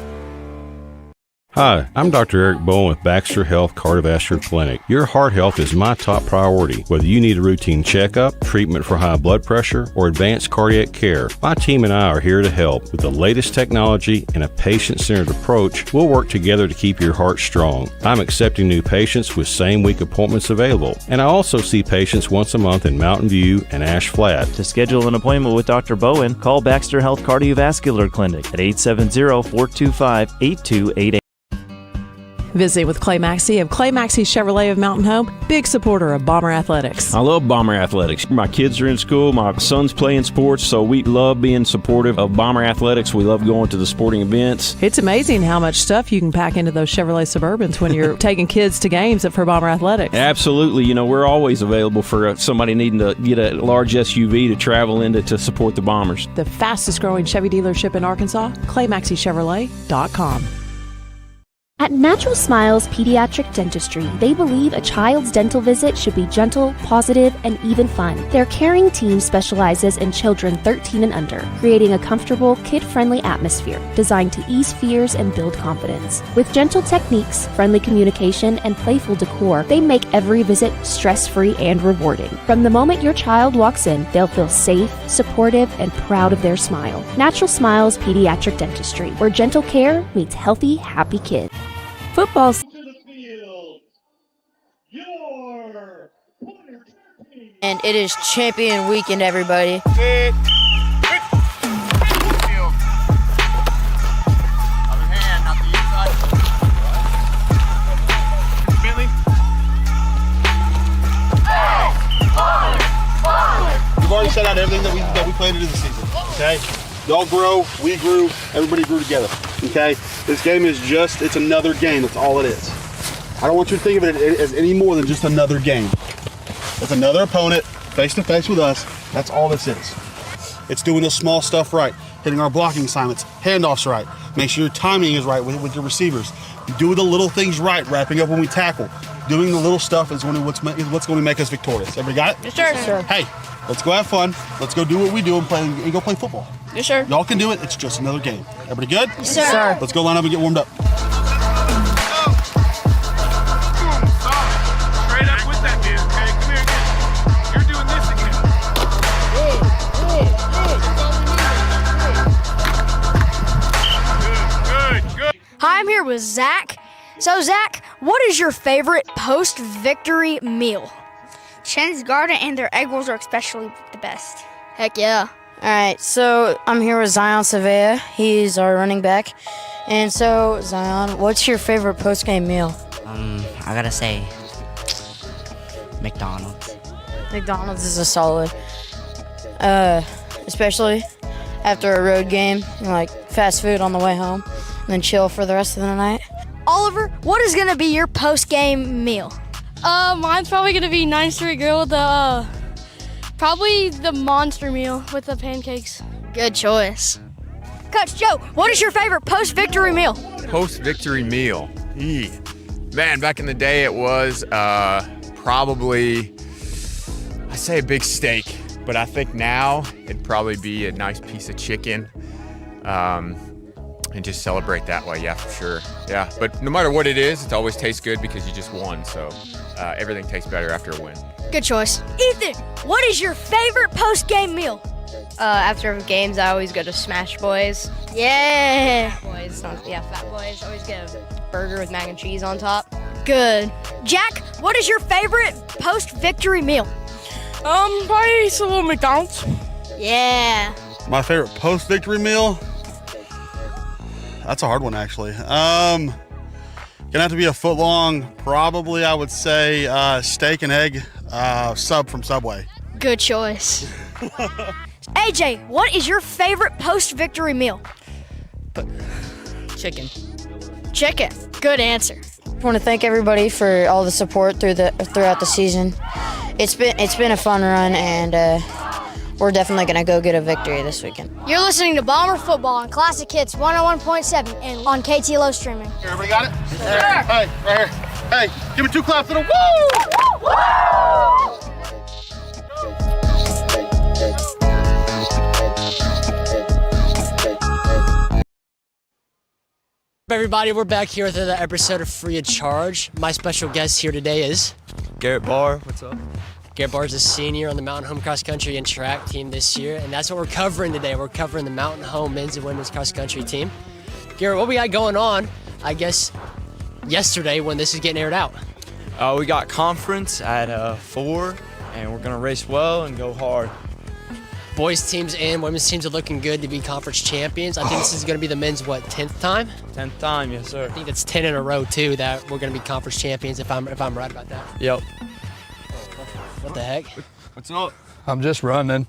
Hi, I'm Dr. Eric Bowen with Baxter Health Cardiovascular Clinic. Your heart health is my top priority. Whether you need a routine checkup, treatment for high blood pressure, or advanced cardiac care, my team and I are here to help. With the latest technology and a patient-centered approach, we'll work together to keep your heart strong. I'm accepting new patients with same-week appointments available, and I also see patients once a month in Mountain View and Ash Flat. To schedule an appointment with Dr. Bowen, call Baxter Health Cardiovascular Clinic at 870-425-8288. Visit with Clay Maxey of Clay Maxey Chevrolet of Mountain Home, big supporter of Bomber Athletics. I love Bomber Athletics. My kids are in school, my son's playing sports, so we love being supportive of Bomber Athletics. We love going to the sporting events. It's amazing how much stuff you can pack into those Chevrolet Suburbans when you're taking kids to games for Bomber Athletics. Absolutely. You know, we're always available for somebody needing to get a large SUV to travel into to support the Bombers. The fastest growing Chevy dealership in Arkansas, ClayMaxeyChevrolet.com. At Natural Smiles Pediatric Dentistry, they believe a child's dental visit should be gentle, positive, and even fun. Their caring team specializes in children 13 and under, creating a comfortable, kid-friendly atmosphere designed to ease fears and build confidence. With gentle techniques, friendly communication, and playful decor, they make every visit stress-free and rewarding. From the moment your child walks in, they'll feel safe, supportive, and proud of their smile. Natural Smiles Pediatric Dentistry, where gentle care meets healthy, happy kids. Football. And it is champion weekend, everybody. We've already set out everything that we plan to do this season. Okay, y'all grow, we grew, everybody grew together. Okay, this game is it's another game. That's all it is. I don't want you to think of it as any more than just another game. It's another opponent face to face with us. That's all this is. It's doing the small stuff right, hitting our blocking assignments, handoffs right, make sure your timing is right with your receivers, do the little things right, wrapping up when we tackle. Doing the little stuff is what's going to make us victorious. Everybody got it? Yes, sir. Sure. Hey, let's go have fun. Let's go do what we do and go play football. Yes, sir. Y'all can do it. It's just another game. Everybody good? Yes, sir. Let's go line up and get warmed up. Straight up with that dude, okay? Come here again. You're doing this again. Good. Hi, I'm here with Zach. So, Zach, what is your favorite post-victory meal? Chen's Garden and their egg rolls are especially the best. Heck yeah. All right, so I'm here with Zion Savea. He's our running back. And so, Zion, what's your favorite post-game meal? I gotta say, McDonald's. McDonald's is a solid. Especially after a road game, like fast food on the way home, and then chill for the rest of the night. Oliver, what is going to be your post-game meal? Mine's probably going to be 9th Street Grill with probably the monster meal with the pancakes. Good choice. Coach Joe, what is your favorite post-victory meal? Post-victory meal. Man, back in the day it was probably, I say a big steak, but I think now it'd probably be a nice piece of chicken. And just celebrate that way, yeah, for sure. Yeah, but no matter what it is, it always tastes good because you just won, so everything tastes better after a win. Good choice. Ethan, what is your favorite post-game meal? After games, I always go to Smash Boys. Yeah. Fat Boys, always go burger with mac and cheese on top. Good. Jack, what is your favorite post-victory meal? Probably a little McDonald's. Yeah. My favorite post-victory meal? That's a hard one, actually. Gonna have to be a foot long. Probably, I would say steak and egg sub from Subway. Good choice. AJ, what is your favorite post-victory meal? Chicken. Chicken. Good answer. I want to thank everybody for all the support throughout the season. It's been a fun run, and we're definitely going to go get a victory this weekend. You're listening to Bomber Football on Classic Hits 101.7 and on KTLO Streaming. Everybody got it? Yes, hey, right here. Hey, give me 2 claps and a woo! Everybody, we're back here with another episode of Free of Charge. My special guest here today is Garrett Barr. What's up? Garrett Barr is a senior on the Mountain Home Cross Country and Track team this year, and that's what we're covering today. We're covering the Mountain Home men's and women's cross country team. Garrett, what we got going on, I guess, yesterday when this is getting aired out? We got conference at 4, and we're gonna race well and go hard. Boys teams and women's teams are looking good to be conference champions. I think this is going to be the men's, 10th time? 10th time, yes, sir. I think that's 10 in a row, too, that we're going to be conference champions, if I'm right about that. Yep. What the heck? What's up? I'm just running.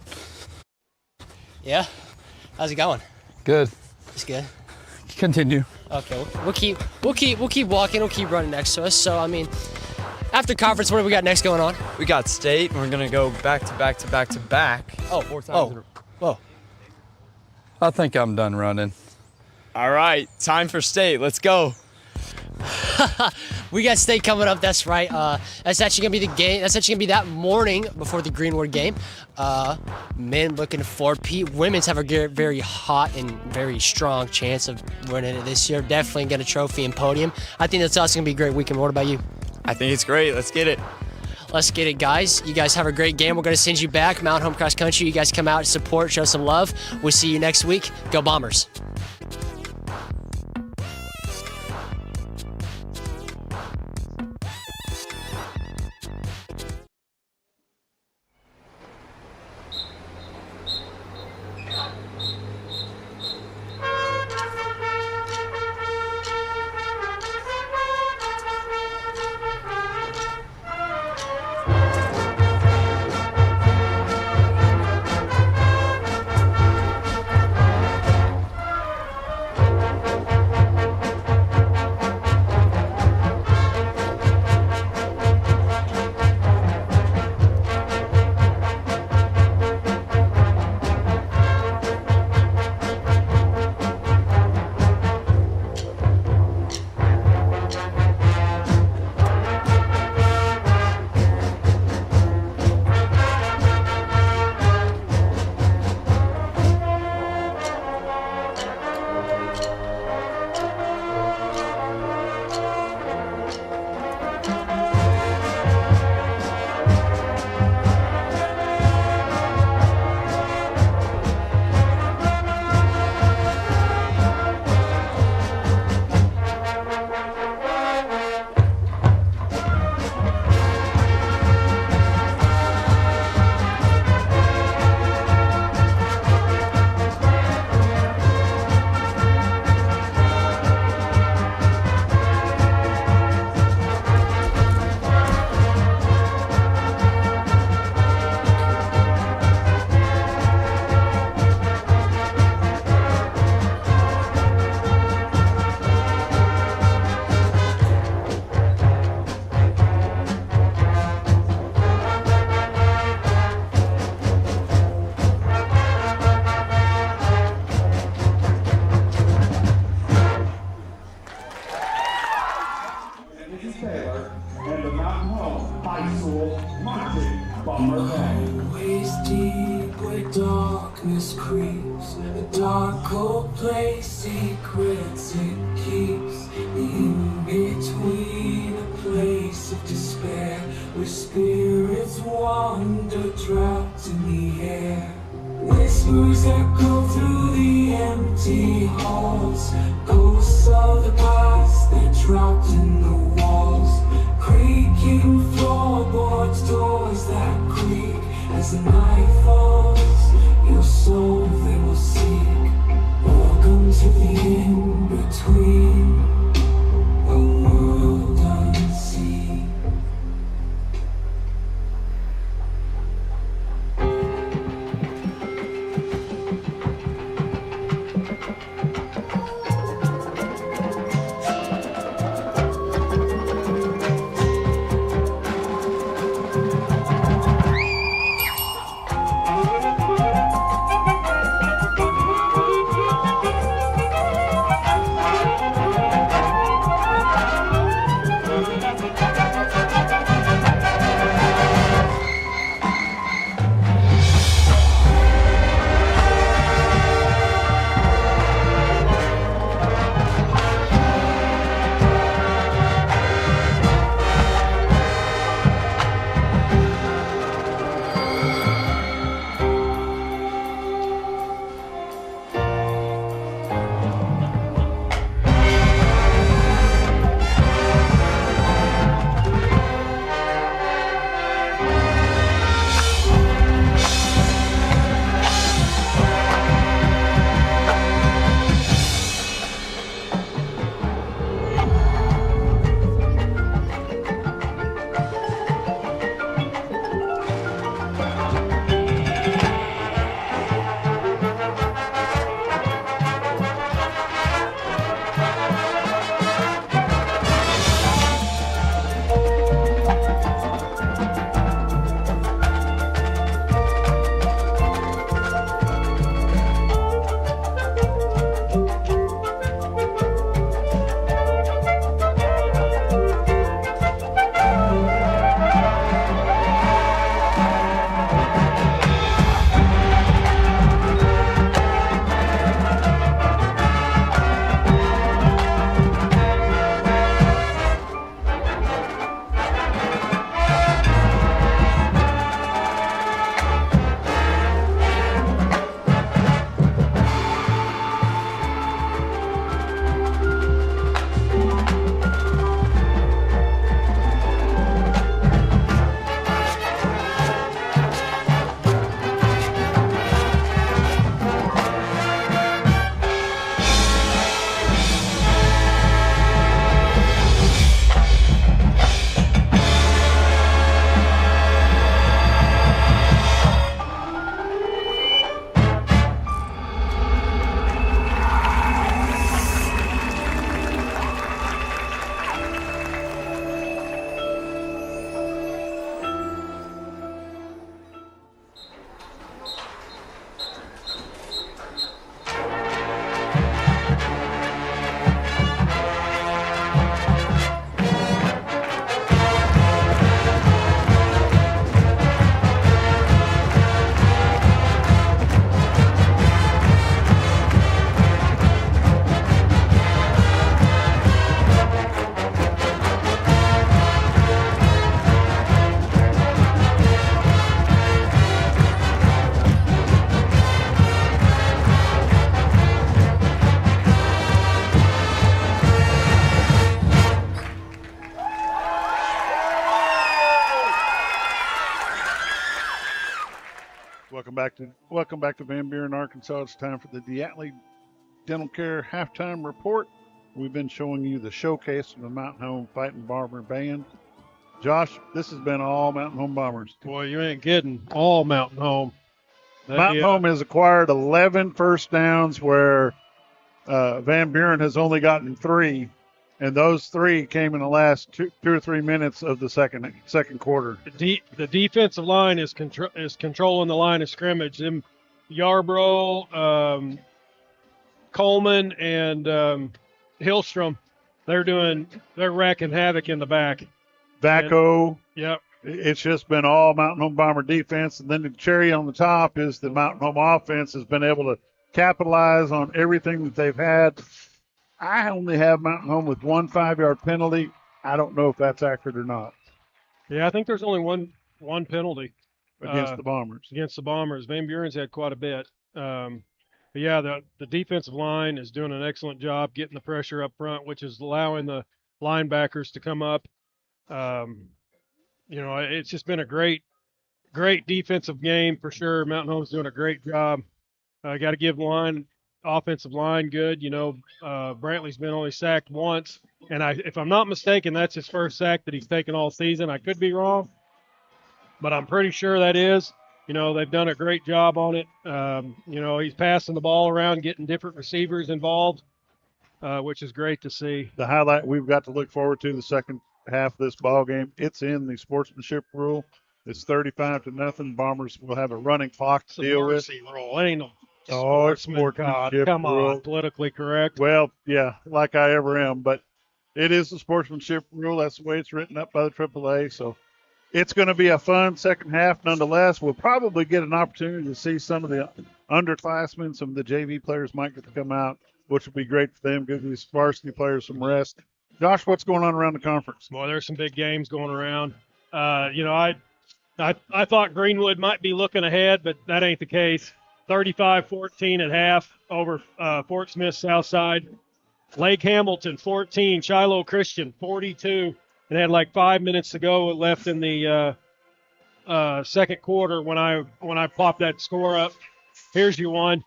Yeah? How's it going? Good. It's good. Continue. Okay, we'll keep walking, we'll keep running next to us. So, I mean, after conference, what do we got next going on? We got state, and we're gonna go back to back to back to back. Oh, 4 times. Whoa. I think I'm done running. All right, time for state. Let's go. We got state coming up. That's right. That's actually gonna be the game. That's actually gonna be that morning before the Greenwood game. Men looking for women's have a very hot and very strong chance of winning it this year. Definitely get a trophy and podium. I think that's also gonna be a great weekend. What about you? I think it's great. Let's get it. Let's get it, guys. You guys have a great game. We're going to send you back. Mount Home Cross Country. You guys come out, support, show some love. We'll see you next week. Go Bombers. darkness creeps, a dark cold place, secrets it keeps. In between a place of despair, where spirits wander, trapped in the air. Whispers echo through the empty halls, ghosts of the past that heart in the walls, creaking floorboards, doors that creak as the night falls. Your soul they will seek. Welcome to the in-between, a world unseen. Welcome back to Van Buren, Arkansas. It's time for the Diatley Dental Care Halftime Report. We've been showing you the showcase of the Mountain Home Fighting Bomber Band. Josh, this has been all Mountain Home Bombers. Boy, you ain't kidding. All Mountain Home. Mountain Home has acquired 11 first downs where Van Buren has only gotten 3, and those 3 came in the last 2 or 3 minutes of the second quarter. The defensive line is controlling the line of scrimmage. Them Yarbrough, Coleman, and Hillstrom, they're wrecking havoc in the back. Vaco. Yep. It's just been all Mountain Home Bomber defense. And then the cherry on the top is the Mountain Home offense has been able to capitalize on everything that they've had. I only have Mountain Home with 1 5-yard penalty. I don't know if that's accurate or not. Yeah, I think there's only one penalty. Against the Bombers. Against the Bombers. Van Buren's had quite a bit. But yeah, the defensive line is doing an excellent job getting the pressure up front, which is allowing the linebackers to come up. It's just been a great defensive game for sure. Mountain Home's doing a great job. Got to give offensive line good. Brantley's been only sacked once, and if I'm not mistaken, that's his first sack that he's taken all season. I could be wrong, but I'm pretty sure that is. They've done a great job on it. He's passing the ball around, getting different receivers involved, which is great to see. The highlight we've got to look forward to the second half of this ball game. It's in the sportsmanship rule. It's 35-0. Bombers will have a running clock to deal with. Rule. It ain't no it's sportsmanship come on, rule. Politically correct. Well, yeah, like I ever am, but it is the sportsmanship rule. That's the way it's written up by the AAA. So it's going to be a fun second half nonetheless. We'll probably get an opportunity to see some of the underclassmen, some of the JV players might get to come out, which would be great for them, give these varsity players some rest. Josh, what's going on around the conference? Boy, there's some big games going around. I thought Greenwood might be looking ahead, but that ain't the case. 35-14 at half over Fort Smith Southside. Lake Hamilton 14, Shiloh Christian 42, and had like 5 minutes to go left in the second quarter when I popped that score up. Here's your one.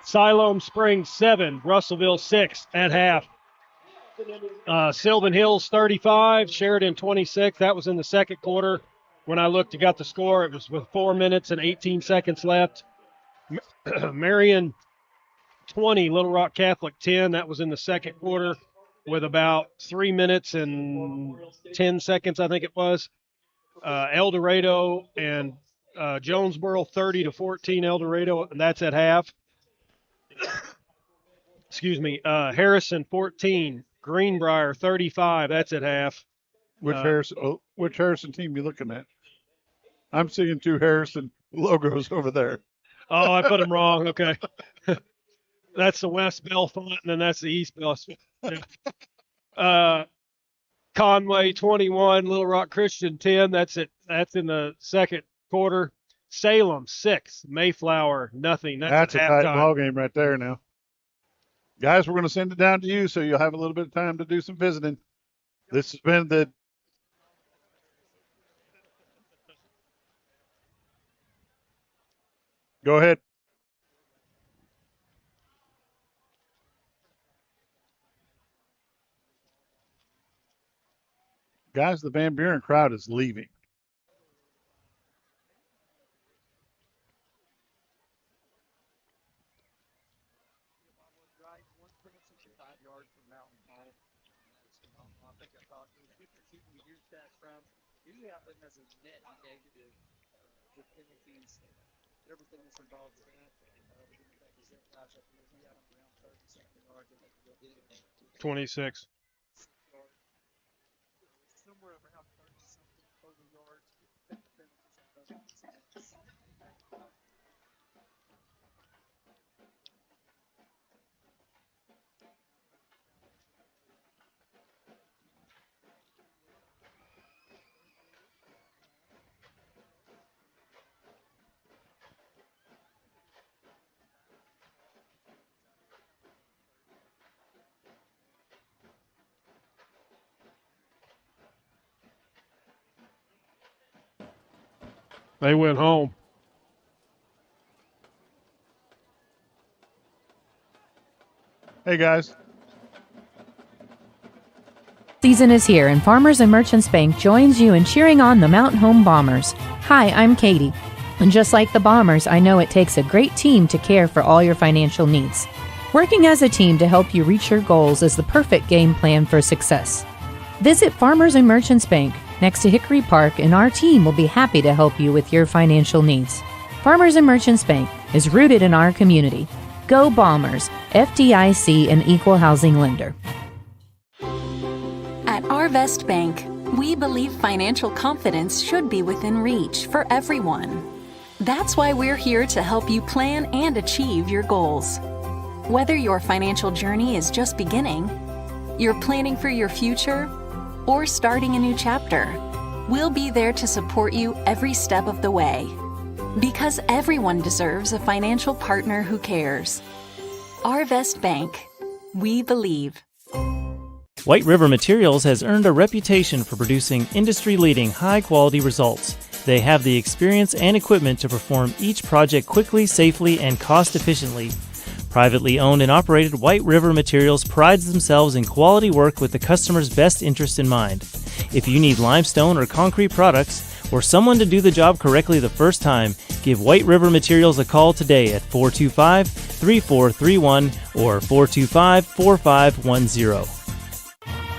Siloam Springs 7, Russellville 6 at half. Sylvan Hills 35, Sheridan 26. That was in the second quarter. When I looked and got the score, it was with 4 minutes and 18 seconds left. Marion 20, Little Rock Catholic 10. That was in the second quarter with about 3 minutes and 10 seconds, I think it was. El Dorado and Jonesboro 30-14, El Dorado, and that's at half. Excuse me. Harrison 14, Greenbrier 35, that's at half. Which Harrison team you looking at? I'm seeing two Harrison logos over there. Oh, I put them wrong. Okay. That's the West Bellefonte, and then that's the East Bellefonte. Yeah. Conway 21, Little Rock Christian 10. That's it. That's in the second quarter. Salem 6, Mayflower nothing. That's a tight ball game right there now. Guys, we're going to send it down to you so you'll have a little bit of time to do some visiting. This has been the Go ahead. Guys, the Van Buren crowd is leaving. Everything that's involved with that. 26. Somewhere around 30-something total yards. They went home. Hey, guys. Season is here, and Farmers and Merchants Bank joins you in cheering on the Mountain Home Bombers. Hi, I'm Katie. And just like the Bombers, I know it takes a great team to care for all your financial needs. Working as a team to help you reach your goals is the perfect game plan for success. Visit Farmers and Merchants Bank next to Hickory Park, and our team will be happy to help you with your financial needs. Farmers and Merchants Bank is rooted in our community. Go Bombers, FDIC and Equal Housing Lender. At Arvest Bank, we believe financial confidence should be within reach for everyone. That's why we're here to help you plan and achieve your goals. Whether your financial journey is just beginning, you're planning for your future, or starting a new chapter, we'll be there to support you every step of the way. Because everyone deserves a financial partner who cares. Arvest Bank. We believe. White River Materials has earned a reputation for producing industry-leading, high-quality results. They have the experience and equipment to perform each project quickly, safely, and cost-efficiently. Privately owned and operated, White River Materials prides themselves in quality work with the customer's best interest in mind. If you need limestone or concrete products, or someone to do the job correctly the first time, give White River Materials a call today at 425-3431 or 425-4510.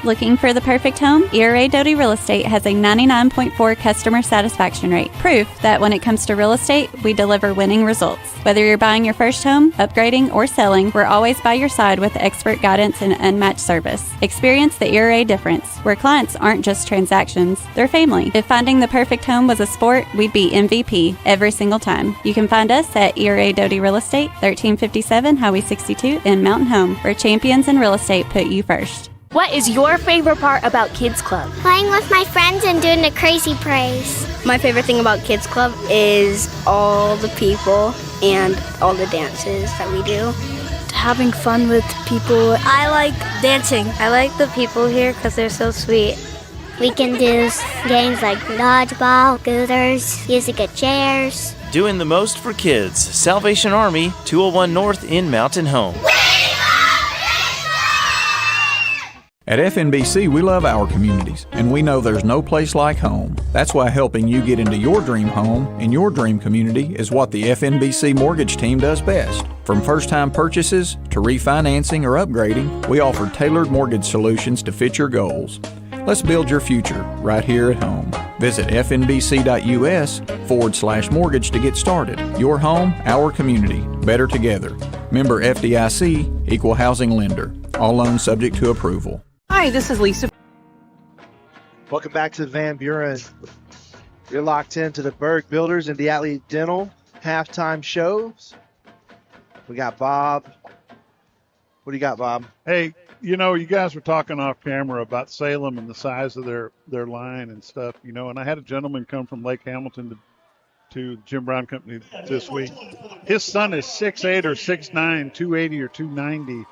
Looking for the perfect home? ERA Doty Real Estate has a 99.4 customer satisfaction rate. Proof that when it comes to real estate, we deliver winning results. Whether you're buying your first home, upgrading, or selling, we're always by your side with expert guidance and unmatched service. Experience the ERA difference, where clients aren't just transactions, they're family. If finding the perfect home was a sport, we'd be MVP every single time. You can find us at ERA Doty Real Estate, 1357 Highway 62 in Mountain Home, where champions in real estate put you first. What is your favorite part about Kids Club? Playing with my friends and doing the crazy praise. My favorite thing about Kids Club is all the people and all the dances that we do. Having fun with people. I like dancing. I like the people here because they're so sweet. We can do games like dodgeball, scooters, music at chairs. Doing the most for kids. Salvation Army, 201 North in Mountain Home. At FNBC, we love our communities, and we know there's no place like home. That's why helping you get into your dream home in your dream community is what the FNBC mortgage team does best. From first-time purchases to refinancing or upgrading, we offer tailored mortgage solutions to fit your goals. Let's build your future right here at home. Visit fnbc.us/mortgage to get started. Your home, our community. Better together. Member FDIC, Equal Housing Lender. All loans subject to approval. Hi, this is Lisa. Welcome back to the Van Buren. You're locked into the Berg Builders and the Atlee Dental halftime shows. We got Bob. What do you got, Bob? Hey, you know, you guys were talking off camera about Salem and the size of their line and stuff, you know, and I had a gentleman come from Lake Hamilton to Jim Brown Company this week. His son is 6'8" or 6'9", 280 or 290,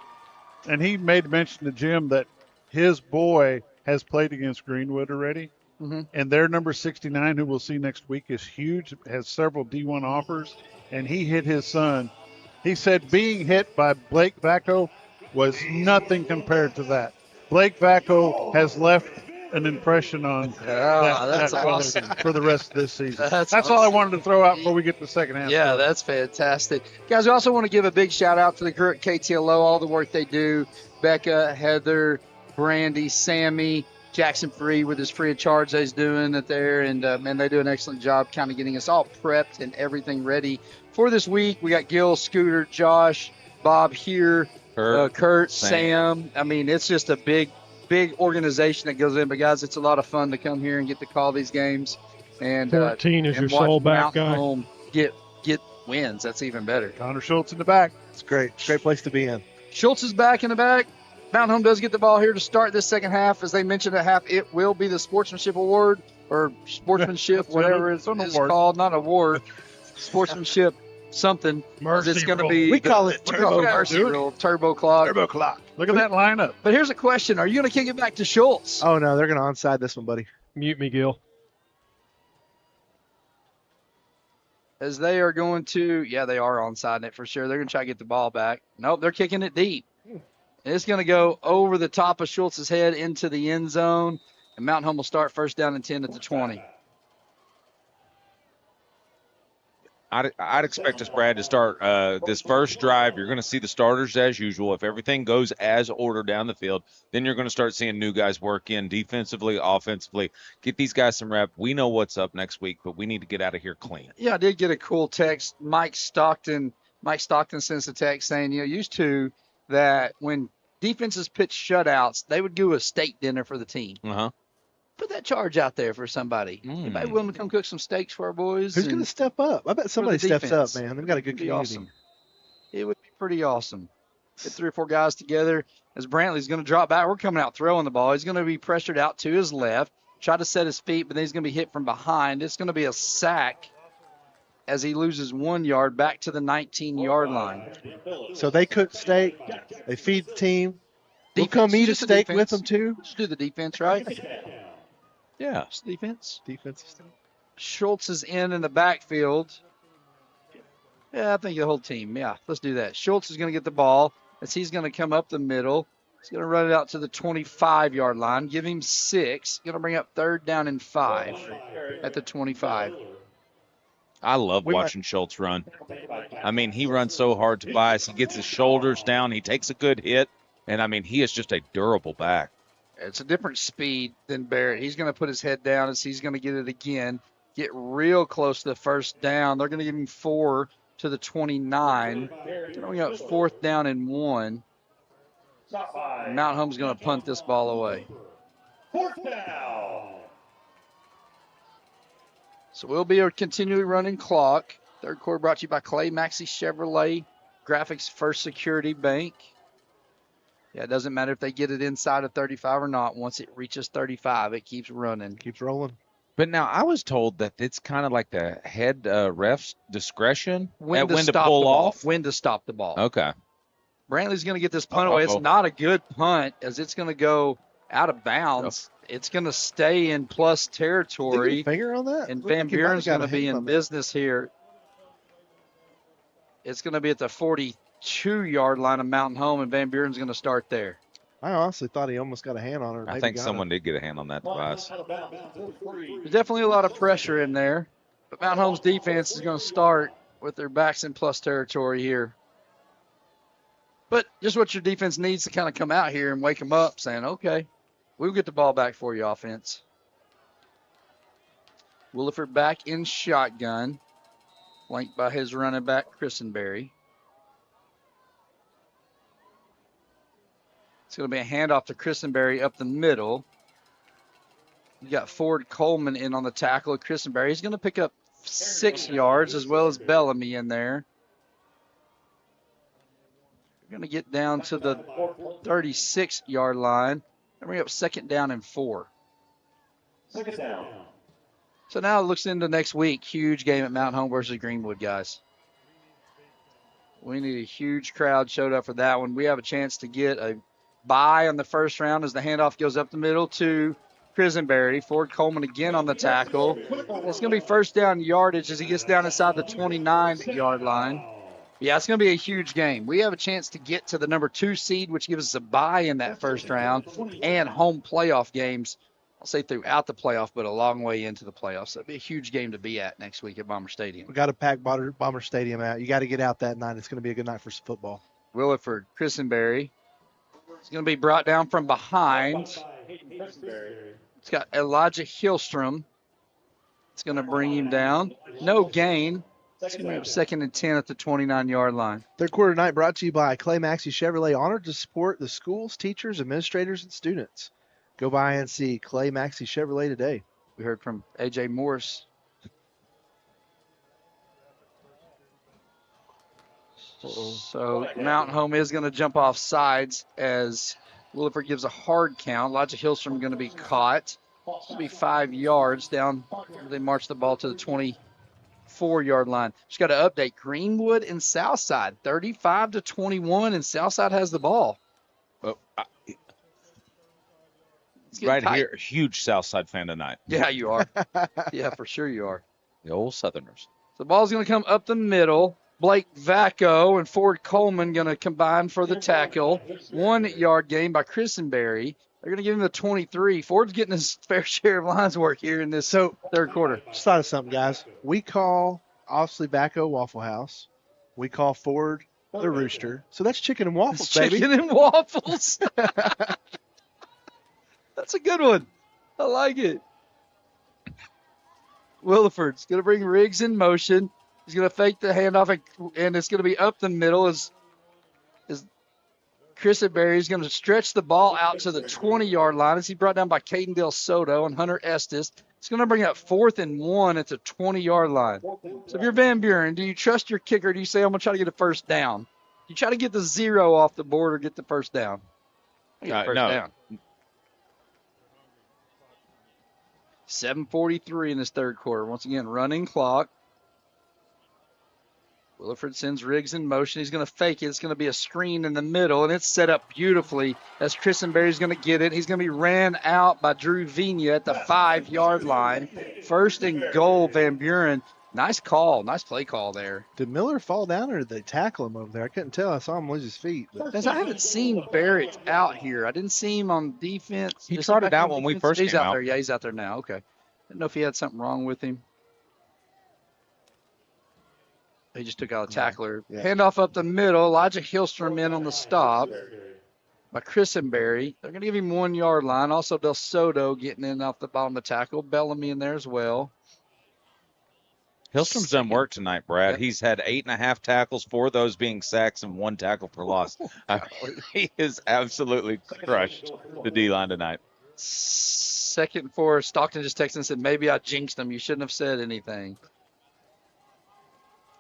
and he made mention to Jim that his boy has played against Greenwood already, and their number 69, who we'll see next week, is huge, has several D1 offers, and he hit his son. He said being hit by Blake Vacco was nothing compared to that. Blake Vacco has left an impression on that's that awesome. for the rest of this season. That's all I wanted to throw out before we get to the second half. Yeah, that's fantastic. Guys, we also want to give a big shout out to the crew at KTLO, all the work they do. Becca, Heather, Brandy, Sammy, Jackson Free with his free of charge that he's doing it there. And, man, they do an excellent job kind of getting us all prepped and everything ready for this week. We got Gil, Scooter, Josh, Bob here, Kurt, Sam. I mean, it's just a big organization that goes in. But, guys, it's a lot of fun to come here and get to call these games. And 14 is and your sole back Mountain guy. Home get wins. That's even better. Connor Schultz in the back. It's great. Great place to be in. Schultz is back in the back. Mountain Home does get the ball here to start this second half. As they mentioned at half, it will be the Sportsmanship Award or Sportsmanship, whatever it's called. Not award. Sportsmanship something. Mercy It's going to rule. be. We call it turbo. Mercy rule. Turbo clock. Turbo clock. Look at that lineup. But here's a question. Are you going to kick it back to Schultz? Oh, no, they're going to onside this one, buddy. Mute me, Gil. As they are going to, they are onside it for sure. They're going to try to get the ball back. Nope, they're kicking it deep. And it's going to go over the top of Schultz's head into the end zone. And Mountain Home will start first down and 10 at the 20. I'd expect us, Brad, to start this first drive. You're going to see the starters as usual. If everything goes as ordered down the field, then you're going to start seeing new guys work in defensively, offensively. Get these guys some rep. We know what's up next week, but we need to get out of here clean. Yeah, I did get a cool text. Mike Stockton sends a text saying, used to that when defenses pitch shutouts, they would do a steak dinner for the team. Put that charge out there for somebody. Anybody willing to come cook some steaks for our boys? Who's going to step up? I bet somebody steps up, man. They've got a good community. Awesome. It would be pretty awesome. Get 3 or 4 guys together. As Brantley's going to drop back, we're coming out throwing the ball. He's going to be pressured out to his left, try to set his feet, but then he's going to be hit from behind. It's going to be a sack as he loses 1 yard back to the 19-yard line. So they cook steak, they feed the team, Will come eat a Just the steak with defense. them too. Just do the defense, right? Yeah. Just defense. Defensive stuff. Schultz is in the backfield. Yeah, I think the whole team. Yeah, let's do that. Schultz is going to get the ball as he's going to come up the middle. He's going to run it out to the 25-yard line. Give him 6. Going to bring up 3rd down and 5 at the 25. I love watching Schultz run. I mean, he runs so hard, Tobias. He gets his shoulders down. He takes a good hit. And, I mean, he is just a durable back. It's a different speed than Barrett. He's going to put his head down as he's going to get it again. Get real close to the 1st down. They're going to give him 4 to the 29. We got 4th down and 1. Mount Home's going to punt this ball away. 4th down. So we'll be a continually running clock. 3rd quarter brought to you by Clay Maxey Chevrolet, Graphics First Security Bank. Yeah, it doesn't matter if they get it inside of 35 or not. Once it reaches 35, it keeps running. Keeps rolling. But now I was told that it's kind of like the head ref's discretion When to stop pull the ball. off. When to stop the ball. Okay. Brantley's going to get this punt away. It's not a good punt as it's going to go out of bounds. It's going to stay in plus territory. Finger on that? And Looked Van like he might have Buren's got going a to be hand in on it. business here. It's going to be at the 42-yard line of Mountain Home, and Van Buren's going to start there. I honestly thought he almost got a hand on her. I think someone did get a hand on that device. There's definitely a lot of pressure in there, but Mountain Home's defense is going to start with their backs in plus territory here. But just what your defense needs to kind of come out here and wake them up, saying, okay, we'll get the ball back for you, offense. Williford back in shotgun, flanked by his running back, Christenberry. It's going to be a handoff to Christenberry up the middle. You got Ford Coleman in on the tackle. Christenberry, he's going to pick up 6 yards as well as Bellamy in there. We're going to get down to the 36-yard line and bring up 2nd down and 4. 2nd down. So now it looks into next week. Huge game at Mount Home versus Greenwood, guys. We need a huge crowd showed up for that one. We have a chance to get a bye on the first round as the handoff goes up the middle to Christenberry. Ford Coleman again on the tackle. It's going to be 1st down yardage as he gets down inside the 29-yard line. Yeah, it's going to be a huge game. We have a chance to get to the number 2 seed, which gives us a bye in that first round, and home playoff games. I'll say throughout the playoff, but a long way into the playoffs. So it'll be a huge game to be at next week at Bomber Stadium. We got to pack Bomber Stadium out. You got to get out that night. It's going to be a good night for some football. Williford, Christenberry. It's going to be brought down from behind. It's got Elijah Hillstrom. It's going to bring him down. No gain. It's going to be 2nd and 10 at the 29-yard line. 3rd quarter night brought to you by Clay Maxey Chevrolet, honored to support the schools, teachers, administrators, and students. Go by and see Clay Maxey Chevrolet today. We heard from A.J. Morris. So Mountain Home is going to jump off sides as Williford gives a hard count. Elijah Hillstrom going to be caught. It'll be 5 yards down. They march the ball to the 24-yard line. Just got to update Greenwood and Southside, 35-21, and Southside has the ball. Right tight. here, huge Southside fan tonight. Yeah, you are. Yeah, for sure you are. The old Southerners. The ball's going to come up the middle. Blake Vacco and Ford Coleman going to combine for the tackle. 1-yard gain by Christenberry. They're going to give him the 23. Ford's getting his fair share of lines work here in this 3rd quarter. Just thought of something, guys. We call, obviously, Vacco Waffle House. We call Ford the Rooster. So that's chicken and waffles, baby. Chicken and waffles. That's a good one. I like it. Williford's going to bring Riggs in motion. He's going to fake the handoff, and it's going to be up the middle as Christenberry is going to stretch the ball out to the 20-yard line as he brought down by Caden Del Soto and Hunter Estes. It's going to bring up 4th and 1 at the 20-yard line. So if you're Van Buren, do you trust your kicker? Or do you say, I'm going to try to get a 1st down? You try to get the 0 off the board or get the 1st down? Get the 1st down. 7:43 in this 3rd quarter. Once again, running clock. Williford sends Riggs in motion. He's going to fake it. It's going to be a screen in the middle, and it's set up beautifully as Christenberry's going to get it. He's going to be ran out by Drew Vina at the 5-yard line. First and goal, Van Buren. Nice call. Nice play call there. Did Miller fall down or did they tackle him over there? I couldn't tell. I saw him lose his feet. Because I haven't seen Barrett out here. I didn't see him on defense. He trotted out when we first He's came out out. there. Yeah, he's out there now. Okay. Didn't know if he had something wrong with him. He just took out a tackler. Yeah. Handoff up the middle. Elijah Hillstrom in on the stop by Christenberry. They're going to give him 1 yard line. Also, Del Soto getting in off the bottom of the tackle. Bellamy in there as well. Hillstrom's done work tonight, Brad. Yep. He's had 8.5 tackles, 4 of those being sacks and 1 tackle for loss. He has absolutely crushed the D-line tonight. Second for Stockton just texted and said, maybe I jinxed him. You shouldn't have said anything.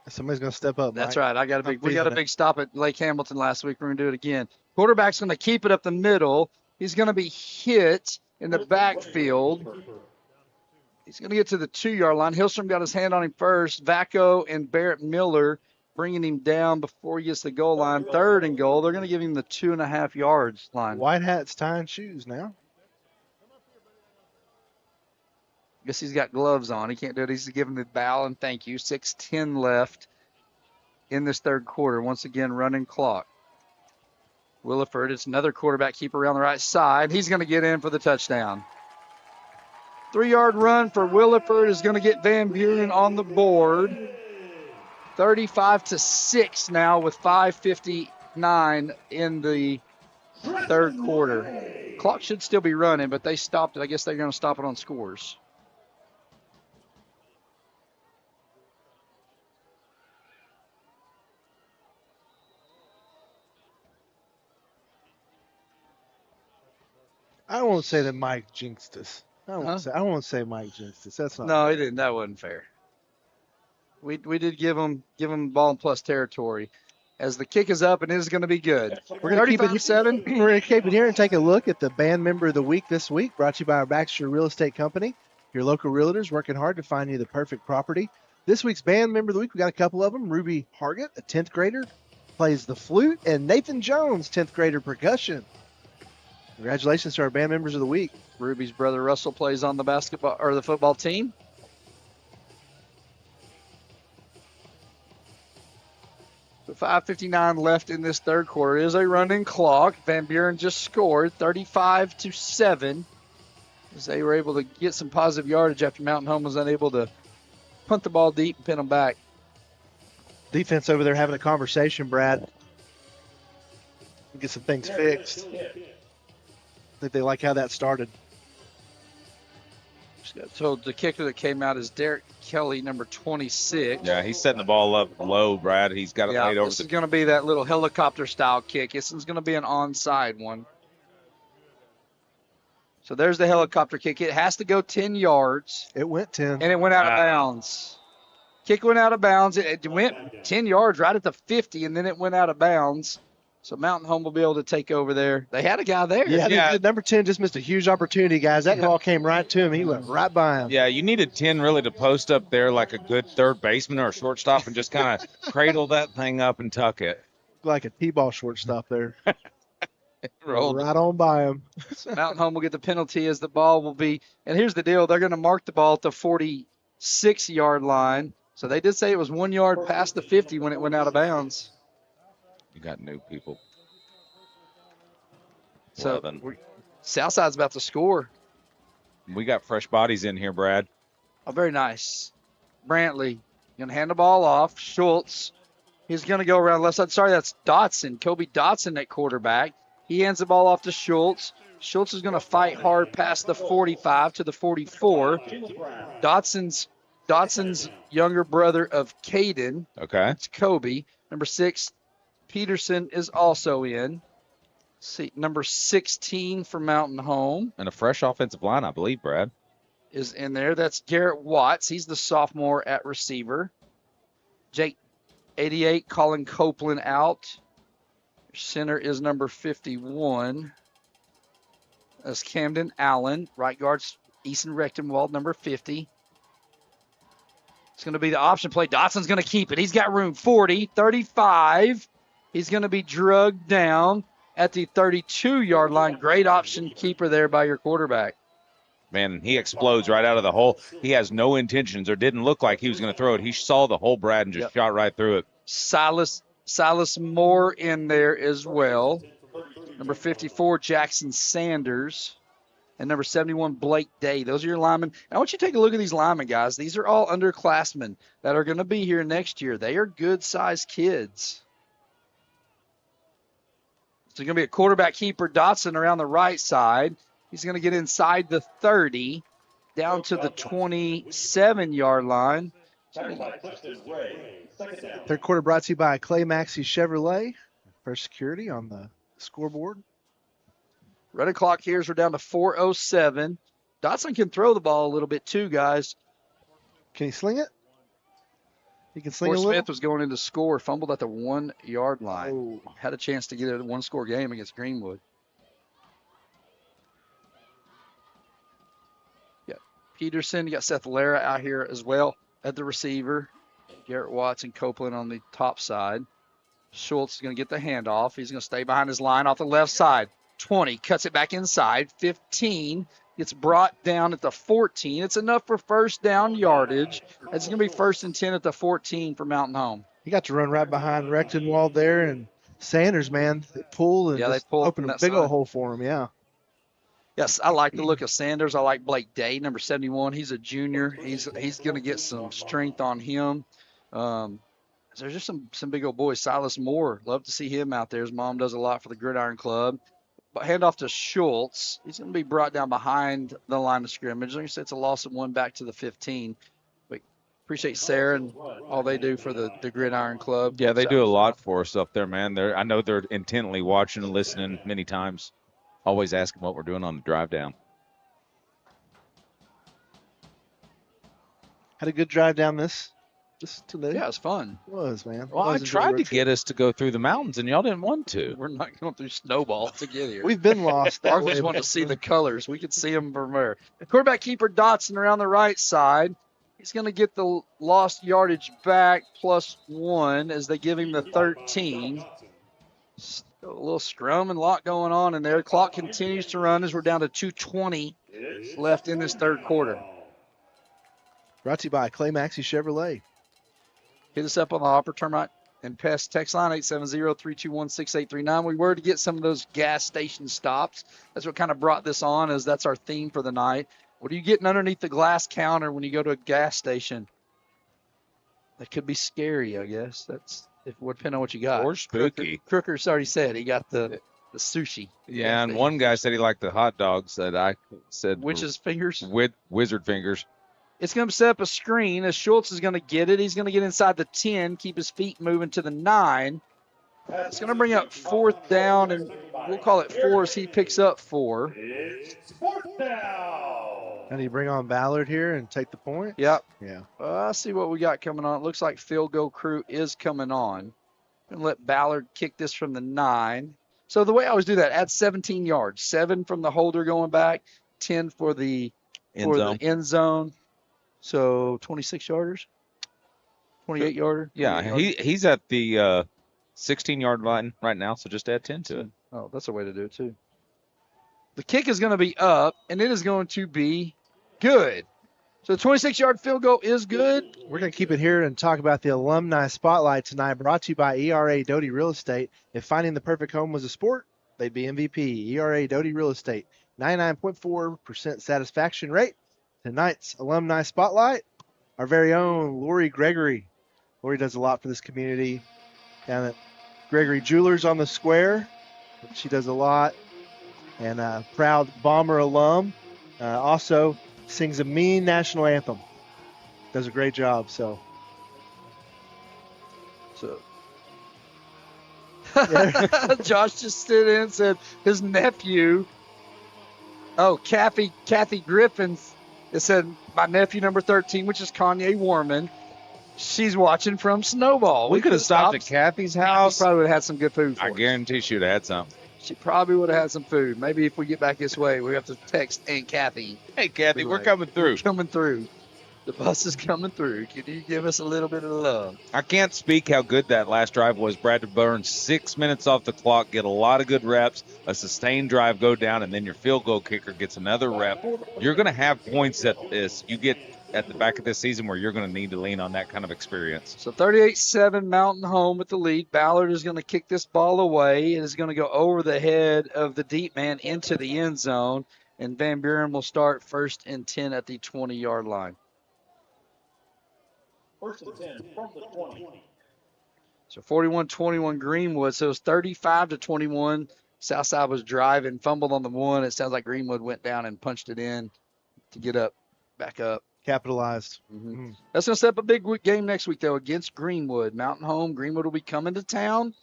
Somebody's going to step up. That's Mike. right. We got a big stop at Lake Hamilton last week. We're going to do it again. Quarterback's going to keep it up the middle. He's going to be hit in the backfield. He's going to get to the 2-yard line. Hillstrom got his hand on him first. Vacco and Barrett Miller bringing him down before he gets to the goal line. Third and goal. They're going to give him the 2.5 yards line. White hat's tying shoes now. Guess he's got gloves on. He can't do it. He's giving the bow and thank you. 6:10 left in this third quarter. Once again, running clock. Williford, it's another quarterback keeper around the right side. He's going to get in for the touchdown. 3-yard run for Williford is going to get Van Buren on the board. 35-6 now with 5:59 in the third quarter. Clock should still be running, but they stopped it. I guess they're going to stop it on scores. I don't want to say that Mike jinxed us. I don't want to say Mike jinxed us. That's not. No, he didn't. That wasn't fair. We did give him ball and plus territory. As the kick is up, and it is going to be good. We're going to keep it 35-7. We're going to keep it here and take a look at the band member of the week this week, brought to you by our Baxter Real Estate Company. Your local realtors working hard to find you the perfect property. This week's band member of the week, we got a couple of them. Ruby Hargett, a 10th grader, plays the flute, and Nathan Jones, 10th grader, percussion. Congratulations to our band members of the week. Ruby's brother Russell plays on the basketball or the football team. So 5:59 left in this third quarter. It is a running clock. Van Buren just scored 35-7. As they were able to get some positive yardage after Mountain Home was unable to punt the ball deep and pin them back. Defense over there having a conversation, Brad. Get some things fixed. I think they like how that started. Just got told the kicker that came out is Derek Kelly, number 26. Yeah, he's setting the ball up low, Brad. He's got it laid over this is going to be that little helicopter-style kick. This is going to be an onside one. So there's the helicopter kick. It has to go 10 yards. It went 10. And it went out of bounds. Kick went out of bounds. It went 10 yards right at the 50, and then it went out of bounds. So Mountain Home will be able to take over there. They had a guy there. Yeah. Number 10 just missed a huge opportunity, guys. That ball came right to him. He went right by him. Yeah, you needed 10 really to post up there like a good third baseman or a shortstop and just kind of cradle that thing up and tuck it. Like a T-ball shortstop there. Rolled right on by him. So Mountain Home will get the penalty as the ball will be. And here's the deal. They're going to mark the ball at the 46-yard line. So they did say it was 1 yard past the 50 when it went out of bounds. You got new people. So Southside's about to score. We got fresh bodies in here, Brad. Oh, very nice. Brantley going to hand the ball off. Schultz, he's going to go around left side. Sorry, that's Dotson. Kobe Dotson at quarterback. He hands the ball off to Schultz. Schultz is going to fight hard past the 45 to the 44. Dotson's younger brother of Caden. Okay. It's Kobe. Number 6, Peterson is also in. See, number 16 for Mountain Home. And a fresh offensive line, I believe, Brad. Is in there. That's Garrett Watts. He's the sophomore at receiver. Jake 88, Colin Copeland out. Center is number 51. That's Camden Allen. Right guard's Easton Rechtenwald, number 50. It's going to be the option play. Dotson's going to keep it. He's got room. 40, 35. He's going to be drugged down at the 32-yard line. Great option keeper there by your quarterback. Man, he explodes right out of the hole. He has no intentions or didn't look like he was going to throw it. He saw the hole, Brad, and just shot right through it. Silas Moore in there as well. Number 54, Jackson Sanders. And number 71, Blake Day. Those are your linemen. And I want you to take a look at these linemen, guys. These are all underclassmen that are going to be here next year. They are good-sized kids. So going to be a quarterback keeper, Dotson, around the right side. He's going to get inside the 30, down to the 27-yard line. Third quarter brought to you by Clay Maxey Chevrolet. First security on the scoreboard. Red o'clock here as we're down to 4:07. Dotson can throw the ball a little bit too, guys. Can he sling it? He can sling it a Fort little? Smith was going in to score, fumbled at the 1-yard line. Had a chance to get it a one-score game against Greenwood. Got Peterson, you got Seth Lara out here as well at the receiver. Garrett Watts and Copeland on the top side. Schultz is going to get the handoff. He's going to stay behind his line off the left side. 20, cuts it back inside. 15, gets brought down at the 14. It's enough for first down yardage. It's going to be 1st and 10 at the 14 for Mountain Home. He got to run right behind Rechtenwald there, and Sanders, man, they pulled and they pulled opened a that big side. old hole for him, yeah. Yes, I like the look of Sanders. I like Blake Day, number 71. He's a junior. He's going to get some strength on him. There's just some big old boys. Silas Moore, love to see him out there. His mom does a lot for the Gridiron Club. But hand off to Schultz. He's going to be brought down behind the line of scrimmage. Like I said, it's a loss of 1 back to the 15. But appreciate Sarah and all they do for the Gridiron Club. Yeah, they do a lot for us up there, man. I know they're intently watching and listening many times. Always asking what we're doing on the drive down. Had a good drive down this today. Yeah, it was fun. It was, man. Well, I tried to get us to go through the mountains, and y'all didn't want to. We're not going through Snowball to get here. We've been lost. I just want to see the colors. We could see them from there. Quarterback keeper Dotson around the right side. He's going to get the lost yardage back +1 as they give him the 13. A little scrum and lock going on in there. Clock continues to run as we're down to 2:20 left in this third quarter. Brought to you by Clay Maxey Chevrolet. Hit us up on the Hopper Termite and Pest text line, 870-321-6839. We were to get some of those gas station stops. That's what kind of brought this on, as that's our theme for the night. What are you getting underneath the glass counter when you go to a gas station? That could be scary, I guess. It would depend on what you got. Or spooky. Crooker's already said he got the sushi. Yeah, and one guy said he liked the hot dogs that I said Witch's fingers? With wizard fingers. It's going to set up a screen as Schultz is going to get it. He's going to get inside the 10, keep his feet moving to the 9. It's going to bring up 4th down, and we'll call it 4 as he picks up 4. And you bring on Ballard here and take the point? Yep. Yeah. I see what we got coming on. It looks like field goal crew is coming on. Going to let Ballard kick this from the 9. So the way I always do that, add 17 yards. 7 from the holder going back, 10 for the end zone. So 26-yarders, 28-yarder. Yeah, he's at the 16-yard line right now, so just add 10 to it. Oh, that's a way to do it, too. The kick is going to be up, and it is going to be good. So the 26-yard field goal is good. We're going to keep it here and talk about the Alumni Spotlight tonight, brought to you by ERA Doty Real Estate. If finding the perfect home was a sport, they'd be MVP. ERA Doty Real Estate, 99.4% satisfaction rate. Tonight's Alumni Spotlight, our very own Lori Gregory. Lori does a lot for this community down at Gregory Jewelers on the square. She does a lot. And a proud Bomber alum. Also sings a mean national anthem. Does a great job, so. Josh just stood in and said his nephew, Kathy Griffins, it said my nephew number 13, which is Kanye Warman. She's watching from Snowball. We could have stopped at Kathy's house. Probably would have had some good food for us. I guarantee she would have had some. She probably would have had some food. Maybe if we get back this way, we have to text Aunt Kathy. Hey, Kathy, we're coming through. Coming through. The bus is coming through. Can you give us a little bit of love? I can't speak how good that last drive was, Brad, to burn 6 minutes off the clock, get a lot of good reps, a sustained drive go down, and then your field goal kicker gets another rep. You're going to have points at this. You get at the back of this season where you're going to need to lean on that kind of experience. So 38-7 Mountain Home with the lead. Ballard is going to kick this ball away. It is going to go over the head of the deep man into the end zone. And Van Buren will start 1st and 10 at the 20-yard line. 1st and 10 from the 20. So 41-21 Greenwood. So it's 35-21. Southside was driving, fumbled on the one. It sounds like Greenwood went down and punched it in to get up, back up. Capitalized. Mm-hmm. That's going to set up a big game next week, though, against Greenwood. Mountain Home, Greenwood will be coming to town.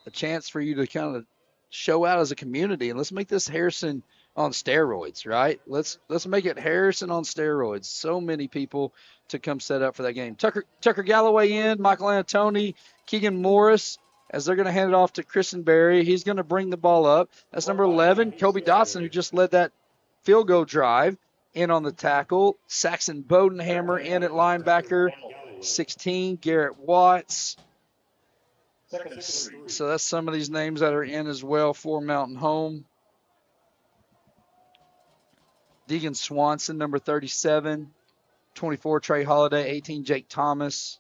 A chance for you to kind of show out as a community. And let's make this Harrison on steroids, right? Let's make it Harrison on steroids. So many people to come set up for that game. Tucker Galloway in, Michael Antoni, Keegan Morris, as they're going to hand it off to Christenberry. He's going to bring the ball up. That's number 11, Kobe Dotson, who just led that field goal drive, in on the tackle. Saxon Bodenhammer in at linebacker. 16, Garrett Watts. So that's some of these names that are in as well for Mountain Home. Deegan Swanson, number 37. 24, Trey Holiday. 18, Jake Thomas.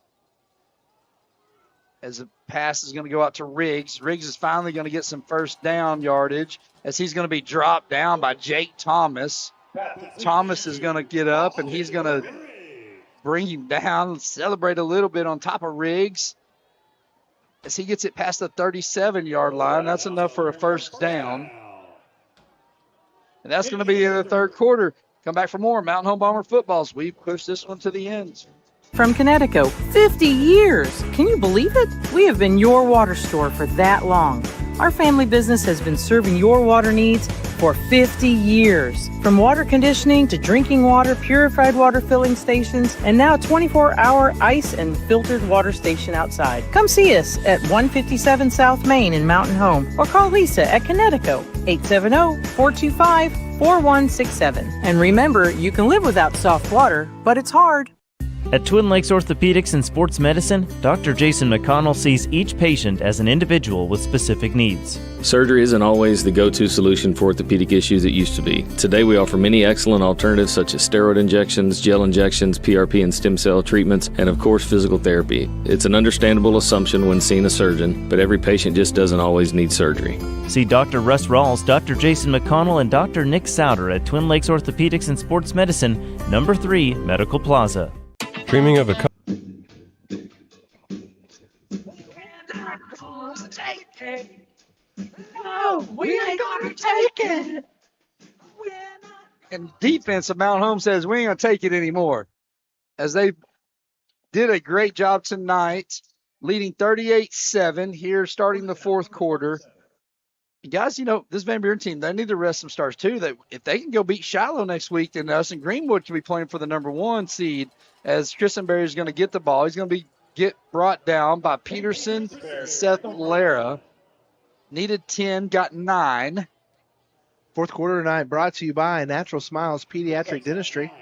As the pass is going to go out to Riggs. Riggs is finally going to get some first down yardage as he's going to be dropped down by Jake Thomas. Thomas is going to get up, and he's going to bring him down, celebrate a little bit on top of Riggs. As he gets it past the 37-yard line, that's enough for a first down. And that's going to be in the third quarter. Come back for more Mountain Home Bomber footballs. We push this one to the end. From Connecticut, 50 years. Can you believe it? We have been your water store for that long. Our family business has been serving your water needs for 50 years. From water conditioning to drinking water, purified water filling stations, and now 24-hour ice and filtered water station outside. Come see us at 157 South Main in Mountain Home or call Lisa at Connecticut, 870-425-4167. And remember, you can live without soft water, but it's hard. At Twin Lakes Orthopedics and Sports Medicine, Dr. Jason McConnell sees each patient as an individual with specific needs. Surgery isn't always the go-to solution for orthopedic issues it used to be. Today we offer many excellent alternatives such as steroid injections, gel injections, PRP and stem cell treatments, and of course physical therapy. It's an understandable assumption when seeing a surgeon, but every patient just doesn't always need surgery. See Dr. Russ Rawls, Dr. Jason McConnell, and Dr. Nick Souter at Twin Lakes Orthopedics and Sports Medicine, number 3, Medical Plaza. Dreaming of a No, we ain't gonna take it. And defense of Mount Home says we ain't gonna take it anymore. As they did a great job tonight, leading 38-7 here, starting the fourth quarter. Guys, you know, this Van Buren team, they need to rest some stars too. If they can go beat Shiloh next week, then us and Greenwood can be playing for the number 1 seed. As Christenberry is going to get the ball, he's going to get brought down by Peterson and Seth Lara. Needed 10, got 9. Fourth quarter tonight brought to you by Natural Smiles Pediatric Dentistry.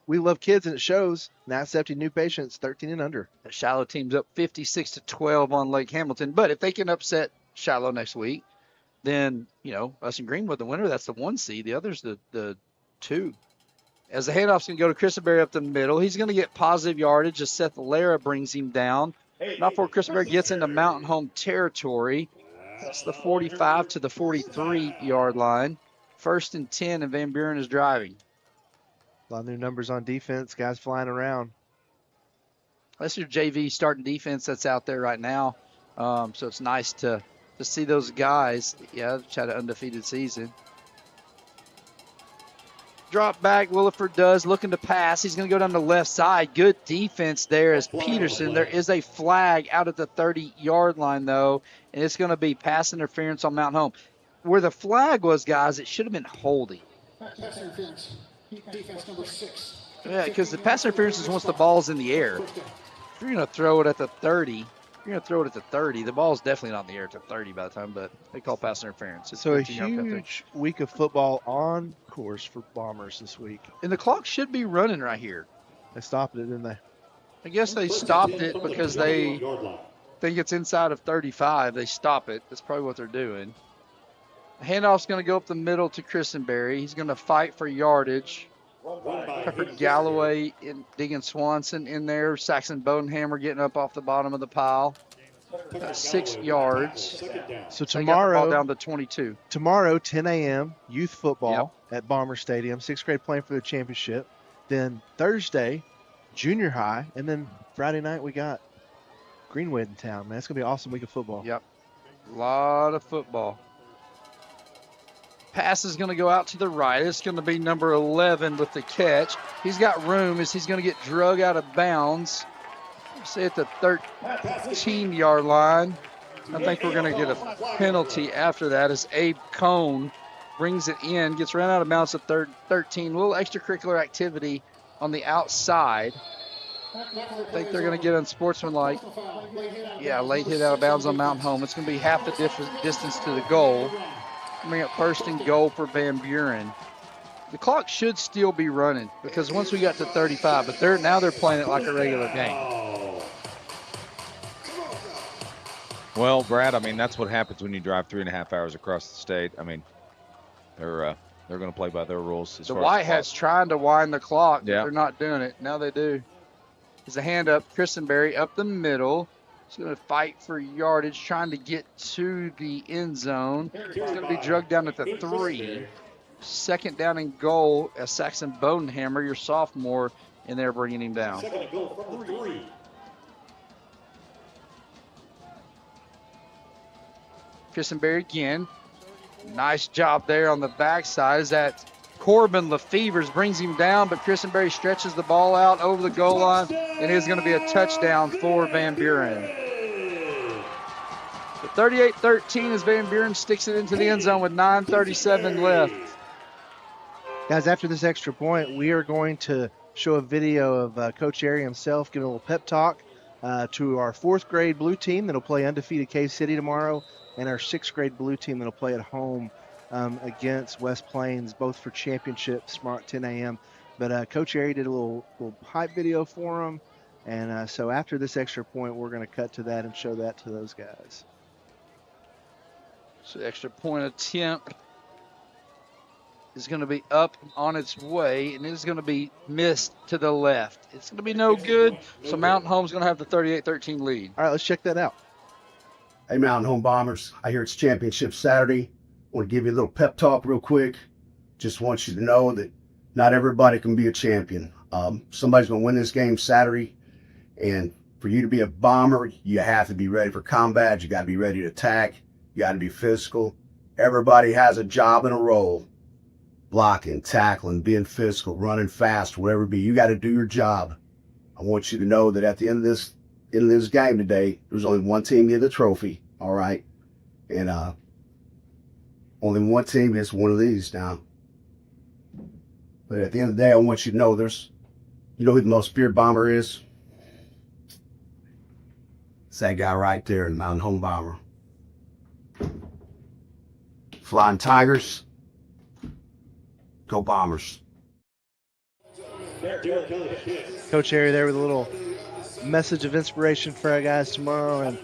We love kids and it shows. Not accepting new patients 13 and under. The Shiloh team's up 56-12 on Lake Hamilton. But if they can upset Shiloh next week, then, you know, us and Greenwood, the winner, that's the 1 seed. The other's the 2. As the handoff's going to go to Christenberry up the middle, he's going to get positive yardage as Seth Lara brings him down. Not before Christenberry gets into Mountain Home territory. That's the 45 to the 43-yard line. 1st and 10, and Van Buren is driving. A lot of new numbers on defense, guys flying around. That's your JV starting defense that's out there right now. So it's nice to see those guys. Yeah, they've had an undefeated season. Drop back, Williford does, looking to pass. He's going to go down the left side. Good defense there as Peterson. There is a flag out at the 30-yard line, though, and it's going to be pass interference on Mountain Home. Where the flag was, guys, it should have been holding. Pass interference. Defense number 6. Yeah, because the pass interference is once the ball's in the air. If you're going to throw it at the 30, the ball's definitely not in the air at the 30 by the time, but they call pass interference. It's so a huge week of football on course for Bombers this week. And the clock should be running right here. They stopped it, didn't they? I guess they stopped it because they think it's inside of 35. They stop it. That's probably what they're doing. The handoff's going to go up the middle to Christenberry. He's going to fight for yardage. Pepper Galloway and Deegan Swanson in there. Saxon Bodenhammer getting up off the bottom of the pile. 6 yards. So They got the tomorrow, ball down to 22. Tomorrow, 10 a.m., youth football at Bomber Stadium. 6th grade playing for the championship. Then Thursday, junior high. And then Friday night, we got Greenwood in town, man. It's going to be an awesome week of football. Yep. A lot of football. Pass is going to go out to the right. It's going to be number 11 with the catch. He's got room as he's going to get drug out of bounds. Say at the 13-yard line. I think we're going to get a penalty after that as Abe Cone brings it in, gets run out of bounds at 13. A little extracurricular activity on the outside. I think they're going to get unsportsmanlike. Yeah, late hit out of bounds on Mountain Home. It's going to be half the distance to the goal. Coming up first and goal for Van Buren. The clock should still be running because once we got to 35, but now they're playing it like a regular game. Well, Brad, I mean, that's what happens when you drive 3.5 hours across the state. I mean, they're going to play by their rules. The Whiteheads trying to wind the clock, but Yeah. they're not doing it. Now they do. There's a hand up. Christenberry up the middle. He's going to fight for yardage, trying to get to the end zone. He's going to be drugged down at the 3. 2nd down and goal as Saxon Bodenhammer, your sophomore, in there bringing him down. Second and goal from the 3. Christenberry again. Nice job there on the backside. Is that Corbin Lefevers brings him down, but Christenberry stretches the ball out over the goal line, and it is going to be a touchdown for Van Buren. The 38-13 as Van Buren sticks it into the end zone with 9:37 left. Guys, after this extra point, we are going to show a video of Coach Airy himself giving a little pep talk to our 4th grade blue team that'll play undefeated Cave City tomorrow, and our 6th grade blue team that'll play at home against West Plains, both for championship, smart 10 a.m. But Coach Airy did a little hype video for them, and so after this extra point, we're going to cut to that and show that to those guys. So the extra point attempt is going to be up on its way, and it is going to be missed to the left. It's going to be no good, so Mountain Home's going to have the 38-13 lead. All right, let's check that out. Hey, Mountain Home Bombers. I hear it's championship Saturday. I want to give you a little pep talk real quick. Just want you to know that not everybody can be a champion. Somebody's going to win this game Saturday, and for you to be a bomber, you have to be ready for combat. You got to be ready to attack. You got to be physical. Everybody has a job and a role. Blocking, tackling, being physical, running fast, whatever it be. You got to do your job. I want you to know that at the end of this game today, there's only one team get the trophy, all right? And only one team gets one of these now. But at the end of the day, I want you to know you know who the most feared bomber is? It's that guy right there, the Mountain Home Bomber. Flying Tigers, go Bombers. Coach Airy there with a little message of inspiration for our guys tomorrow. And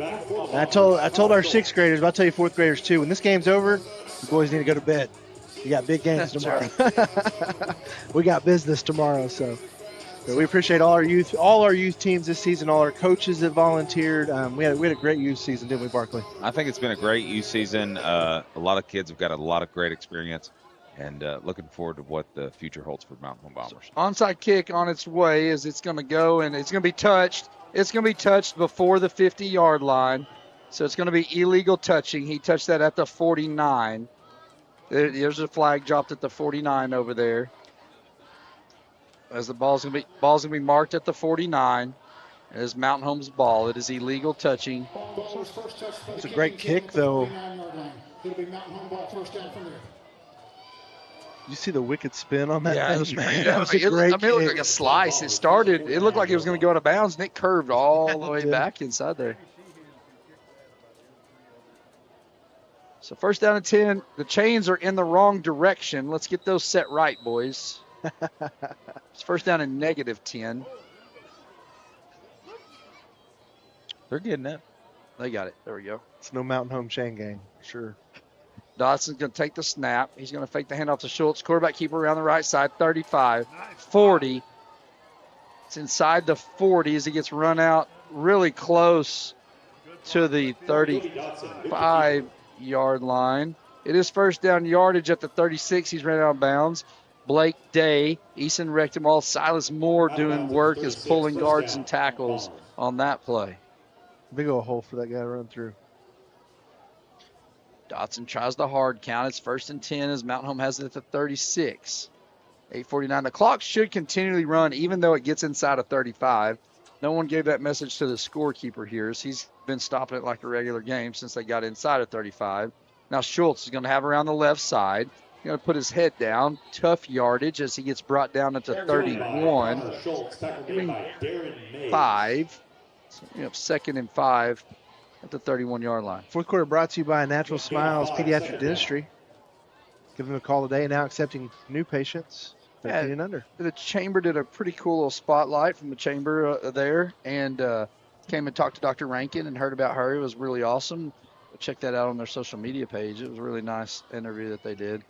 I told our 6th graders, but I'll tell you 4th graders too, when this game's over, the boys need to go to bed. You got big games tomorrow. We got business tomorrow, so we appreciate all our youth teams this season, all our coaches that volunteered. We had a great youth season, didn't we, Barkley? I think it's been a great youth season. A lot of kids have got a lot of great experience, and looking forward to what the future holds for Mountain Home Bombers. Onside kick on its way as it's going to go, and it's going to be touched. It's going to be touched before the 50-yard line, so it's going to be illegal touching. He touched that at the 49. There's a flag dropped at the 49 over there. As the ball's going to be marked at the 49. It is Mountain Home's ball. It is illegal touching. It's a great kick, though. You see the wicked spin on that? Yeah, That was a great it looked like a slice. It looked like it was going to go out of bounds, and it curved all the way back inside there. So 1st down and 10. The chains are in the wrong direction. Let's get those set right, boys. It's first down and -10. They're getting it. They got it. There we go. It's no Mountain Home chain gang, sure. Dotson's going to take the snap. He's going to fake the handoff to Schultz. Quarterback keeper around the right side, 35, 40. It's inside the 40 as he gets run out really close to the 35-yard line. It is first down yardage at the 36. He's ran out of bounds. Blake Day, Easton Rectimal, Silas Moore doing work as pulling guards and tackles on that play. Big old hole for that guy to run through. Dotson tries the hard count. It's first and 10 as Mountain Home has it at the 36. 8:49. The clock should continually run even though it gets inside of 35. No one gave that message to the scorekeeper here. As he's been stopping it like a regular game since they got inside of 35. Now Schultz is going to have around the left side. He's going to put his head down. Tough yardage as he gets brought down at the 31. 5. So, second and 5 at the 31-yard line. Fourth quarter brought to you by Natural Smiles Pediatric Dentistry. Give them a call today, now accepting new patients 13 and under. The chamber did a pretty cool little spotlight from the chamber there, and came and talked to Dr. Rankin and heard about her. It was really awesome. Check that out on their social media page. It was a really nice interview that they did.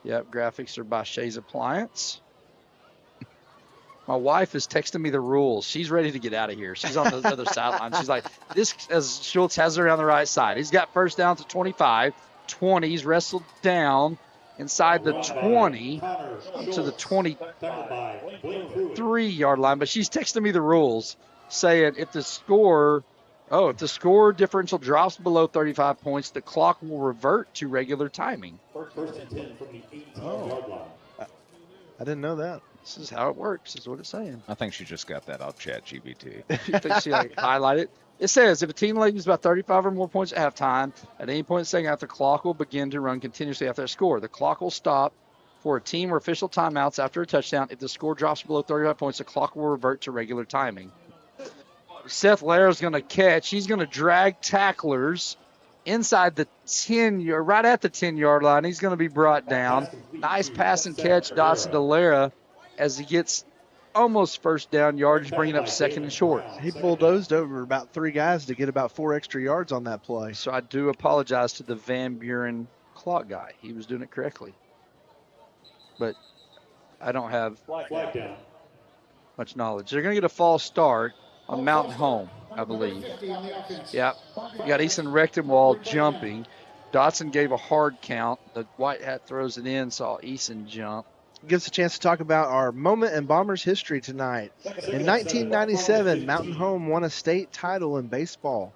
Yep, graphics are by Shay's Appliance. My wife is texting me the rules. She's ready to get out of here. She's on the other sideline. She's like, this, as Schultz has her on the right side. He's got first down to 25, 20. He's wrestled down inside the 20 to the 23-yard line. But she's texting me the rules saying if the score differential drops below 35 points, the clock will revert to regular timing. First and 10 from the 18-yard line. I didn't know that. This is how it works, is what it's saying. I think she just got that off ChatGPT. You think she highlighted? It says if a team leads about 35 or more points at halftime, at any point in the second half, the clock will begin to run continuously after a score. The clock will stop for a team or official timeouts after a touchdown. If the score drops below 35 points, the clock will revert to regular timing. Seth Lara's going to catch. He's going to drag tacklers inside the 10-yard, right at the 10-yard line. He's going to be brought down. Nice pass and catch, Dotson to Lara, as he gets almost first down yardage, bringing up second and short. He bulldozed over about 3 guys to get about 4 extra yards on that play. So I do apologize to the Van Buren clock guy. He was doing it correctly. But I don't have much knowledge. They're going to get a false start on Mountain Home, I believe. Yeah. You got Easton Rectenwald jumping. Dotson gave a hard count. The white hat throws it in, saw Easton jump. Gives us a chance to talk about our moment in Bombers history tonight. In 1997, Mountain Home won a state title in baseball.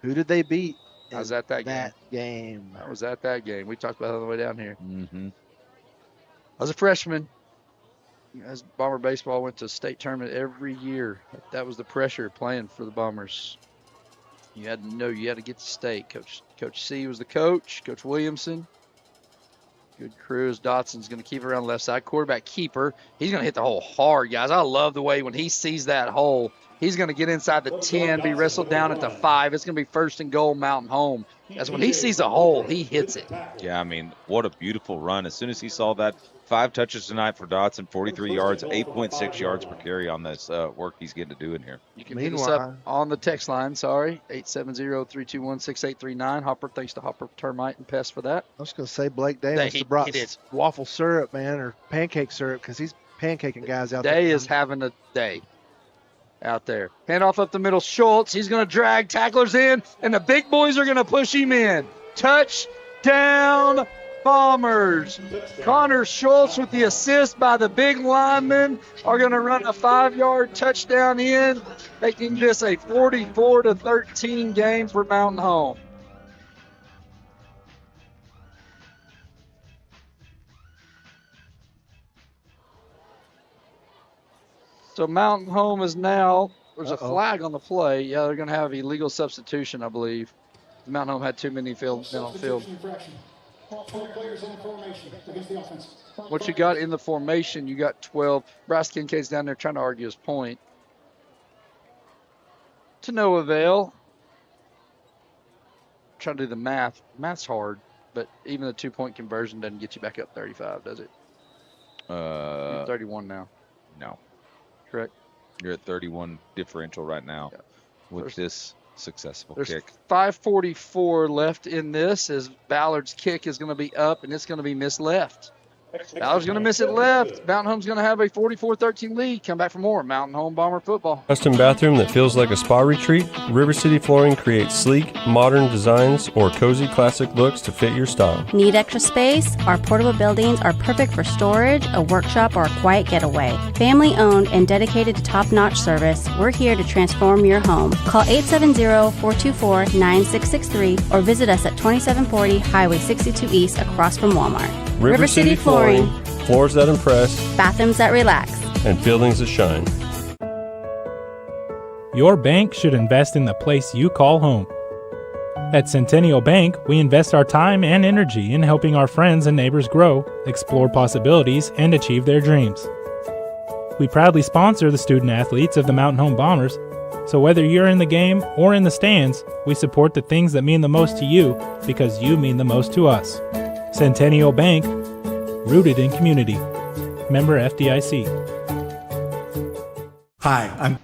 Who did they beat? I was at that game. I was at that game. We talked about it on the way down here. Mm-hmm. I was a freshman. As Bomber baseball went to state tournament every year. That was the pressure playing for the Bombers. You had to know you had to get to state. Coach C was the coach. Coach Williamson. Good crew as Dotson's going to keep it around the left side. Quarterback keeper. He's going to hit the hole hard, guys. I love the way when he sees that hole, he's going to get inside the 10, be wrestled down at the 5. It's going to be first and goal, Mountain Home. That's when he sees a hole, he hits it. Yeah, I mean, what a beautiful run. As soon as he saw that, 5 touches tonight for Dotson, 43 yards, 8.6 yards per carry on this work he's getting to do in here. You can hit us up on the text line, 870-321-6839. Hopper, thanks to Hopper Termite and Pest for that. I was going to say Blake Day must have brought waffle syrup, man, or pancake syrup, because he's pancaking guys out there. Day is having a day out there. Handoff up the middle, Schultz. He's going to drag tacklers in, and the big boys are going to push him in. Touchdown, Bombers. Connor Schultz with the assist by the big linemen are going to run a 5-yard touchdown in, making this a 44-13 game for Mountain Home. So Mountain Home is now, there's a flag on the play. Yeah, they're going to have illegal substitution, I believe. Mountain Home had too many men on field. What you got in the formation, you got 12. Bryce Kincaid's down there trying to argue his point. To no avail. Trying to do the math. Math's hard, but even the 2-point conversion doesn't get you back up 35, does it? You're 31 now. No. Correct. You're at 31 differential right now with this successful There's kick. 5:44 left in this as Ballard's kick is going to be up, and it's going to be missed left. Ballard's going to miss it left. Mountain Home's going to have a 44-13 lead. Come back for more Mountain Home Bomber football. Custom bathroom that feels like a spa retreat? River City Flooring creates sleek, modern designs or cozy classic looks to fit your style. Need extra space? Our portable buildings are perfect for storage, a workshop, or a quiet getaway. Family owned and dedicated to top-notch service, we're here to transform your home. Call 870-424-9663 or visit us at 2740 Highway 62 East across from Walmart. River City Flooring, floors that impress, bathrooms that relax, and buildings that shine. Your bank should invest in the place you call home. At Centennial Bank, we invest our time and energy in helping our friends and neighbors grow, explore possibilities, and achieve their dreams. We proudly sponsor the student athletes of the Mountain Home Bombers, so whether you're in the game or in the stands, we support the things that mean the most to you because you mean the most to us. Centennial Bank, rooted in community. Member FDIC. Hi, I'm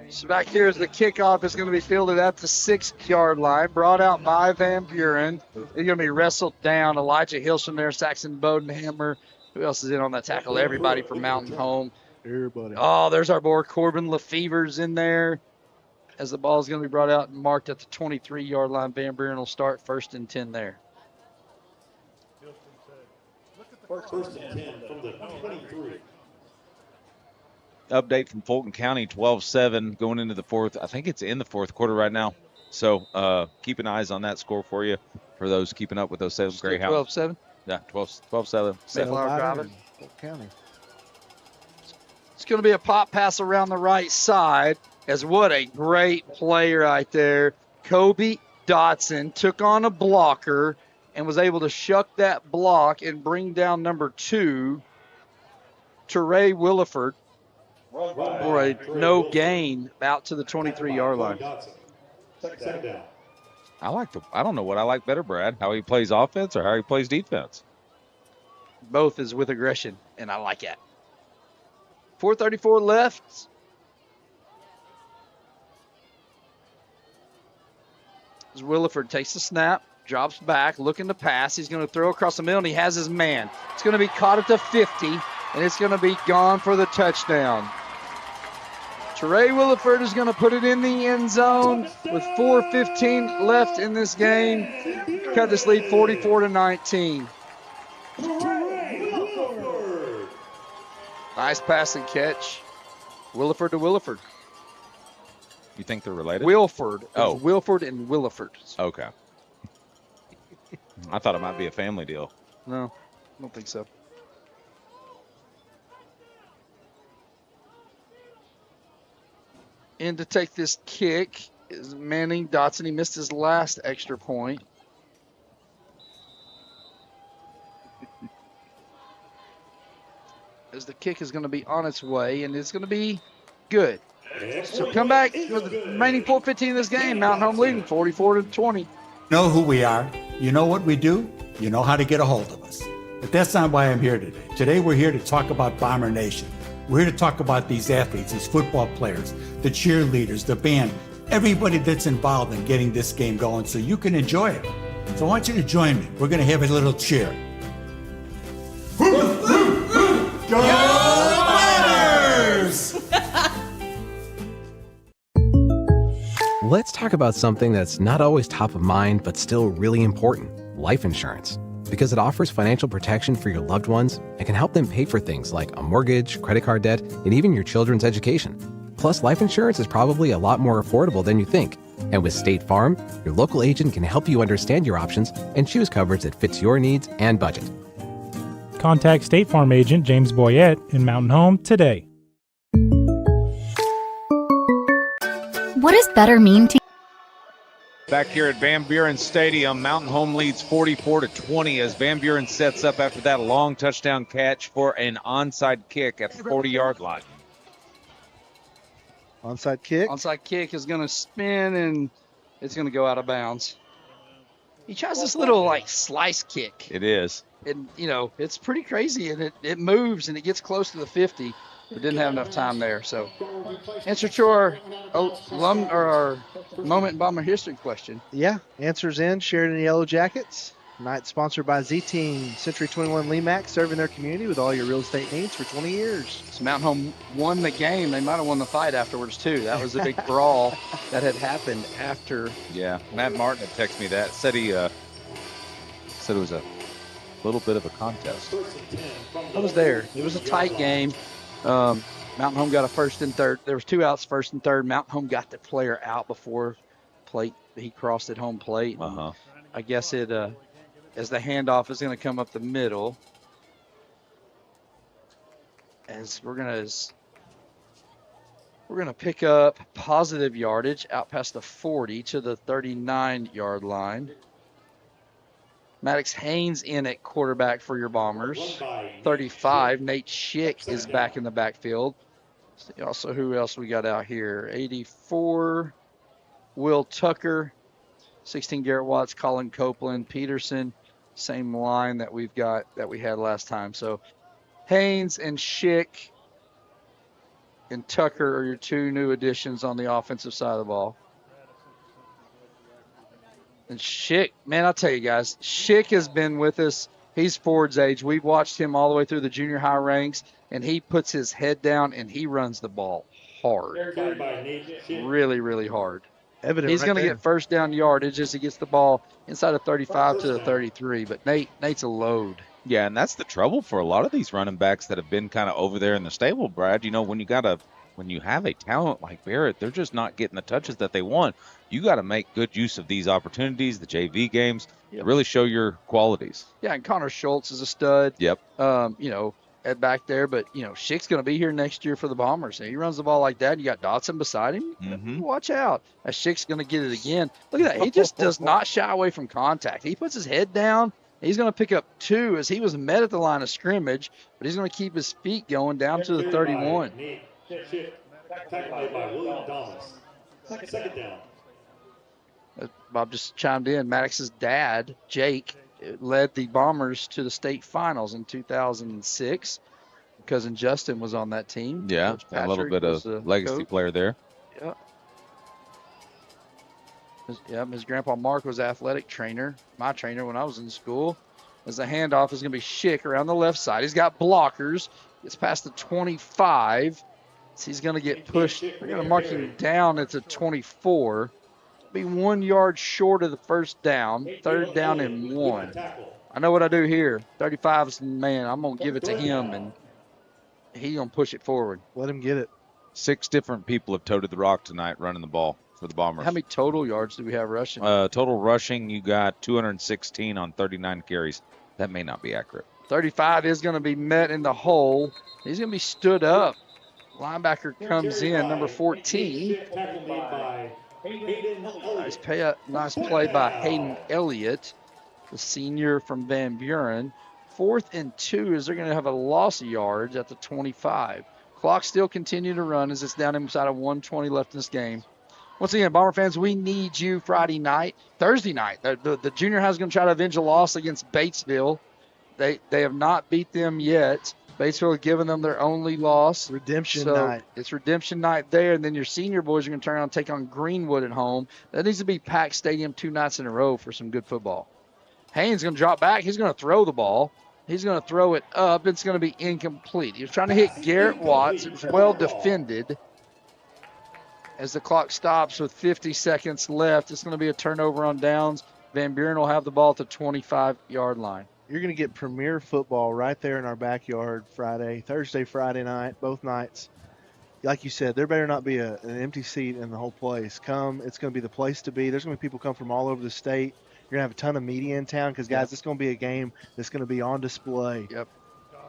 So back here is the kickoff is going to be fielded at the 6-yard line, brought out by Van Buren. It's going to be wrestled down. Elijah Hill's from there, Saxon Bodenhammer. Who else is in on that tackle? Everybody from Mountain Home. Everybody. Oh, there's our boy Corbin Lefever's in there. As the ball is going to be brought out and marked at the 23-yard line, Van Buren will start 1st and 10 there. First and 10 from the 23. Update from Fulton County, 12-7 going into the fourth. I think it's in the fourth quarter right now. So keep an eyes on that score for you, for those keeping up with those Salem Greyhounds. 12-7? Yeah, 12-7. Mayflower driving. Fulton County. It's going to be a pop pass around the right side. As what a great play right there. Kobe Dotson took on a blocker and was able to shuck that block and bring down number 2, Teray Williford, for a no gain out to the 23-yard line. I don't know what I like better, Brad, how he plays offense or how he plays defense. Both is with aggression, and I like it. 4:34 left. As Williford takes the snap, drops back, looking to pass. He's going to throw across the middle, and he has his man. It's going to be caught at the 50, and it's going to be gone for the touchdown. Teray Williford is going to put it in the end zone with 4:15 left in this game. Cut this lead 44-19. Nice pass and catch. Williford to Williford. You think they're related? Wilford. Oh. Wilford and Williford. Okay. I thought it might be a family deal. No, I don't think so. And to take this kick is Manning Dotson. He missed his last extra point. As the kick is going to be on its way, and it's going to be good. So come back with the remaining 4:15 in this game. Mountain Home leading 44-20. know who we are. You know what we do. You know how to get a hold of us. But that's not why I'm here today. Today we're here to talk about Bomber Nation. We're here to talk about these athletes, these football players, the cheerleaders, the band, everybody that's involved in getting this game going so you can enjoy it. So I want you to join me. We're going to have a little cheer. Let's talk about something that's not always top of mind, but still really important: life insurance. Because it offers financial protection for your loved ones and can help them pay for things like a mortgage, credit card debt, and even your children's education. Plus, life insurance is probably a lot more affordable than you think. And with State Farm, your local agent can help you understand your options and choose coverage that fits your needs and budget. Contact State Farm agent James Boyette in Mountain Home today. What does better mean to you? Back here at Van Buren Stadium, Mountain Home leads 44-20 as Van Buren sets up after that long touchdown catch for an onside kick at the 40-yard line. Onside kick. Onside kick is going to spin, and it's going to go out of bounds. He tries this little like slice kick. It is. And, it's pretty crazy, and it moves, and it gets close to the 50, but didn't have enough time there. So, answer to our Moment in Bomber history question. Yeah, answers in. Sheridan Yellow Jackets. Night sponsored by Z-Team, Century 21 Lemax, serving their community with all your real estate needs for 20 years. So Mountain Home won the game. They might have won the fight afterwards, too. That was a big brawl that had happened after. Yeah, Matt Martin had texted me that. Said it was a little bit of a contest. I was there. It was a tight game. Mountain Home got a first and third. There was 2 outs, first and third. Mountain Home got the player out before he crossed at home plate. I guess it as the handoff is going to come up the middle. As we're going to pick up positive yardage out past the 40 to the 39-yard line. Maddox Haynes in at quarterback for your Bombers. 35, Nate Schick is back in the backfield. Also, who else we got out here? 84, Will Tucker. 16, Garrett Watts, Colin Copeland, Peterson. Same line that we had last time. So Haynes and Schick and Tucker are your 2 new additions on the offensive side of the ball. And Schick, man, I'll tell you guys, Schick has been with us. He's Ford's age. We've watched him all the way through the junior high ranks, and he puts his head down and he runs the ball hard. Really, really hard. He's going to get first down yardage as he gets the ball inside of 35 to the 33, but Nate's a load. Yeah, and that's the trouble for a lot of these running backs that have been kind of over there in the stable, Brad. When you have a talent like Barrett, they're just not getting the touches that they want. You got to make good use of these opportunities, the JV games, to really show your qualities. Yeah, and Connor Schultz is a stud. Yep. At back there, but Schick's going to be here next year for the Bombers. And he runs the ball like that. You got Dotson beside him. Mm-hmm. Watch out. Schick's going to get it again. Look at that. He just does not shy away from contact. He puts his head down. He's going to pick up 2 as he was met at the line of scrimmage, but he's going to keep his feet going down to the 31. Second down. Bob just chimed in. Maddox's dad, Jake, led the Bombers to the state finals in 2006. Cousin Justin was on that team. Yeah, a little bit of legacy player there. Yeah. His grandpa Mark was athletic trainer, my trainer when I was in school. As the handoff is going to be Schick around the left side. He's got blockers. Gets past the 25. So he's going to get pushed. We're going to mark him down at the 24. Be 1 yard short of the first down. 3rd down and 1. I know what I do here. 35's man. I'm going to give it to him, and he's going to push it forward. Let him get it. 6 different people have toted the rock tonight running the ball for the Bombers. How many total yards do we have rushing? Total rushing, you got 216 on 39 carries. That may not be accurate. 35 is going to be met in the hole. He's going to be stood up. Linebacker comes in, number 14. Nice play by Hayden Elliott, the senior from Van Buren. 4th and 2 is they're going to have a loss of yards at the 25. Clock still continue to run as it's down inside of 1:20 left in this game. Once again, Bomber fans, we need you Thursday night. The junior high is going to try to avenge a loss against Batesville. They have not beat them yet. Batesville has given them their only loss. Redemption night. It's redemption night there, and then your senior boys are going to turn around and take on Greenwood at home. That needs to be packed stadium 2 nights in a row for some good football. Haynes going to drop back. He's going to throw the ball. He's going to throw it up. It's going to be incomplete. He was trying to hit Garrett Watts. It was well defended. As the clock stops with 50 seconds left, it's going to be a turnover on downs. Van Buren will have the ball at the 25-yard line. You're going to get premier football right there in our backyard Thursday, Friday night, both nights. Like you said, there better not be an empty seat in the whole place. Come, it's going to be the place to be. There's going to be people come from all over the state. You're going to have a ton of media in town because, guys, it's going to be a game that's going to be on display. Yep.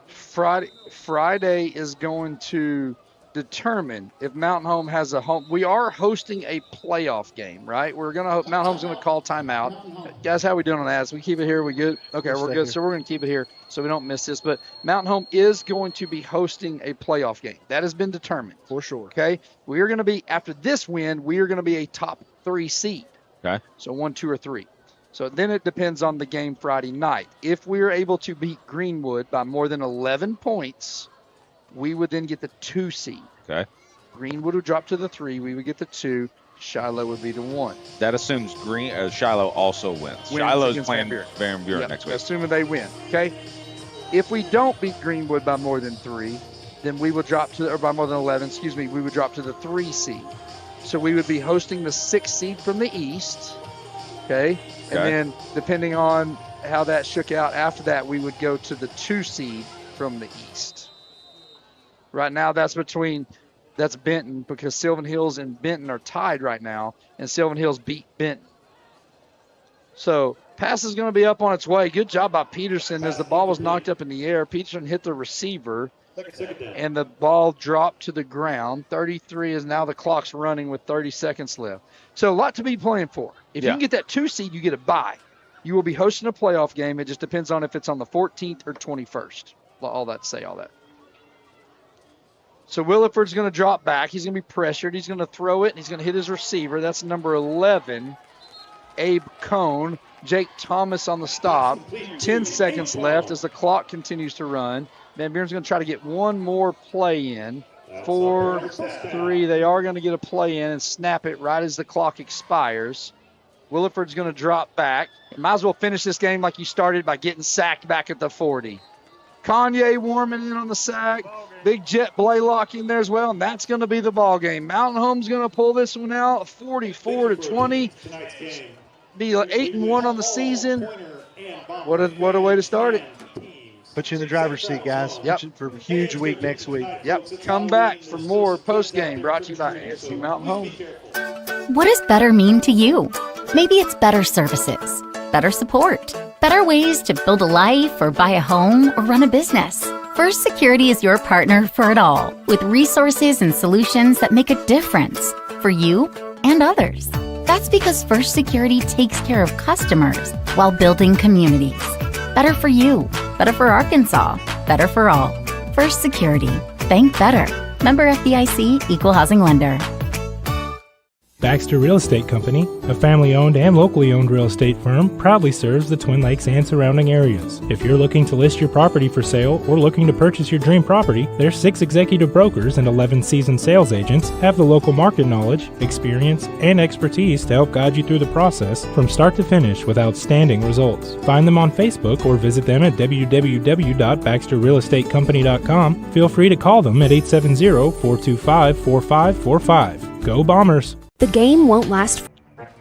Friday is going to determine if Mountain Home has a home. We are hosting a playoff game, right? Mountain Home's going to call timeout. Guys, how we doing on that? So we keep it here. We good? Okay, we're good. So we're going to keep it here so we don't miss this. But Mountain Home is going to be hosting a playoff game. That has been determined. For sure. Okay? We are going to be, after this win, we are going to be a top 3 seed. Okay. So 1, 2, or 3. So then it depends on the game Friday night. If we are able to beat Greenwood by more than 11 points, we would then get the 2 seed. Okay. Greenwood would drop to the 3. We would get the 2. Shiloh would be the 1. That assumes Shiloh also wins. Shiloh's playing Van Buren next week. Assuming they win. Okay. If we don't beat Greenwood by more than 3, then we would drop to, or by more than 11, we would drop to the 3 seed. So we would be hosting the 6 seed from the East. Okay. And then depending on how that shook out after that, we would go to the 2 seed from the East. Right now, that's Benton, because Sylvan Hills and Benton are tied right now, and Sylvan Hills beat Benton. So pass is going to be up on its way. Good job by Peterson as the ball was knocked up in the air. Peterson hit the receiver, and the ball dropped to the ground. 33 is now the clock's running with 30 seconds left. So a lot to be playing for. If you can get that 2 seed, you get a bye. You will be hosting a playoff game. It just depends on if it's on the 14th or 21st. All that to say all that. So Williford's going to drop back. He's going to be pressured. He's going to throw it, and he's going to hit his receiver. That's number 11, Abe Cohn. Jake Thomas on the stop. 10 seconds left as the clock continues to run. Van Buren's going to try to get one more play in. 4, 3. They are going to get a play in and snap it right as the clock expires. Williford's going to drop back. Might as well finish this game like you started by getting sacked back at the 40. Kanye warming in on the sack. Big Jet Blaylock in there as well, and that's going to be the ball game. Mountain Home's going to pull this one out, 44-20. Be 8-1 on the season. What a way to start it. Put you in the driver's seat, guys. Yep. For a huge week next week. Yep. Come back for more post-game brought to you by ASU Mountain Home. What does better mean to you? Maybe it's better services, better support, better ways to build a life or buy a home or run a business. First Security is your partner for it all, with resources and solutions that make a difference for you and others. That's because First Security takes care of customers while building communities. Better for you, better for Arkansas, better for all. First Security. Bank better. Member FDIC, Equal Housing Lender. Baxter Real Estate Company, a family-owned and locally owned real estate firm, proudly serves the Twin Lakes and surrounding areas. If you're looking to list your property for sale or looking to purchase your dream property, their 6 executive brokers and 11 seasoned sales agents have the local market knowledge, experience, and expertise to help guide you through the process from start to finish with outstanding results. Find them on Facebook or visit them at www.baxterrealestatecompany.com. Feel free to call them at 870-425-4545. Go Bombers! The game won't last. Back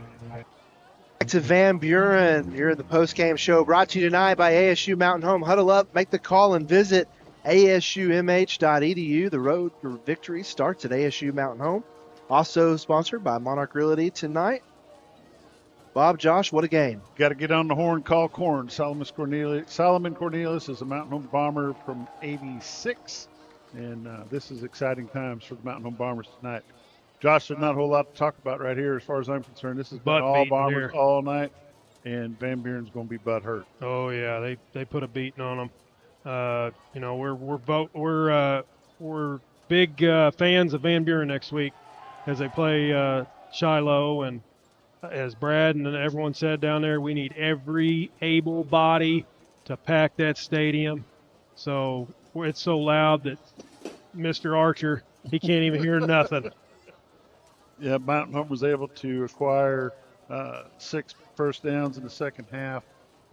to Van Buren. You're in the post-game show brought to you tonight by ASU Mountain Home. Huddle up, make the call, and visit asumh.edu. The road for victory starts at ASU Mountain Home. Also sponsored by Monarch Realty tonight. Bob, Josh, what a game. Got to get on the horn, call corn. Solomon Cornelius is a Mountain Home Bomber from 86. And this is exciting times for the Mountain Home Bombers tonight. Josh, there's not a whole lot to talk about right here as far as I'm concerned. This has been all Bombers all night, and Van Buren's going to be butt hurt. Oh yeah, they put a beating on them. We're big fans of Van Buren next week as they play Shiloh, and as Brad and everyone said down there, we need every able body to pack that stadium. So it's so loud that Mr. Archer, he can't even hear nothing. Yeah, Mountain Home was able to acquire 6 first downs in the second half,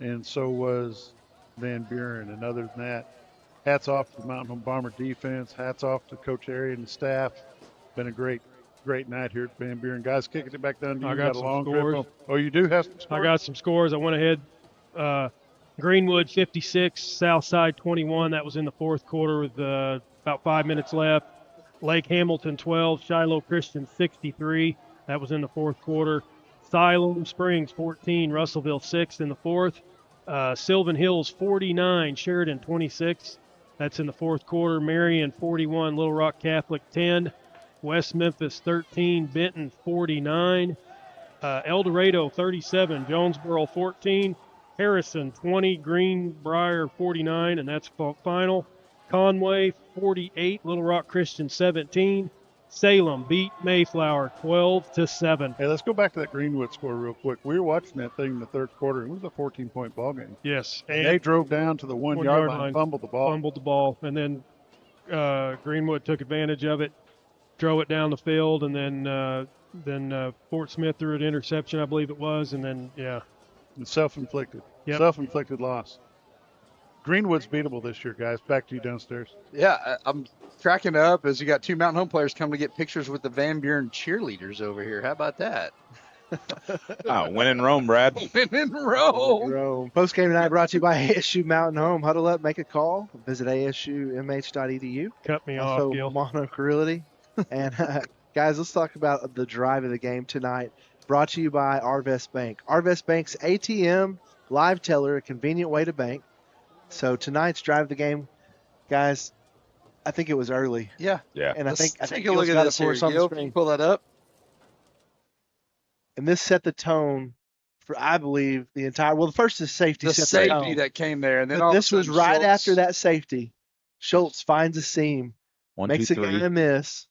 and so was Van Buren. And other than that, hats off to the Mountain Home Bomber defense. Hats off to Coach Arian and the staff. Been a great night here at Van Buren. Guys, kicking it back down to you. I got some long scores. Trip. Oh, you do have some scores? I got some scores. I went ahead. Greenwood 56, Southside 21. That was in the fourth quarter with about 5 minutes left. Lake Hamilton 12, Shiloh Christian 63. That was in the fourth quarter. Siloam Springs 14, Russellville 6 in the fourth. Sylvan Hills 49, Sheridan 26. That's in the fourth quarter. Marion 41, Little Rock Catholic 10. West Memphis 13, Benton 49. El Dorado 37, Jonesboro 14. Harrison 20, Greenbrier 49, and that's final. Conway 48, Little Rock Christian 17. Salem beat Mayflower 12-7. Hey, let's go back to that Greenwood score real quick. We were watching that thing in the third quarter. It was a 14-point ball game. Yes. And they drove down to the 1 yard line, fumbled the ball. And then Greenwood took advantage of it, drove it down the field, and then Fort Smith threw an interception, I believe it was, and then, yeah. It's self-inflicted. Yep. Self-inflicted loss. Greenwood's beatable this year, guys. Back to you downstairs. Yeah, I'm cracking up as you got two Mountain Home players come to get pictures with the Van Buren cheerleaders over here. How about that? Win in Rome, Brad. Win in Rome. Rome. Post-game tonight brought to you by ASU Mountain Home. Huddle up, make a call. Visit asumh.edu. Cut me also, off, Gil. Monarch Realty. And, guys, let's talk about the drive of the game tonight. Brought to you by Arvest Bank. Arvest Bank's ATM live teller, a convenient way to bank. So tonight's drive of the game, guys, I think it was early. Yeah. And I think take a look at this here. Gil, can you pull that up? And this set the tone for, I believe, the entire. Well, the first is safety. The set safety the tone. that came there, and then But this all of was a sudden right Schultz- after that safety. Schultz finds a seam, 1, makes 2, a 3. guy miss.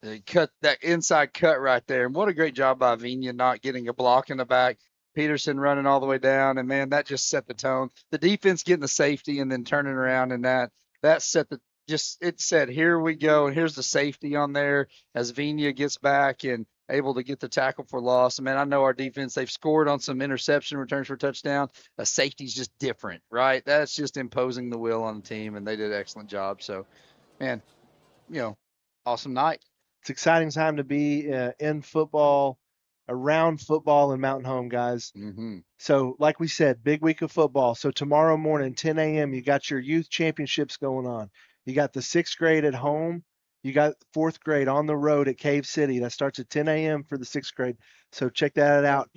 They cut that inside cut right there, and what a great job by Vina not getting a block in the back. Peterson running all the way down, and man, that just set the tone. The defense getting the safety and then turning around, and that set the it said, here we go, and here's the safety on there as Vina gets back and able to get the tackle for loss. And man, I know our defense, they've scored on some interception returns for touchdown. A safety's just different, right? That's just imposing the will on the team, and they did an excellent job. So, man, awesome night. It's an exciting time to be in football, around football in Mountain Home, guys. Mm-hmm. So, like we said, big week of football. So tomorrow morning, 10 a.m., you got your youth championships going on. You got the 6th grade at home. You got 4th grade on the road at Cave City. That starts at 10 a.m. for the 6th grade. So check that out.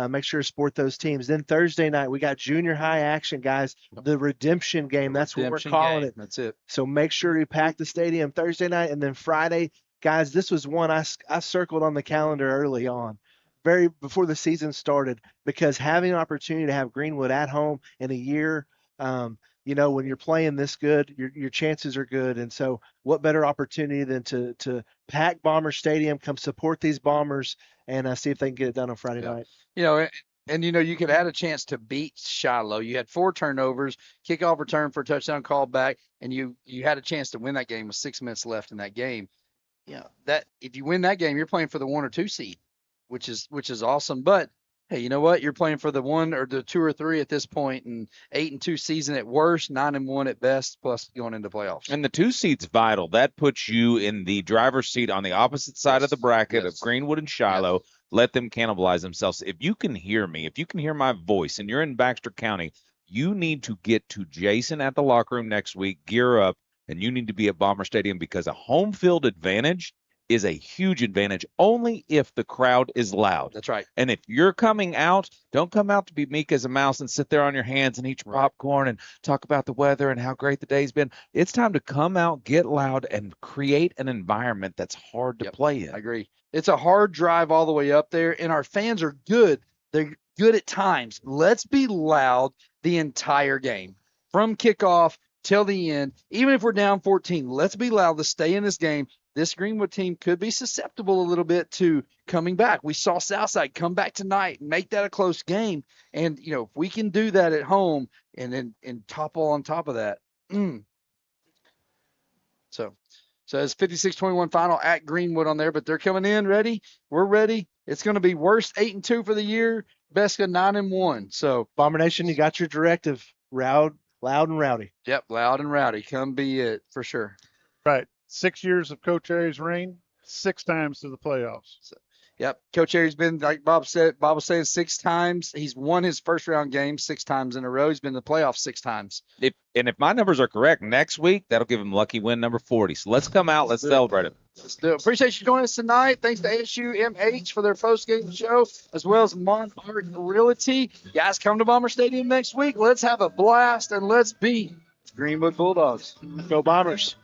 Make sure to support those teams. Then Thursday night, we got junior high action, guys. The redemption game. That's what we're calling it. That's it. So make sure to pack the stadium Thursday night. And then Friday, guys, this was one I circled on the calendar early on, very before the season started, because having an opportunity to have Greenwood at home in a year, when you're playing this good, your chances are good. And so what better opportunity than to pack Bomber Stadium, come support these Bombers, and see if they can get it done on Friday night. You could have had a chance to beat Shiloh. You had 4 turnovers, kickoff return for a touchdown call back, and you had a chance to win that game with 6 minutes left in that game. That if you win that game, you're playing for the 1 or 2 seed, which is awesome. But hey, you know what? You're playing for the 1 or the 2 or 3 at this point, and 8-2 season at worst, 9-1 at best, plus going into playoffs. And the 2 seed's vital. That puts you in the driver's seat on the opposite side of the bracket of Greenwood and Shiloh. Yes. Let them cannibalize themselves. If you can hear me, if you can hear my voice, and you're in Baxter County, you need to get to Jason at the locker room next week, gear up, and you need to be at Bomber Stadium, because a home field advantage is a huge advantage only if the crowd is loud. That's right. And if you're coming out, don't come out to be meek as a mouse and sit there on your hands and eat your popcorn and talk about the weather and how great the day's been. It's time to come out, get loud, and create an environment that's hard to play in. I agree. It's a hard drive all the way up there, and our fans are good. They're good at times. Let's be loud the entire game, from kickoff till the end. Even if we're down 14, let's be loud to stay in this game. This Greenwood team could be susceptible a little bit to coming back. We saw Southside come back tonight and make that a close game. And, if we can do that at home and topple on top of that. So it's 56-21 final at Greenwood on there, but they're coming in ready. We're ready. It's going to be worst 8-2 for the year. Best 9-1. So Bomber Nation, you got your directive. Loud and rowdy. Yep, loud and rowdy. Come be it for sure. Right. 6 years of Coach Aries' reign, 6 times to the playoffs. Yep. Coach Aries been, like Bob was saying, 6 times. He's won his first round game 6 times in a row. He's been in the playoffs 6 times. If my numbers are correct, next week, that'll give him lucky win number 40. So let's come out. Let's celebrate it. Let's do it. Appreciate you joining us tonight. Thanks to ASU-MH for their post-game show, as well as Monarch Realty. Guys, come to Bomber Stadium next week. Let's have a blast, and let's beat Greenwood Bulldogs. Go Bombers.